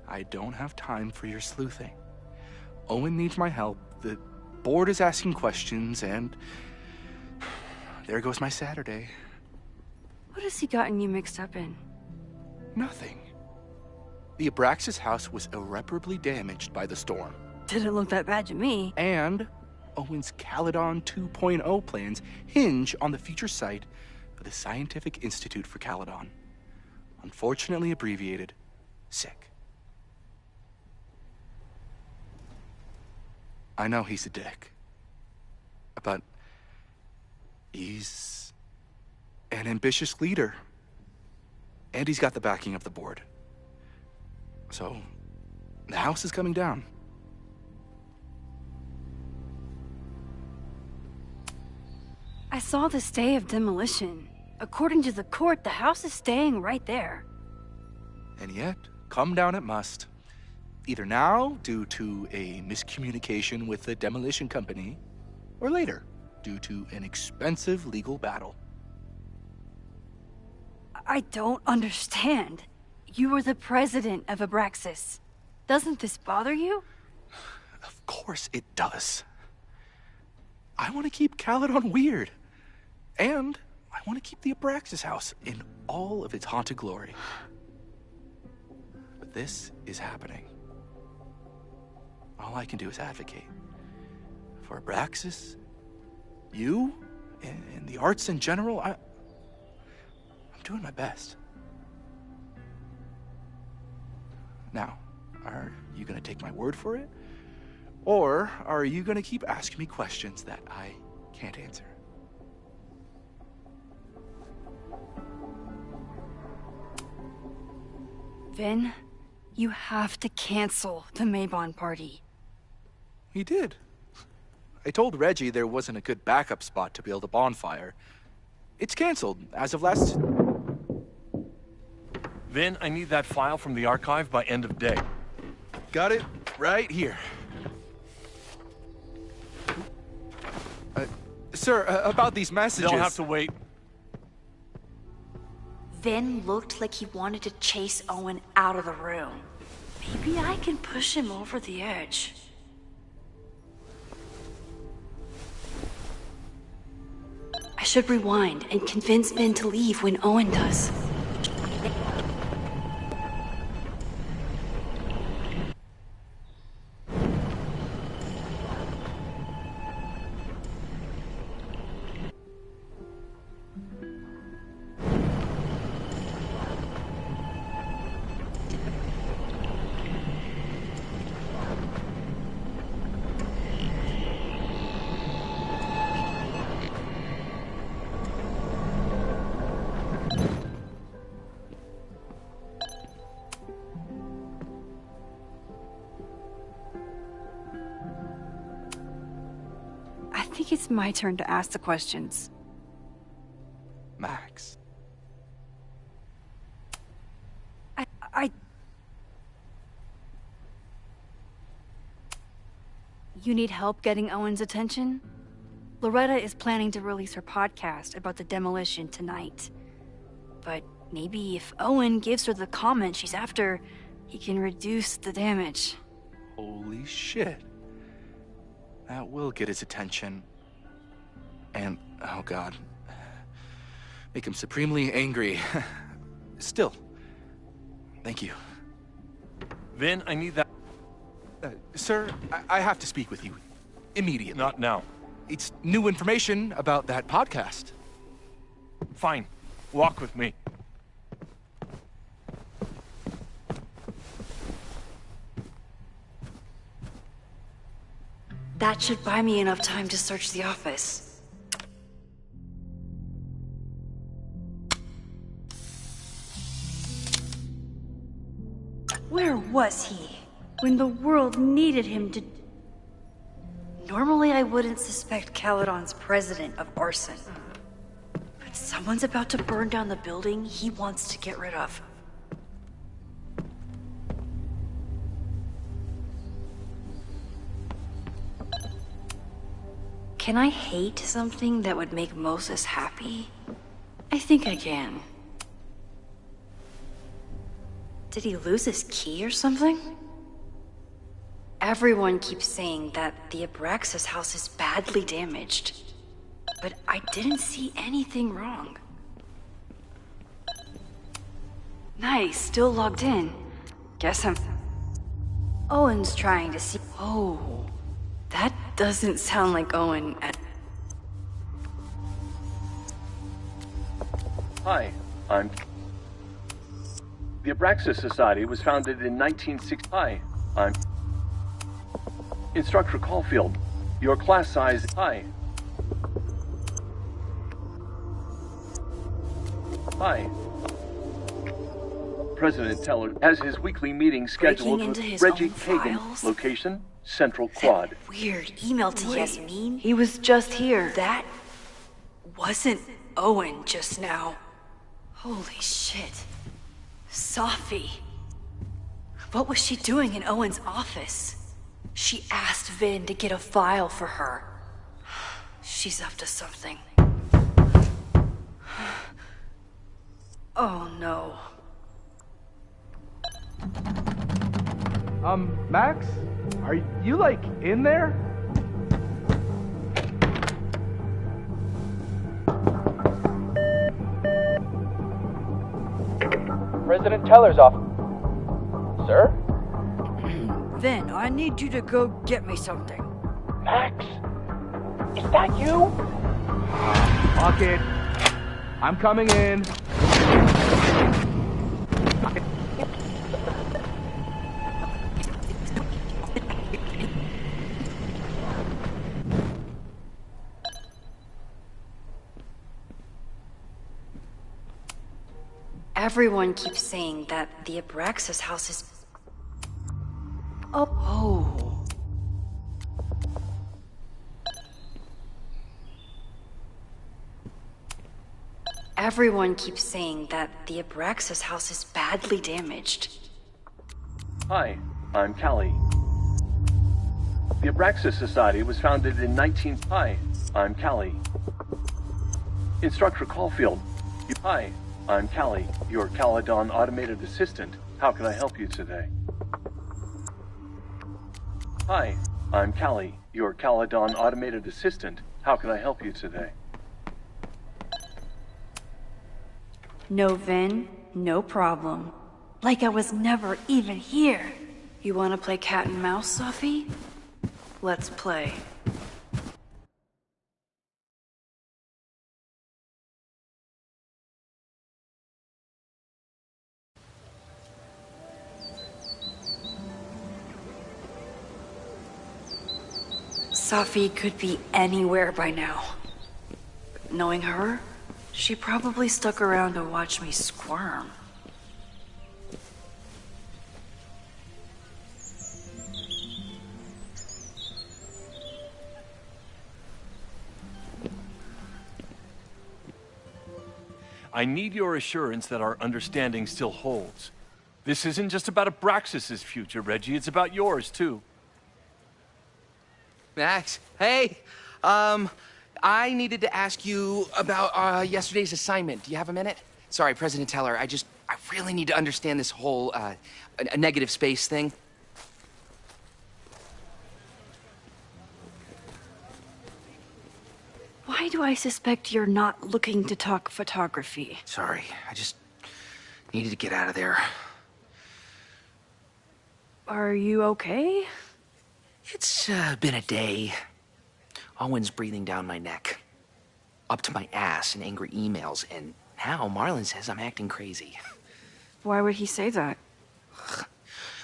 I don't have time for your sleuthing. Owen needs my help, the board is asking questions, and there goes my Saturday. What has he gotten you mixed up in? Nothing. The Abraxas house was irreparably damaged by the storm. Didn't look that bad to me. And Owen's Caledon 2.0 plans hinge on the future site of the Scientific Institute for Caledon. Unfortunately abbreviated, SICK. I know he's a dick, but he's an ambitious leader, and he's got the backing of the board. So, the house is coming down. I saw the stay of demolition. According to the court, the house is staying right there. And yet, come down it must. Either now, due to a miscommunication with the demolition company, or later, due to an expensive legal battle. I don't understand. You were the president of Abraxas. Doesn't this bother you? Of course it does. I want to keep Caledon weird. And I want to keep the Abraxas house in all of its haunted glory. But this is happening. All I can do is advocate. For Abraxas, you, and the arts in general, I'm doing my best. Now, are you gonna take my word for it? Or are you gonna keep asking me questions that I can't answer? Vin, you have to cancel the Maybon party. He did. I told Reggie there wasn't a good backup spot to build a bonfire. It's canceled as of last... Vin, I need that file from the archive by end of day. Got it right here. Sir, about these messages... They'll have to wait. Vin looked like he wanted to chase Owen out of the room. Maybe I can push him over the edge. I should rewind and convince Vin to leave when Owen does. I think it's my turn to ask the questions. Max. You need help getting Owen's attention? Loretta is planning to release her podcast about the demolition tonight. But maybe if Owen gives her the comment she's after, he can reduce the damage. Holy shit. That will get his attention. And, oh god, make him supremely angry. Still, thank you. Vin, I need that... Sir, I have to speak with you. Immediately. Not now. It's new information about that podcast. Fine. Walk with me. That should buy me enough time to search the office. Where was he when the world needed him to... Normally I wouldn't suspect Caledon's president of arson. But someone's about to burn down the building he wants to get rid of. Can I hate something that would make Moses happy? I think I can. Did he lose his key or something? Everyone keeps saying that the Abraxas house is badly damaged. But I didn't see anything wrong. Nice, still logged in. Guess I'm... Owen's trying to see... Oh, that doesn't sound like Owen at... Hi, I'm... The Abraxas Society was founded in 1960... Hi, I'm... Instructor Caulfield. Your class size... Hi. Hi. President Teller has his weekly meeting scheduled with Reggie Kagan. Location, Central Quad. Weird email to Yasmin. He was just here. That wasn't Owen just now. Holy shit. Sophie. What was she doing in Owen's office? She asked Vin to get a file for her. She's up to something. Oh no. Max? Are you, like, in there? President Teller's off. Sir? Vin, I need you to go get me something. Max? Is that you? Fuck it. I'm coming in. Everyone keeps saying that the Abraxas house is... Oh. Everyone keeps saying that the Abraxas house is badly damaged. Hi, I'm Callie. The Abraxas Society was founded in 19... Hi, I'm Callie. Instructor Caulfield. Hi, I'm Callie, your Caledon automated assistant. How can I help you today? Hi, I'm Callie, your Caledon automated assistant. How can I help you today? No, Vin, no problem. Like I was never even here. You want to play cat and mouse, Sophie? Let's play. Sophie could be anywhere by now. Knowing her, she probably stuck around to watch me squirm. I need your assurance that our understanding still holds. This isn't just about Abraxas' future, Reggie. It's about yours, too. Max, hey. I needed to ask you about yesterday's assignment. Do you have a minute? Sorry, President Teller, I really need to understand this whole a negative space thing. Why do I suspect you're not looking to talk photography? Sorry, I just needed to get out of there. Are you okay? It's been a day. Owen's breathing down my neck, up to my ass in angry emails, and now Marlon says I'm acting crazy. Why would he say that?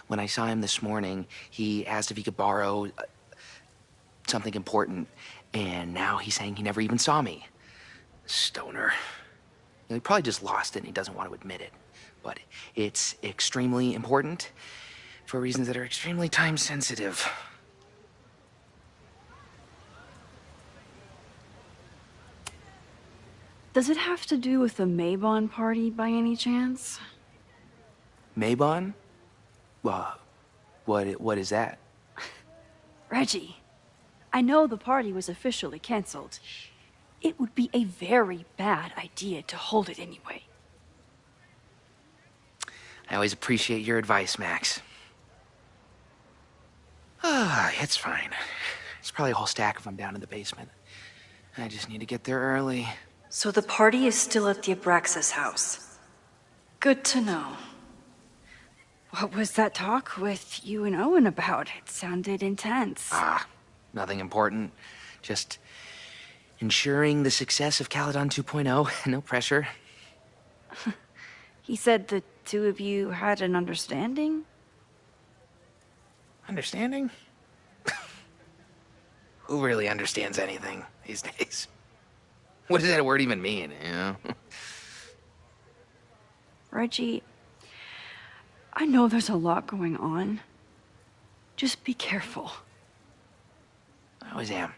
When I saw him this morning, he asked if he could borrow something important, and now he's saying he never even saw me. Stoner. He probably just lost it and he doesn't want to admit it. But it's extremely important for reasons that are extremely time sensitive. Does it have to do with the Maybon party by any chance? Maybon? What is that? Reggie, I know the party was officially canceled. It would be a very bad idea to hold it anyway. I always appreciate your advice, Max. It's fine. There's probably a whole stack of them down in the basement. I just need to get there early. So the party is still at the Abraxas house. Good to know. What was that talk with you and Owen about? It sounded intense. Nothing important. Just ensuring the success of Caledon 2.0. No pressure. He said the two of you had an understanding? Understanding? Who really understands anything these days? What does that word even mean, you know? Reggie, I know there's a lot going on. Just be careful. I always am.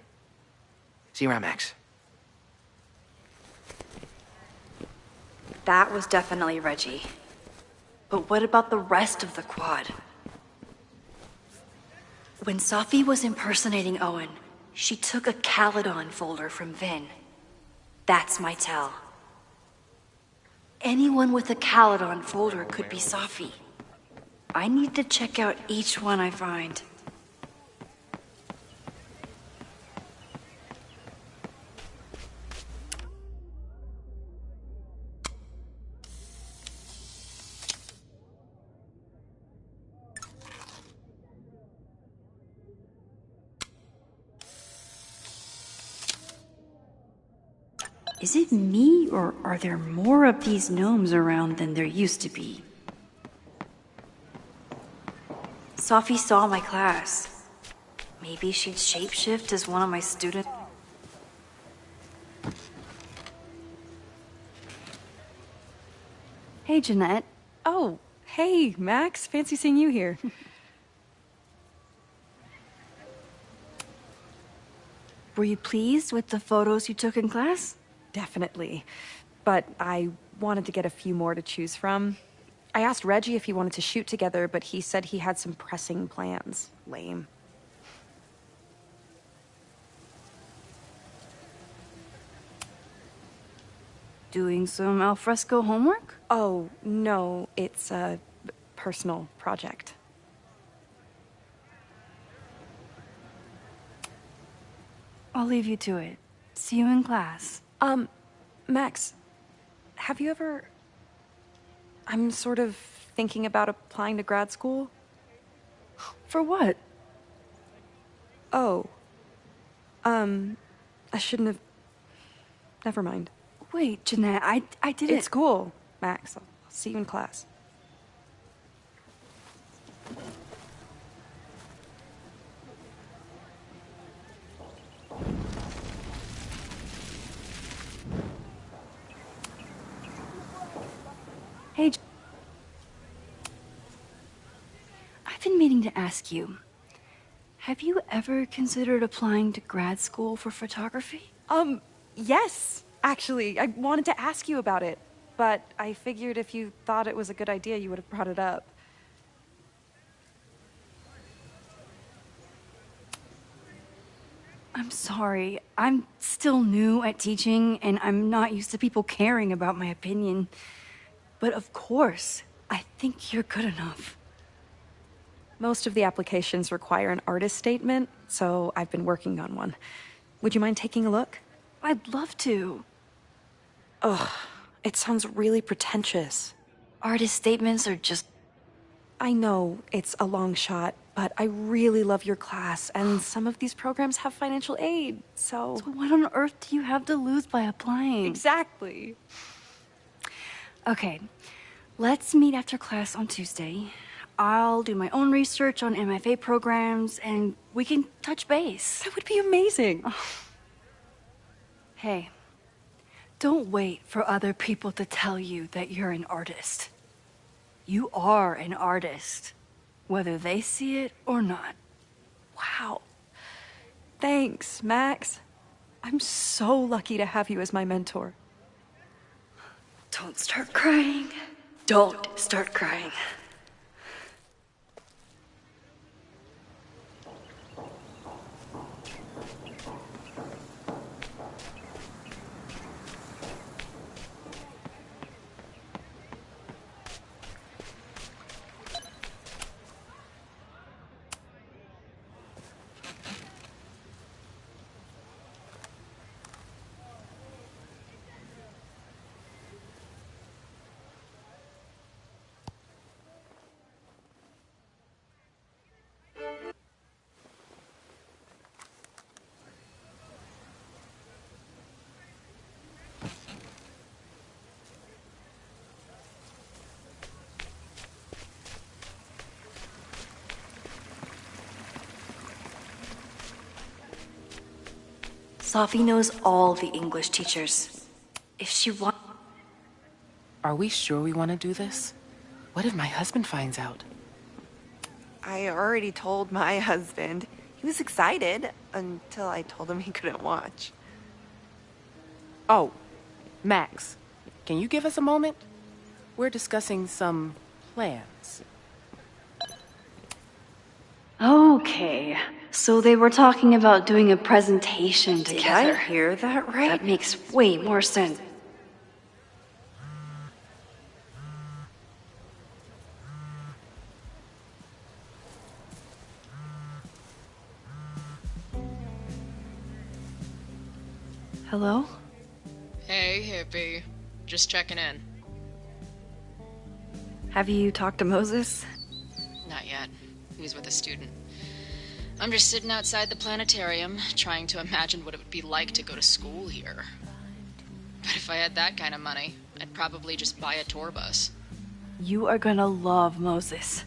See you around, Max. That was definitely Reggie. But what about the rest of the quad? When Sophie was impersonating Owen, she took a Caledon folder from Vin. That's my tell. Anyone with a Caledon folder could be Safi. I need to check out each one I find. Is it me, or are there more of these gnomes around than there used to be? Safi saw my class. Maybe she'd shapeshift as one of my students. Hey, Jeanette. Oh, hey, Max. Fancy seeing you here. Were you pleased with the photos you took in class? Definitely. But I wanted to get a few more to choose from. I asked Reggie if he wanted to shoot together, but he said he had some pressing plans. Lame. Doing some alfresco homework? Oh, no, it's a personal project. I'll leave you to it. See you in class. Max, have you ever... I'm sort of thinking about applying to grad school. For what? Oh. I shouldn't have... Never mind. Wait, Jeanette, I didn't... It's cool, Max. I'll see you in class. Hey, I've been meaning to ask you, have you ever considered applying to grad school for photography? Yes, actually. I wanted to ask you about it, but I figured if you thought it was a good idea, you would have brought it up. I'm sorry. I'm still new at teaching, and I'm not used to people caring about my opinion. But of course, I think you're good enough. Most of the applications require an artist statement, so I've been working on one. Would you mind taking a look? I'd love to. Ugh, it sounds really pretentious. Artist statements are just... I know it's a long shot, but I really love your class, and some of these programs have financial aid, so... So what on earth do you have to lose by applying? Exactly. Okay, let's meet after class on Tuesday. I'll do my own research on MFA programs, and we can touch base. That would be amazing. Oh. Hey, don't wait for other people to tell you that you're an artist. You are an artist, whether they see it or not. Wow. Thanks, Max. I'm so lucky to have you as my mentor. Don't start crying. Don't start crying. Safi knows all the English teachers. If she wants... Are we sure we want to do this? What if my husband finds out? I already told my husband. He was excited until I told him he couldn't watch. Oh, Max, can you give us a moment? We're discussing some plans. Okay, so they were talking about doing a presentation together. Did I hear that right? That makes way more sense. Hello? Hey, hippie. Just checking in. Have you talked to Moses? Not yet. He's with a student. I'm just sitting outside the planetarium, trying to imagine what it would be like to go to school here. But if I had that kind of money, I'd probably just buy a tour bus. You are gonna love Moses.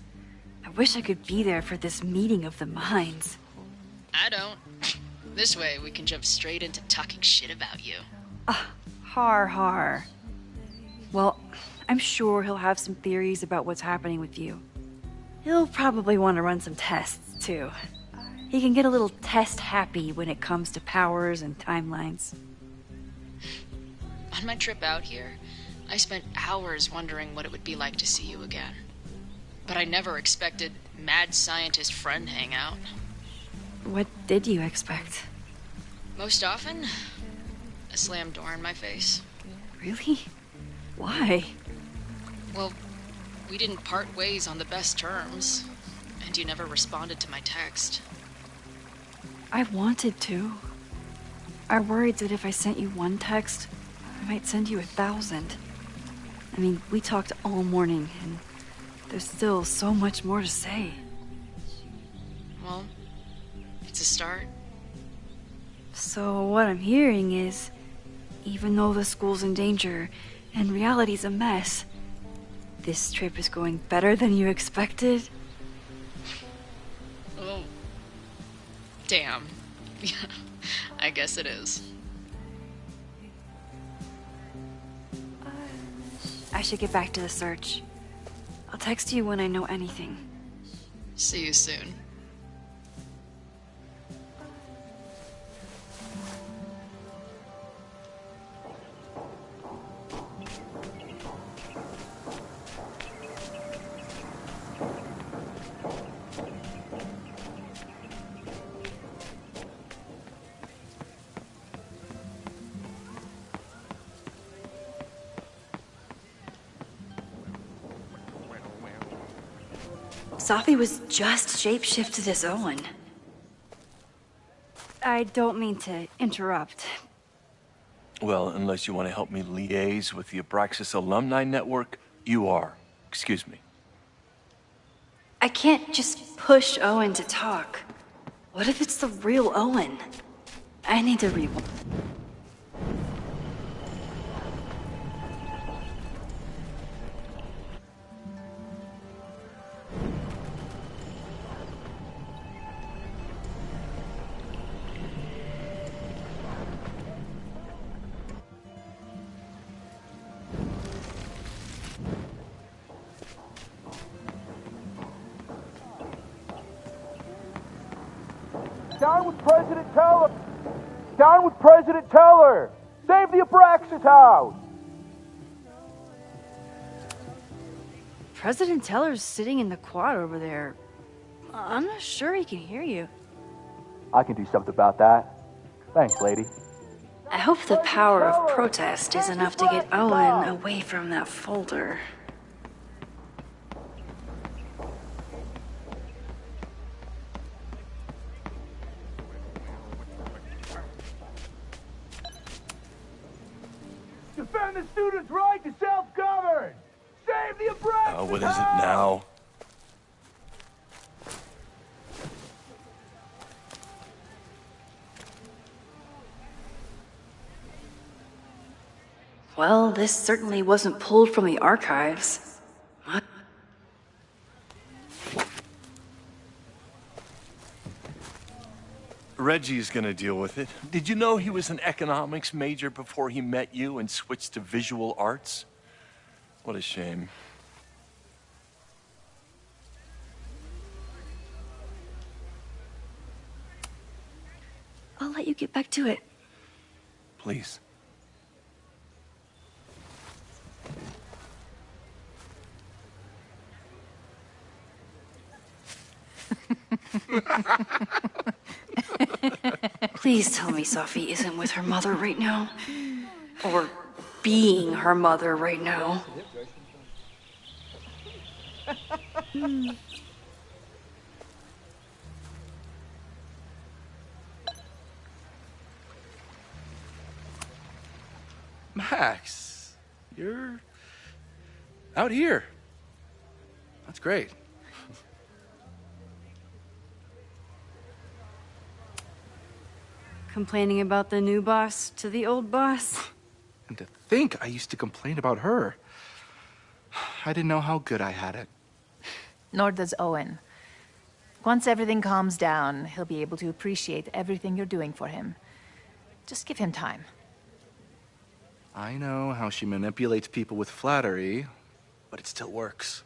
I wish I could be there for this meeting of the minds. I don't. This way, we can jump straight into talking shit about you. Har. Well, I'm sure he'll have some theories about what's happening with you. He'll probably want to run some tests, too. He can get a little test-happy when it comes to powers and timelines. On my trip out here, I spent hours wondering what it would be like to see you again. But I never expected mad scientist friend hangout. What did you expect? Most often, a slammed door in my face. Really? Why? Well, we didn't part ways on the best terms, and you never responded to my text. I wanted to. I worried that if I sent you one text, I might send you 1,000. I mean, we talked all morning, and there's still so much more to say. Well, it's a start. So what I'm hearing is, even though the school's in danger and reality's a mess, this trip is going better than you expected? Oh. Damn. I guess it is. I should get back to the search. I'll text you when I know anything. See you soon. Safi was just shapeshifted as Owen. I don't mean to interrupt. Well, unless you want to help me liaise with the Abraxas Alumni Network, you are. Excuse me. I can't just push Owen to talk. What if it's the real Owen? I need to rewind. Down with President Teller! Down with President Teller! Save the Abraxas house! President Teller's sitting in the quad over there. I'm not sure he can hear you. I can do something about that. Thanks, lady. I hope the power of protest is enough to get Owen away from that folder. Defend the students' right to self-govern! Save the Abraxas! What is it now? Well, this certainly wasn't pulled from the archives. What? Reggie's gonna deal with it. Did you know he was an economics major before he met you and switched to visual arts? What a shame. I'll let you get back to it. Please. Please tell me Safi isn't with her mother right now. Or being her mother right now. Max, you're out here. That's great. Complaining about the new boss to the old boss? And to think I used to complain about her. I didn't know how good I had it. Nor does Owen. Once everything calms down, he'll be able to appreciate everything you're doing for him. Just give him time. I know how she manipulates people with flattery, but it still works.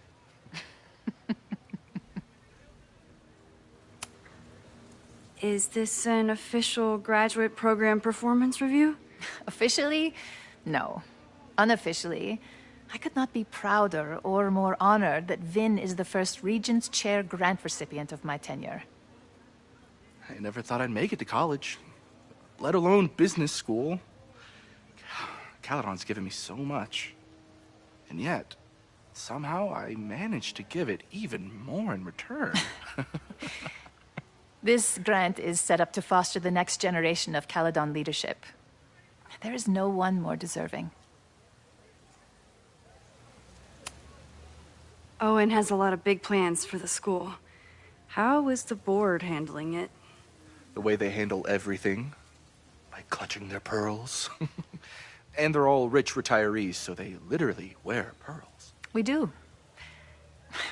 Is this an official graduate program performance review? Officially? No. Unofficially, I could not be prouder or more honored that Vin is the first Regents Chair grant recipient of my tenure. I never thought I'd make it to college, let alone business school. Caledon's given me so much. And yet, somehow I managed to give it even more in return. This grant is set up to foster the next generation of Caledon leadership. There is no one more deserving. Owen has a lot of big plans for the school. How is the board handling it? The way they handle everything, by clutching their pearls. And they're all rich retirees, so they literally wear pearls. We do.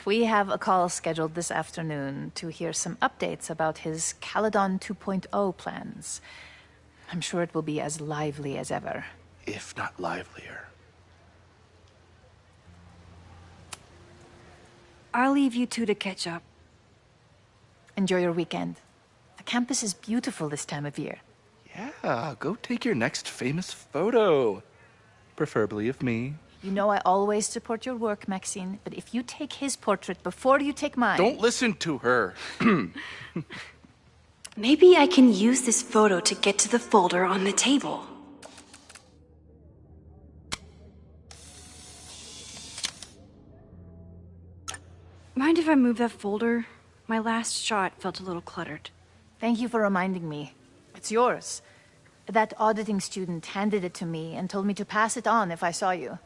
We have a call scheduled this afternoon to hear some updates about his Caledon 2.0 plans. I'm sure it will be as lively as ever. If not livelier. I'll leave you two to catch up. Enjoy your weekend. The campus is beautiful this time of year. Yeah, go take your next famous photo. Preferably of me. You know I always support your work, Maxine, but if you take his portrait before you take mine... Don't listen to her. Maybe I can use this photo to get to the folder on the table. Mind if I move that folder? My last shot felt a little cluttered. Thank you for reminding me. It's yours. That auditing student handed it to me and told me to pass it on if I saw you.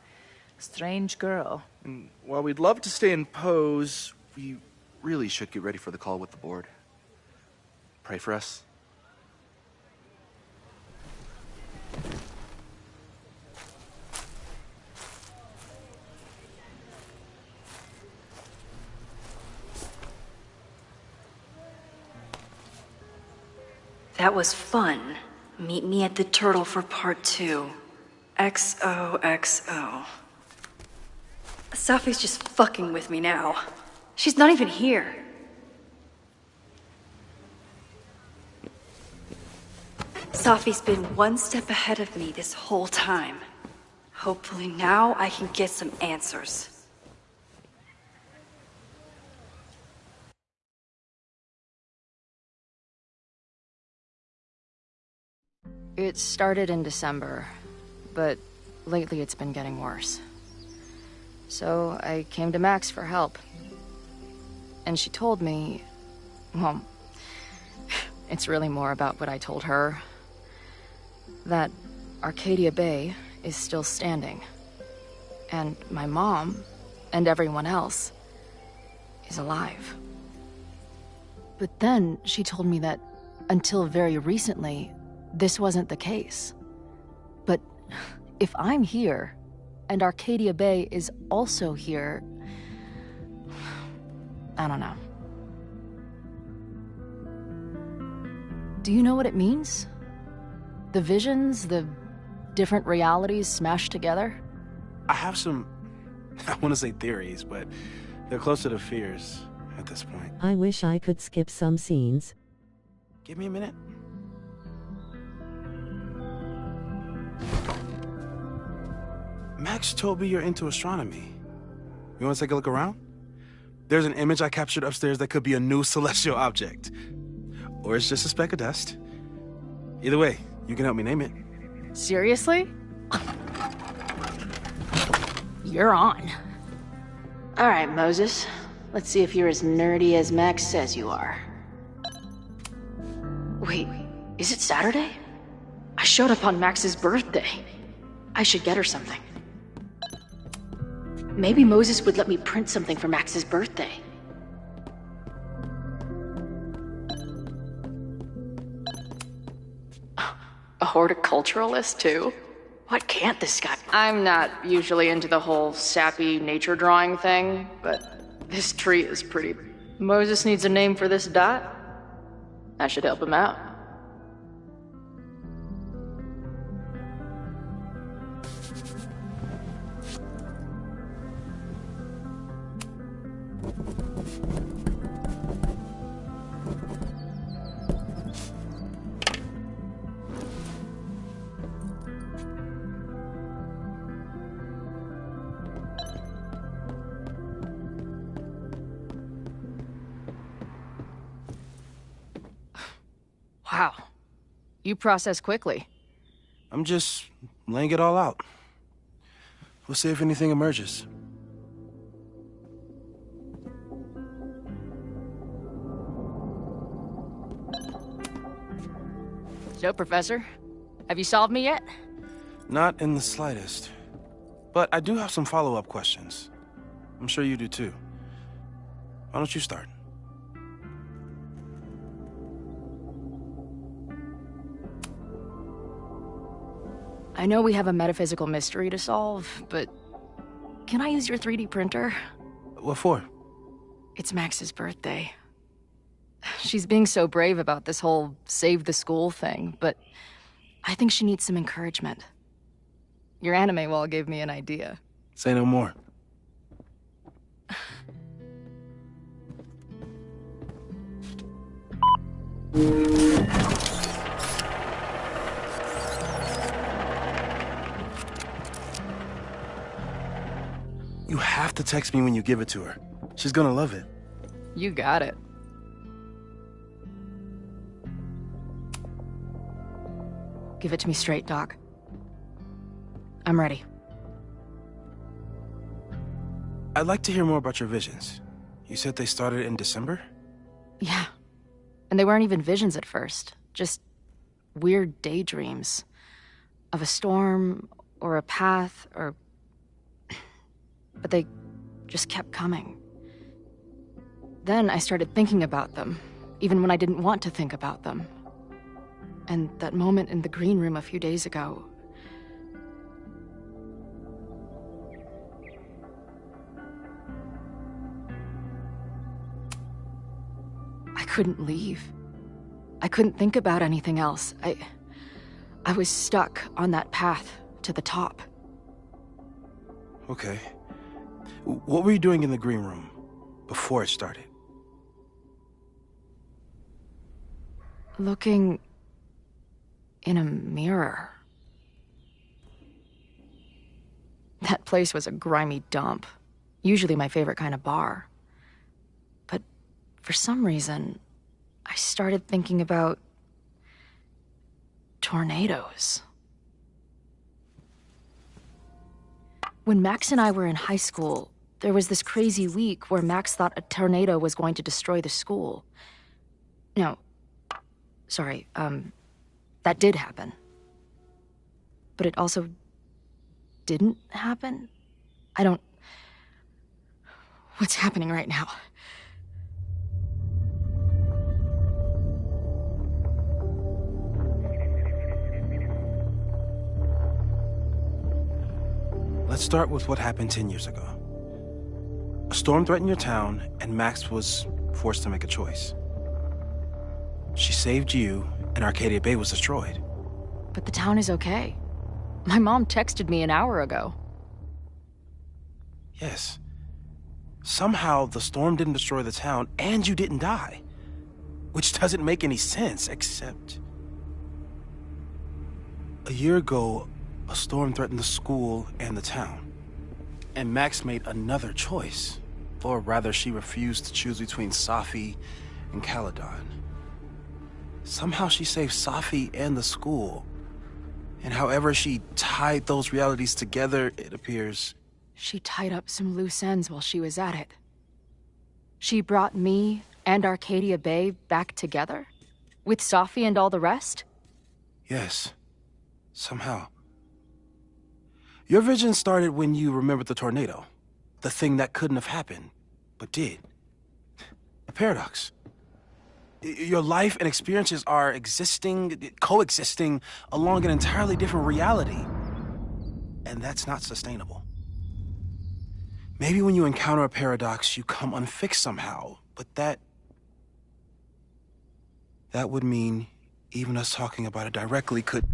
Strange girl. And while we'd love to stay in pose, we really should get ready for the call with the board. Pray for us. That was fun. Meet me at the Turtle for part 2. XOXO. Safi's just fucking with me now. She's not even here. Safi's been one step ahead of me this whole time. Hopefully now I can get some answers. It started in December, but lately it's been getting worse. So I came to Max for help. And she told me, well, it's really more about what I told her, that Arcadia Bay is still standing. And my mom, and everyone else, is alive. But then she told me that until very recently, this wasn't the case. But if I'm here, and Arcadia Bay is also here, I don't know. Do you know what it means? The visions, the different realities smashed together? I have some, I want to say theories, but they're closer to fears at this point. I wish I could skip some scenes. Give me a minute. Max told me you're into astronomy. You want to take a look around? There's an image I captured upstairs that could be a new celestial object. Or it's just a speck of dust. Either way, you can help me name it. Seriously? You're on. All right, Moses. Let's see if you're as nerdy as Max says you are. Wait, is it Saturday? I showed up on Max's birthday. I should get her something. Maybe Moses would let me print something for Max's birthday. A horticulturalist, too? What can't this guy? I'm not usually into the whole sappy nature drawing thing, but this tree is pretty. Moses needs a name for this dot. I should help him out. Wow. You process quickly. I'm just laying it all out. We'll see if anything emerges. So, Professor, have you solved me yet? Not in the slightest. But I do have some follow-up questions. I'm sure you do too. Why don't you start? I know we have a metaphysical mystery to solve, but can I use your 3D printer? What for? It's Max's birthday. She's being so brave about this whole save the school thing, but I think she needs some encouragement. Your anime wall gave me an idea. Say no more. You have to text me when you give it to her. She's gonna love it. You got it. Give it to me straight, Doc. I'm ready. I'd like to hear more about your visions. You said they started in December? Yeah. And they weren't even visions at first. Just weird daydreams. Of a storm, or a path, or... But they just kept coming. Then I started thinking about them, even when I didn't want to think about them. And that moment in the green room a few days ago... I couldn't leave. I couldn't think about anything else. I was stuck on that path to the top. Okay. What were you doing in the green room before it started? Looking in a mirror. That place was a grimy dump. Usually my favorite kind of bar. But for some reason, I started thinking about tornadoes. When Max and I were in high school, there was this crazy week where Max thought a tornado was going to destroy the school. No, sorry, that did happen. But it also didn't happen? What's happening right now? Let's start with what happened 10 years ago. A storm threatened your town, and Max was forced to make a choice. She saved you, and Arcadia Bay was destroyed. But the town is okay. My mom texted me an hour ago. Yes. Somehow, the storm didn't destroy the town, and you didn't die. Which doesn't make any sense, except... A year ago, a storm threatened the school and the town. And Max made another choice. Or rather, she refused to choose between Safi and Caledon. Somehow she saved Safi and the school. And however she tied those realities together, it appears... She tied up some loose ends while she was at it. She brought me and Arcadia Bay back together? With Safi and all the rest? Yes. Somehow. Your vision started when you remembered the tornado. The thing that couldn't have happened, but did. A paradox. Your life and experiences are coexisting along an entirely different reality. And that's not sustainable. Maybe when you encounter a paradox, you come unfixed somehow, but that would mean even us talking about it directly could...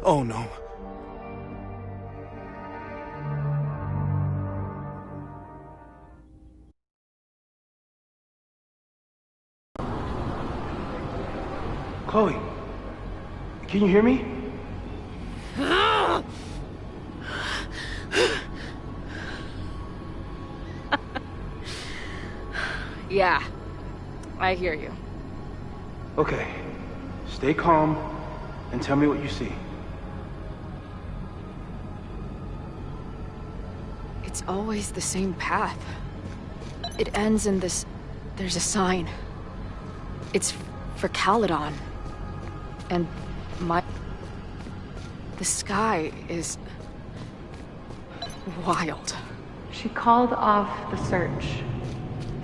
Oh no. Chloe, can you hear me? Yeah, I hear you. Okay, stay calm and tell me what you see. It's always the same path. It ends in this... There's a sign. It's for Caledon. And the sky is... wild. She called off the search.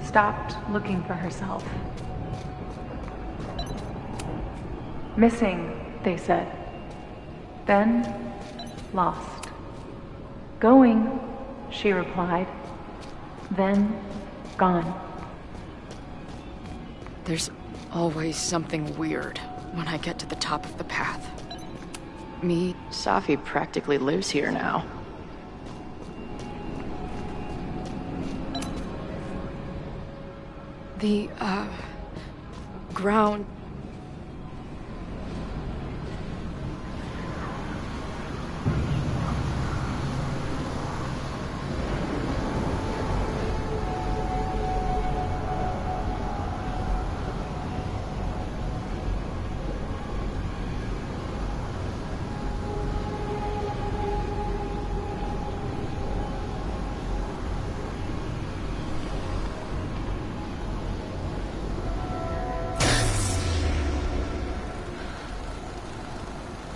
Stopped looking for herself. Missing, they said. Then, lost. Going, she replied. Then, gone. There's always something weird when I get to the top of the path. Safi practically lives here now. The, ground...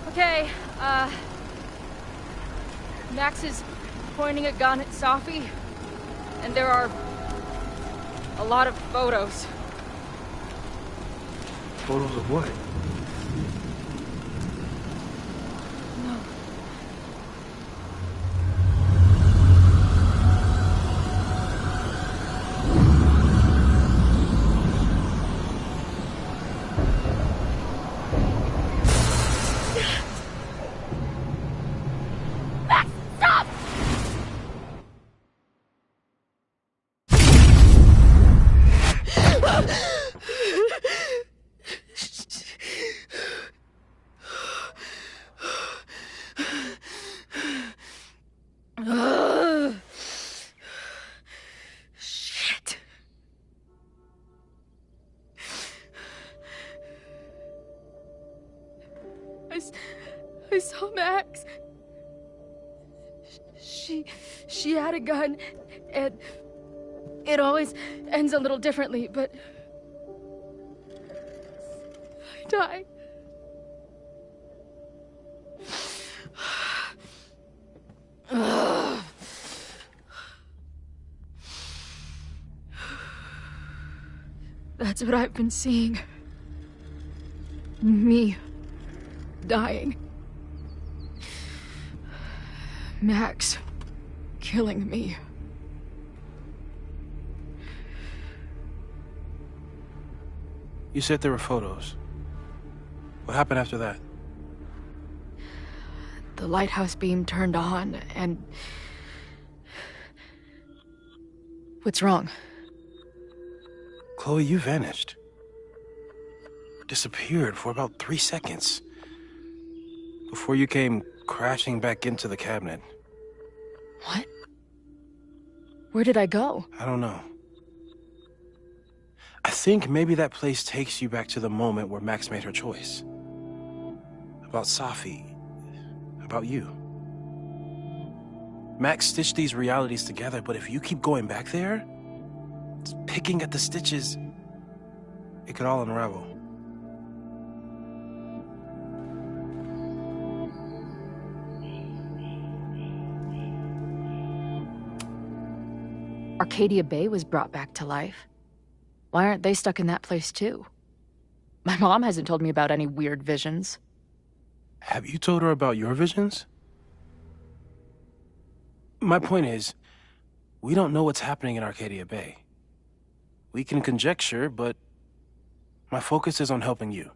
Okay, Max is pointing a gun at Safi, and there are a lot of photos. Photos of what? No. Shit. I saw Max. She had a gun, and it always ends a little differently, but I died. That's what I've been seeing. Me dying. Max killing me. You said there were photos. What happened after that? The lighthouse beam turned on, and... What's wrong? Chloe, you vanished. Disappeared for about 3 seconds. Before you came crashing back into the cabinet. What? Where did I go? I don't know. I think maybe that place takes you back to the moment where Max made her choice. About Safi. About you. Max stitched these realities together, but if you keep going back there, picking at the stitches, it could all unravel. Arcadia Bay was brought back to life. Why aren't they stuck in that place too? My mom hasn't told me about any weird visions. Have you told her about your visions? My point is, we don't know what's happening in Arcadia Bay. We can conjecture, but my focus is on helping you.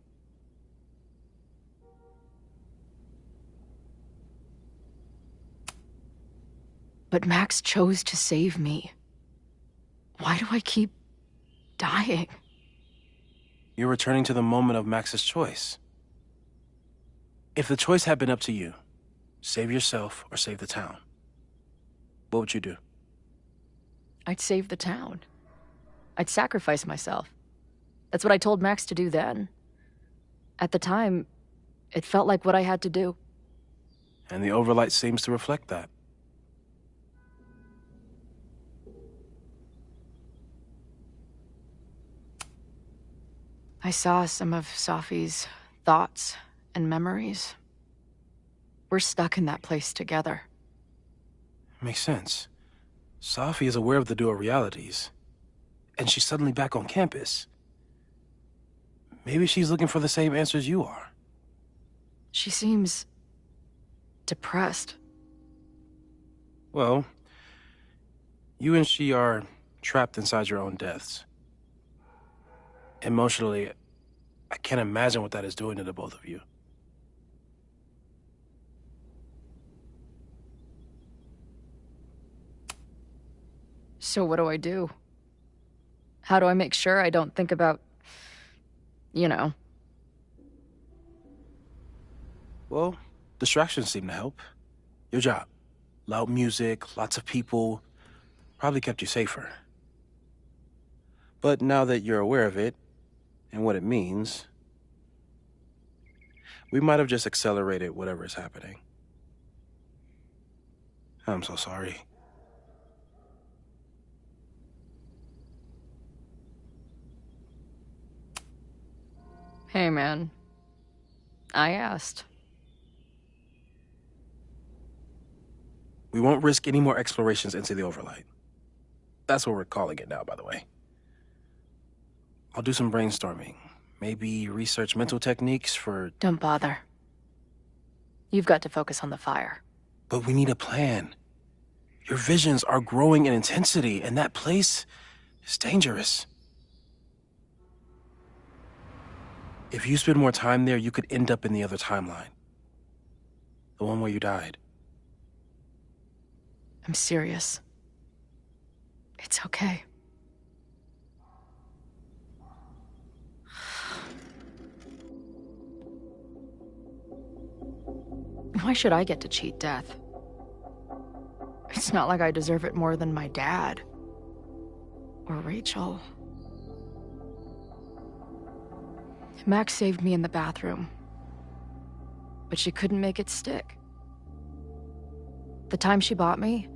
But Max chose to save me. Why do I keep dying? You're returning to the moment of Max's choice. If the choice had been up to you, save yourself or save the town, what would you do? I'd save the town. I'd sacrifice myself. That's what I told Max to do then. At the time, it felt like what I had to do. And the overlight seems to reflect that. I saw some of Safi's thoughts and memories. We're stuck in that place together. Makes sense. Safi is aware of the dual realities, and she's suddenly back on campus. Maybe she's looking for the same answers you are. She seems depressed. Well, you and she are trapped inside your own deaths. Emotionally, I can't imagine what that is doing to the both of you. So what do I do? How do I make sure I don't think about, you know? Well, distractions seem to help. Your job. Loud music, lots of people, probably kept you safer. But now that you're aware of it, and what it means, we might have just accelerated whatever is happening. I'm so sorry. Hey, man. I asked. We won't risk any more explorations into the Overlight. That's what we're calling it now, by the way. I'll do some brainstorming. Maybe research mental techniques for... Don't bother. You've got to focus on the fire. But we need a plan. Your visions are growing in intensity, and that place is dangerous. If you spend more time there, you could end up in the other timeline. The one where you died. I'm serious. It's okay. Why should I get to cheat death? It's not like I deserve it more than my dad. Or Rachel. Max saved me in the bathroom. But she couldn't make it stick. The time she bought me,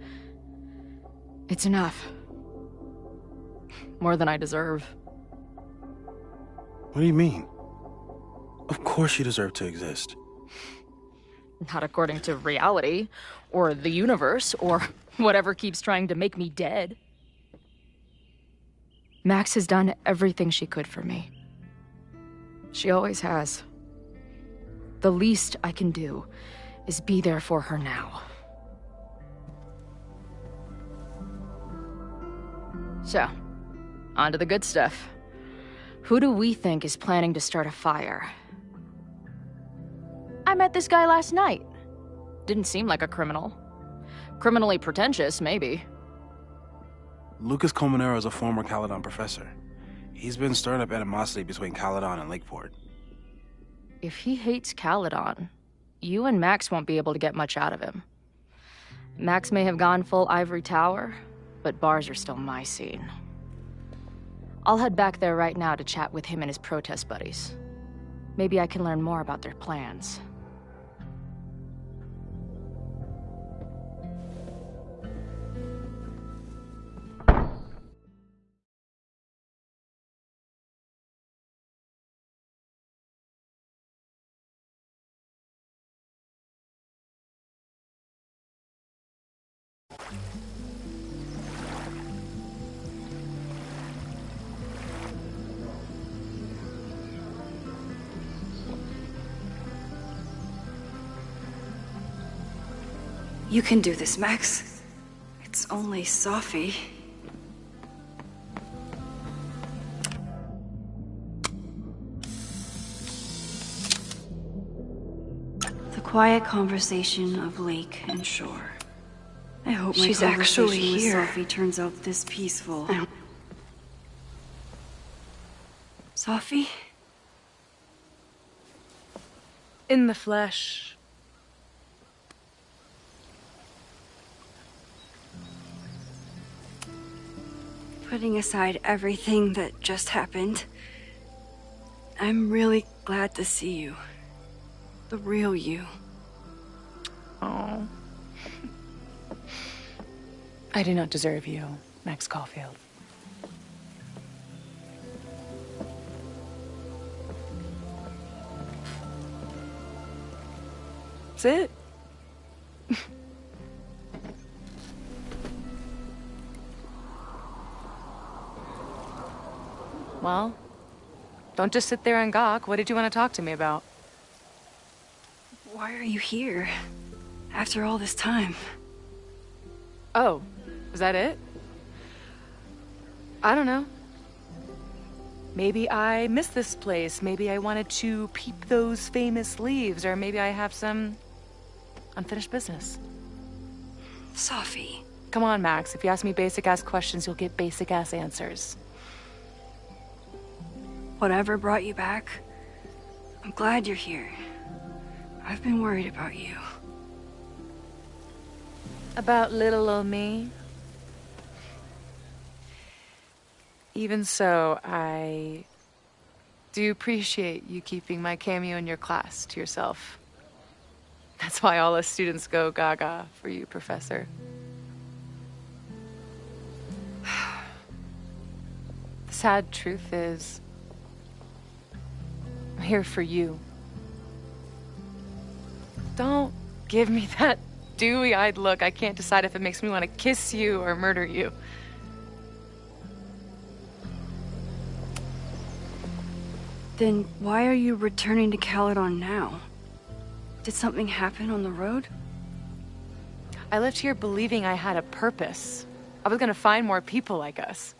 it's enough. More than I deserve. What do you mean? Of course you deserve to exist. Not according to reality, or the universe, or whatever keeps trying to make me dead. Max has done everything she could for me. She always has. The least I can do is be there for her now. So, on to the good stuff. Who do we think is planning to start a fire? I met this guy last night. Didn't seem like a criminal. Criminally pretentious, maybe. Lucas Colmenero is a former Caledon professor. He's been stirring up animosity between Caledon and Lakeport. If he hates Caledon, you and Max won't be able to get much out of him. Max may have gone full ivory tower, but bars are still my scene. I'll head back there right now to chat with him and his protest buddies. Maybe I can learn more about their plans. You can do this, Max. It's only Sophie. The quiet conversation of lake and shore. I hope my She's conversation actually with here. Sophie turns out this peaceful. Sophie? In the flesh. Putting aside everything that just happened, I'm really glad to see you. The real you. Oh. I do not deserve you, Max Caulfield. That's it. Well, don't just sit there and gawk. What did you want to talk to me about? Why are you here? After all this time? Oh, was that it? I don't know. Maybe I miss this place. Maybe I wanted to peep those famous leaves, or maybe I have some unfinished business. Sophie. Come on, Max. If you ask me basic-ass questions, you'll get basic-ass answers. Whatever brought you back, I'm glad you're here. I've been worried about you. About little old me? Even so, I do appreciate you keeping my cameo in your class to yourself. That's why all us students go gaga for you, Professor. The sad truth is, I'm here for you. Don't give me that dewy-eyed look. I can't decide if it makes me want to kiss you or murder you. Then why are you returning to Caledon now? Did something happen on the road? I left here believing I had a purpose. I was gonna find more people like us.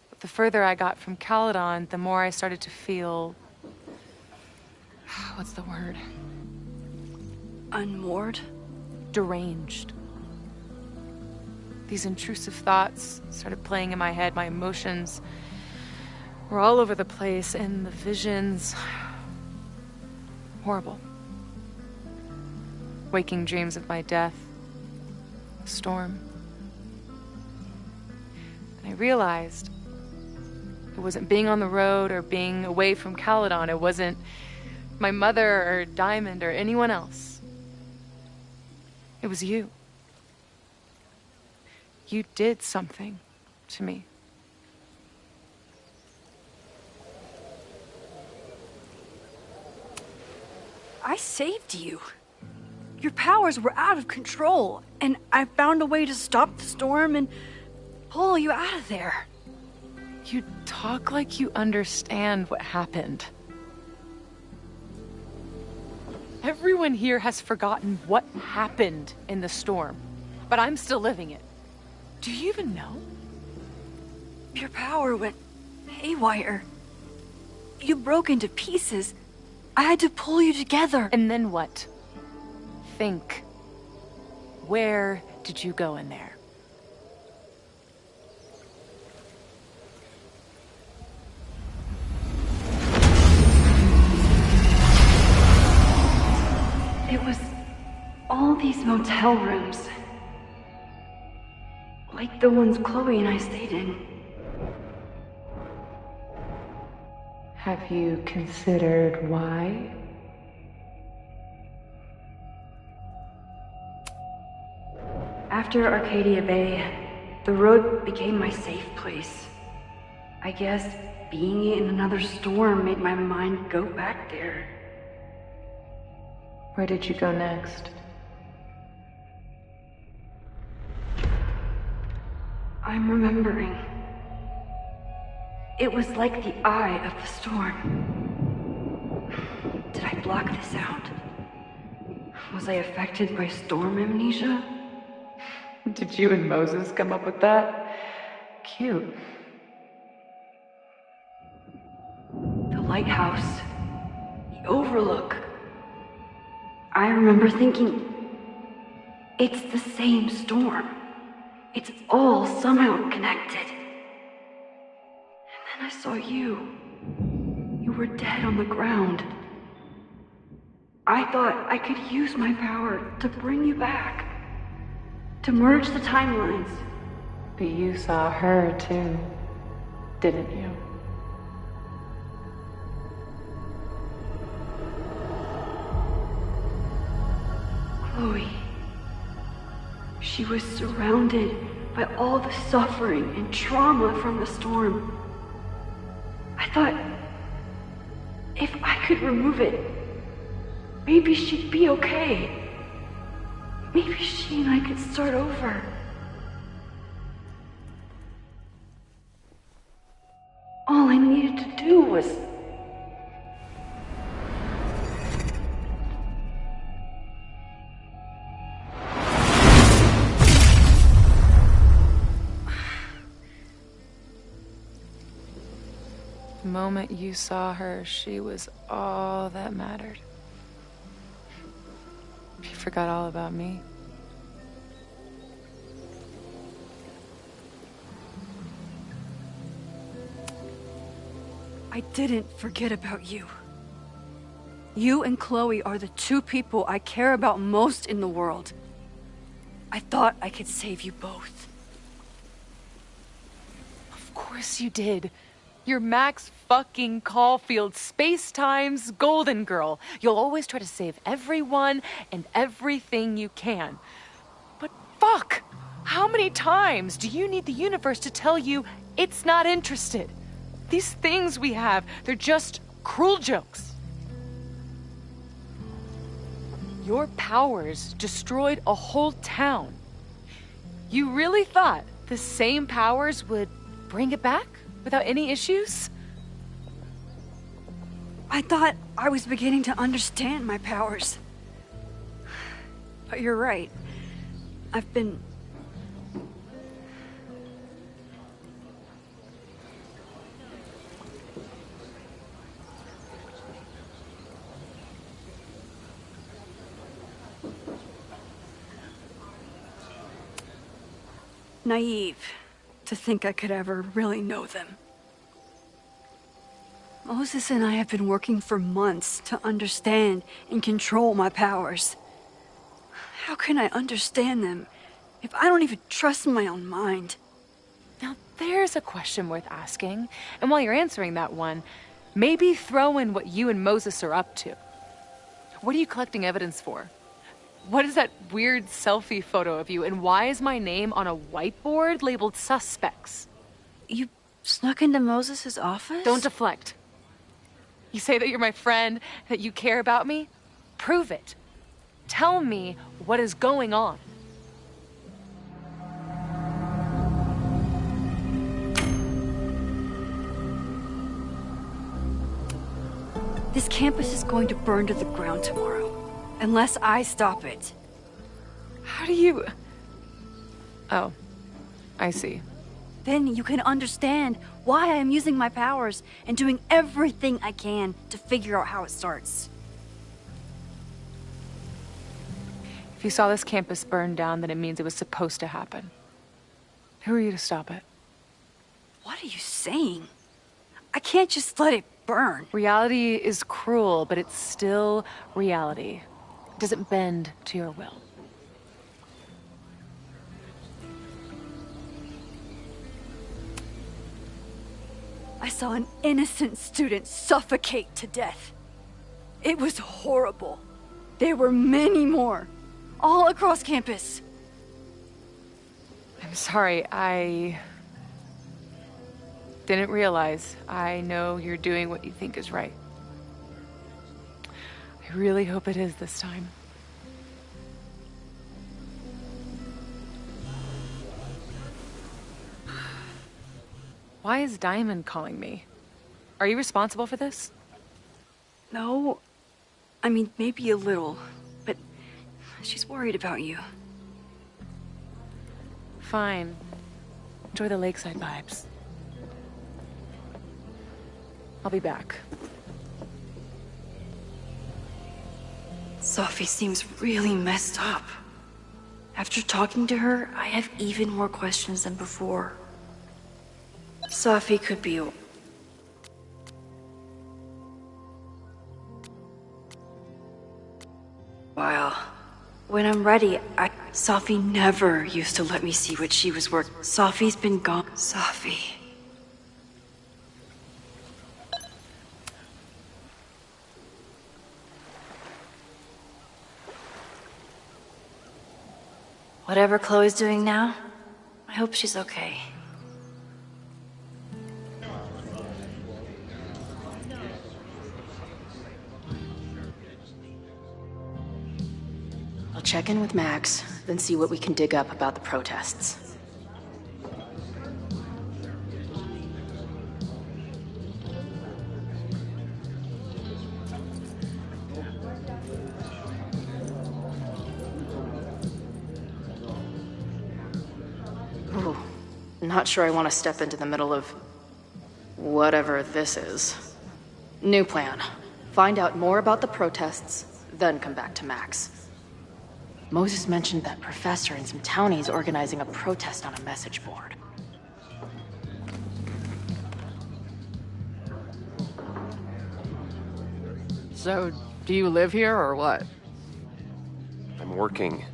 But the further I got from Caledon, the more I started to feel... what's the word? Unmoored? Deranged. These intrusive thoughts started playing in my head. My emotions were all over the place, and the visions... horrible. Waking dreams of my death. A storm. And I realized it wasn't being on the road or being away from Caledon. It wasn't my mother or Diamond or anyone else. It was you. You did something to me. I saved you. Your powers were out of control, and I found a way to stop the storm and pull you out of there. You talk like you understand what happened. Everyone here has forgotten what happened in the storm, but I'm still living it. Do you even know? Your power went haywire. You broke into pieces. I had to pull you together. And then what? Think. Where did you go in there? It was all these motel rooms. Like the ones Chloe and I stayed in. Have you considered why? After Arcadia Bay, the road became my safe place. I guess being in another storm made my mind go back there. Where did you go next? I'm remembering. It was like the eye of the storm. Did I block this out? Was I affected by storm amnesia? Did you and Moses come up with that? Cute. The lighthouse. The overlook. I remember thinking, it's the same storm. It's all somehow connected. And then I saw you. You were dead on the ground. I thought I could use my power to bring you back. To merge the timelines. But you saw her too, didn't you? Chloe. She was surrounded by all the suffering and trauma from the storm. I thought, if I could remove it, maybe she'd be okay. Maybe she and I could start over. All I needed to do was... The moment you saw her, she was all that mattered. She forgot all about me. I didn't forget about you. You and Chloe are the two people I care about most in the world. I thought I could save you both. Of course you did. You're Max fucking Caulfield, Space-Time's golden girl. You'll always try to save everyone and everything you can. But fuck! How many times do you need the universe to tell you it's not interested? These things we have, they're just cruel jokes. Your powers destroyed a whole town. You really thought the same powers would bring it back without any issues? I thought I was beginning to understand my powers. But you're right. I've been... naive to think I could ever really know them. Moses and I have been working for months to understand and control my powers. How can I understand them if I don't even trust my own mind? Now there's a question worth asking, and while you're answering that one, maybe throw in what you and Moses are up to. What are you collecting evidence for? What is that weird selfie photo of you, and why is my name on a whiteboard labeled suspects? You snuck into Moses' office? Don't deflect. You say that you're my friend, that you care about me? Prove it. Tell me what is going on. This campus is going to burn to the ground tomorrow. Unless I stop it. How do you... Oh, I see. Then you can understand why I am using my powers and doing everything I can to figure out how it starts. If you saw this campus burn down, then it means it was supposed to happen. Who are you to stop it? What are you saying? I can't just let it burn. Reality is cruel, but it's still reality. It doesn't bend to your will. I saw an innocent student suffocate to death. It was horrible. There were many more, all across campus. I'm sorry, I didn't realize. I know you're doing what you think is right. I really hope it is this time. Why is Diamond calling me? Are you responsible for this? No. I mean, maybe a little. But She's worried about you. Fine. Enjoy the lakeside vibes. I'll be back. Sophie seems really messed up. After talking to her, I have even more questions than before. Sophie could be... while. When I'm ready, Sophie never used to let me see what she was working. Sophie's been gone. Sophie. Whatever Chloe's doing now, I hope she's okay. I'll check in with Max, then see what we can dig up about the protests. Ooh, not sure I want to step into the middle of whatever this is. New plan. Find out more about the protests, then come back to Max. Moses mentioned that professor and some townies organizing a protest on a message board. So, do you live here or what? I'm working.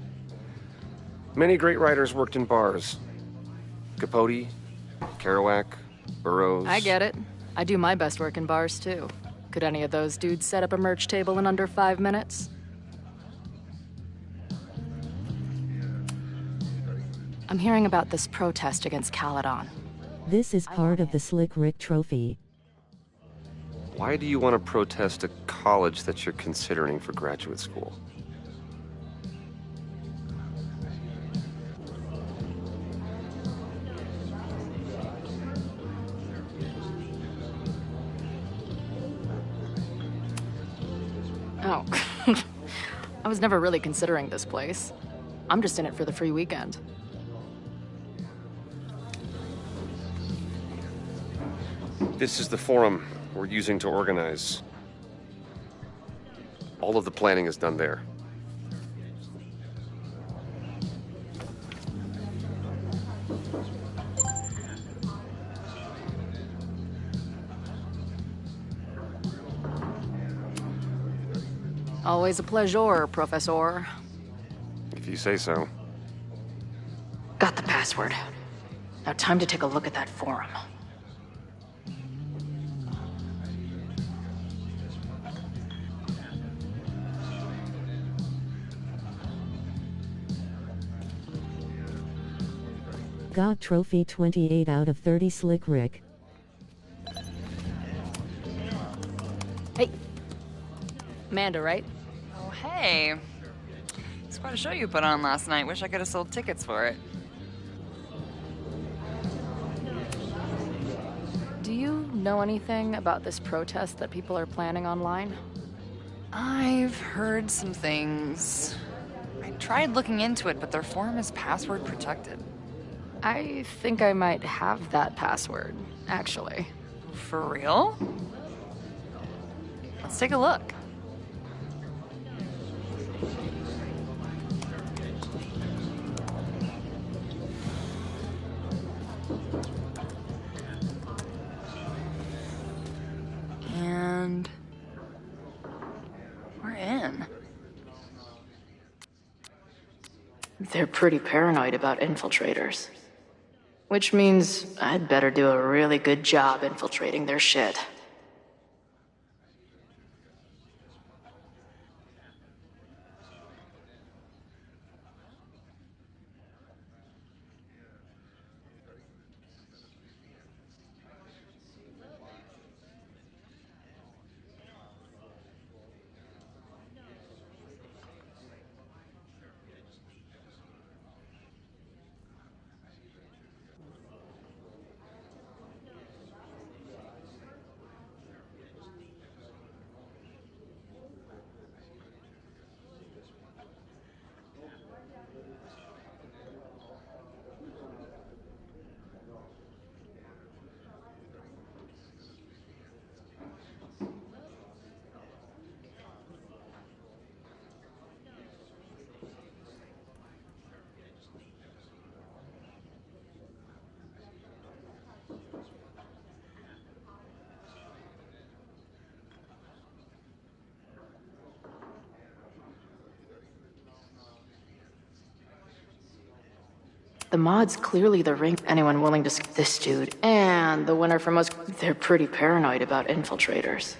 Many great writers worked in bars. Capote, Kerouac, Burroughs. I get it. I do my best work in bars, too. Could any of those dudes set up a merch table in under 5 minutes? I'm hearing about this protest against Caledon. This is part of the Slick Rick Trophy. Why do you want to protest a college that you're considering for graduate school? Oh. I was never really considering this place. I'm just in it for the free weekend. This is the forum we're using to organize. All of the planning is done there. Always a pleasure, Professor. If you say so. Got the password. Now time to take a look at that forum. Got trophy 28 out of 30 Slick Rick. Hey. Amanda, right? Oh, hey. It's quite a show you put on last night. Wish I could have sold tickets for it. Do you know anything about this protest that people are planning online? I've heard some things. I tried looking into it, but their forum is password protected. I think I might have that password, actually. For real? Let's take a look. And we're in. They're pretty paranoid about infiltrators. Which means I'd better do a really good job infiltrating their shit. The mod's clearly the ring. Anyone willing to this dude and the winner from us, they're pretty paranoid about infiltrators.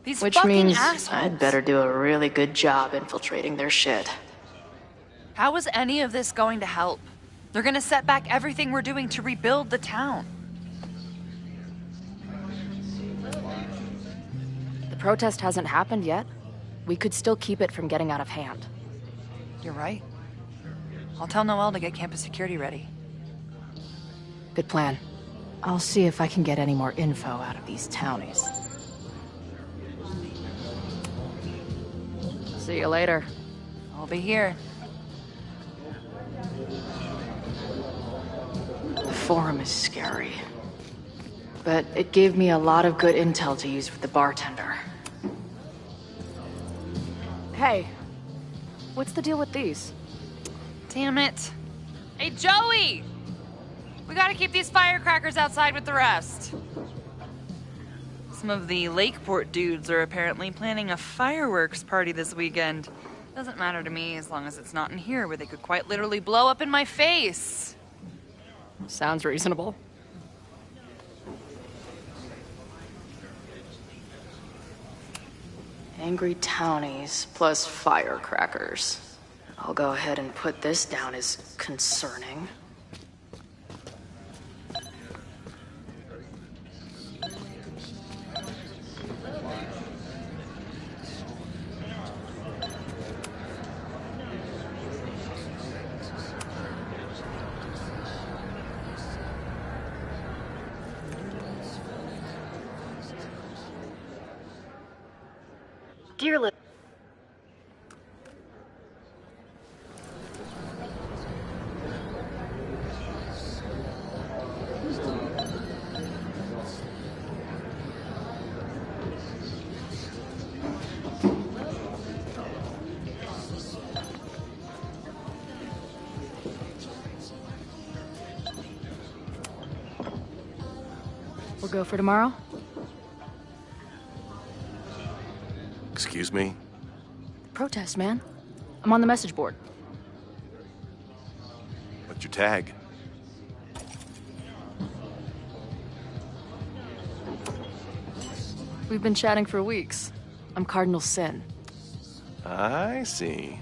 These Which fucking means assholes. I'd better do a really good job infiltrating their shit. How is any of this going to help? They're gonna set back everything we're doing to rebuild the town. The protest hasn't happened yet. We could still keep it from getting out of hand. You're right. I'll tell Noelle to get campus security ready. Good plan. I'll see if I can get any more info out of these townies. See you later. I'll be here. The forum is scary. But it gave me a lot of good intel to use with the bartender. Hey, what's the deal with these? Damn it. Hey, Joey! We gotta keep these firecrackers outside with the rest. Some of the Lakeport dudes are apparently planning a fireworks party this weekend. Doesn't matter to me as long as it's not in here where they could quite literally blow up in my face. Sounds reasonable. Angry townies plus firecrackers. I'll go ahead and put this down as concerning. Dear Liz. We'll go for tomorrow? Excuse me? Protest, man. I'm on the message board. What's your tag? We've been chatting for weeks. I'm Cardinal Sin. I see.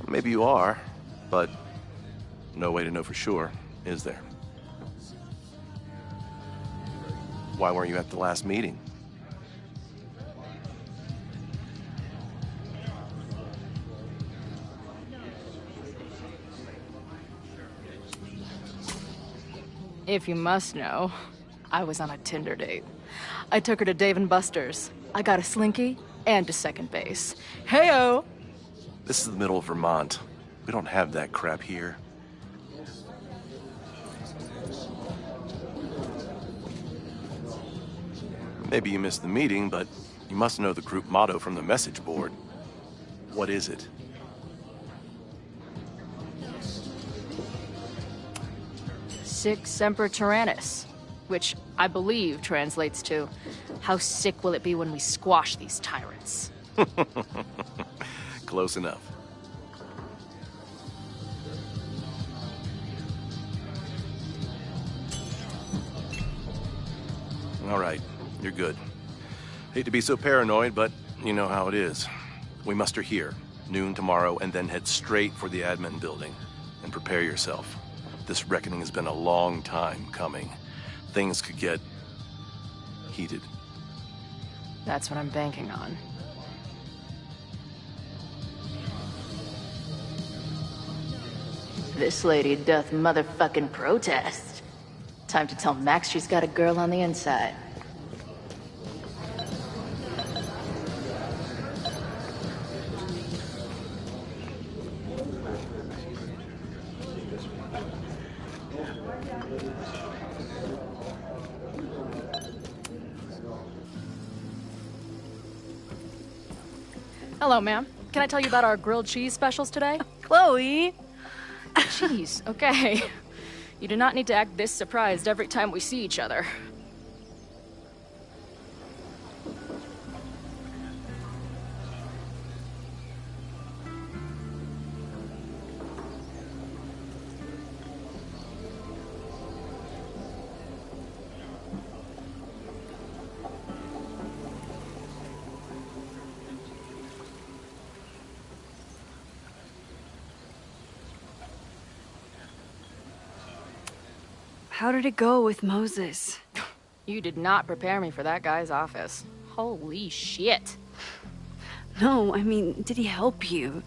Maybe you are, but no way to know for sure, is there? Why weren't you at the last meeting? If you must know, I was on a Tinder date. I took her to Dave & Buster's. I got a slinky and to second base. Heyo! This is the middle of Vermont. We don't have that crap here. Maybe you missed the meeting, but you must know the group motto from the message board. What is it? Sic Semper Tyrannis, which I believe translates to, how sick will it be when we squash these tyrants? Close enough. All right, you're good. Hate to be so paranoid, but you know how it is. We muster here, noon tomorrow, and then head straight for the admin building. And prepare yourself. This reckoning has been a long time coming. Things could get heated. That's what I'm banking on. This lady doth motherfucking protest. Time to tell Max she's got a girl on the inside. Hello, ma'am. Can I tell you about our grilled cheese specials today? Chloe! Cheese, okay. You do not need to act this surprised every time we see each other. How did it go with Moses? You did not prepare me for that guy's office. Holy shit. No, I mean, did he help you?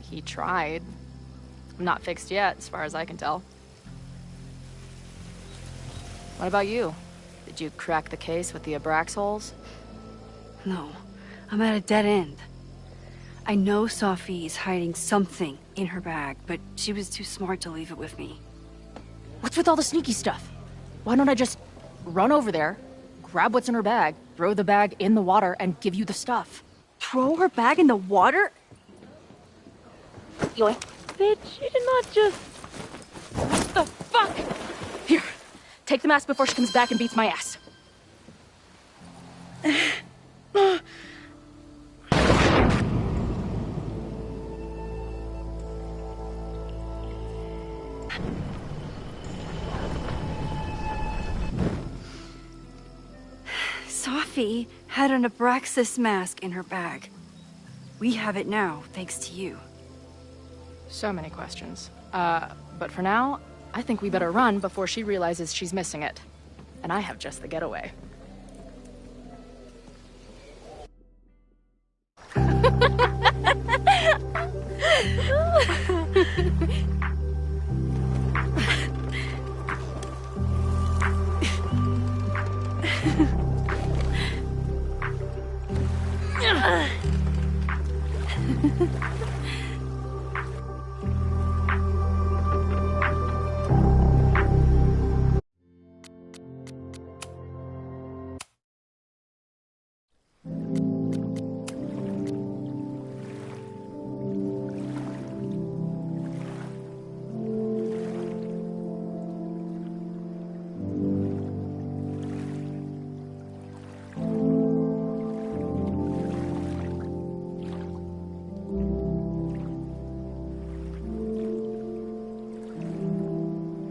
He tried. Not fixed yet, as far as I can tell. What about you? Did you crack the case with the Abrax holes? No, I'm at a dead end. I know Sophie is hiding something in her bag, but she was too smart to leave it with me. What's with all the sneaky stuff? Why don't I just run over there, grab what's in her bag, throw the bag in the water, and give you the stuff? Throw her bag in the water? Yoink. Bitch, you did not just... What the fuck? Here, take the mask before she comes back and beats my ass. Sophie had an Abraxas mask in her bag. We have it now, thanks to you. So many questions. But for now, I think we better run before she realizes she's missing it. And I have just the getaway.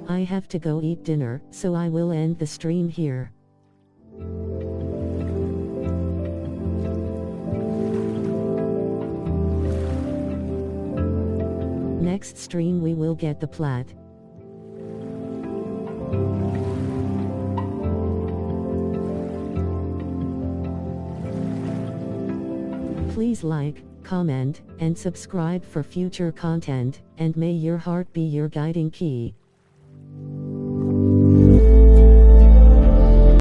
I have to go eat dinner, so I will end the stream here. Next stream we will get the plat. Please like, comment, and subscribe for future content, and may your heart be your guiding key.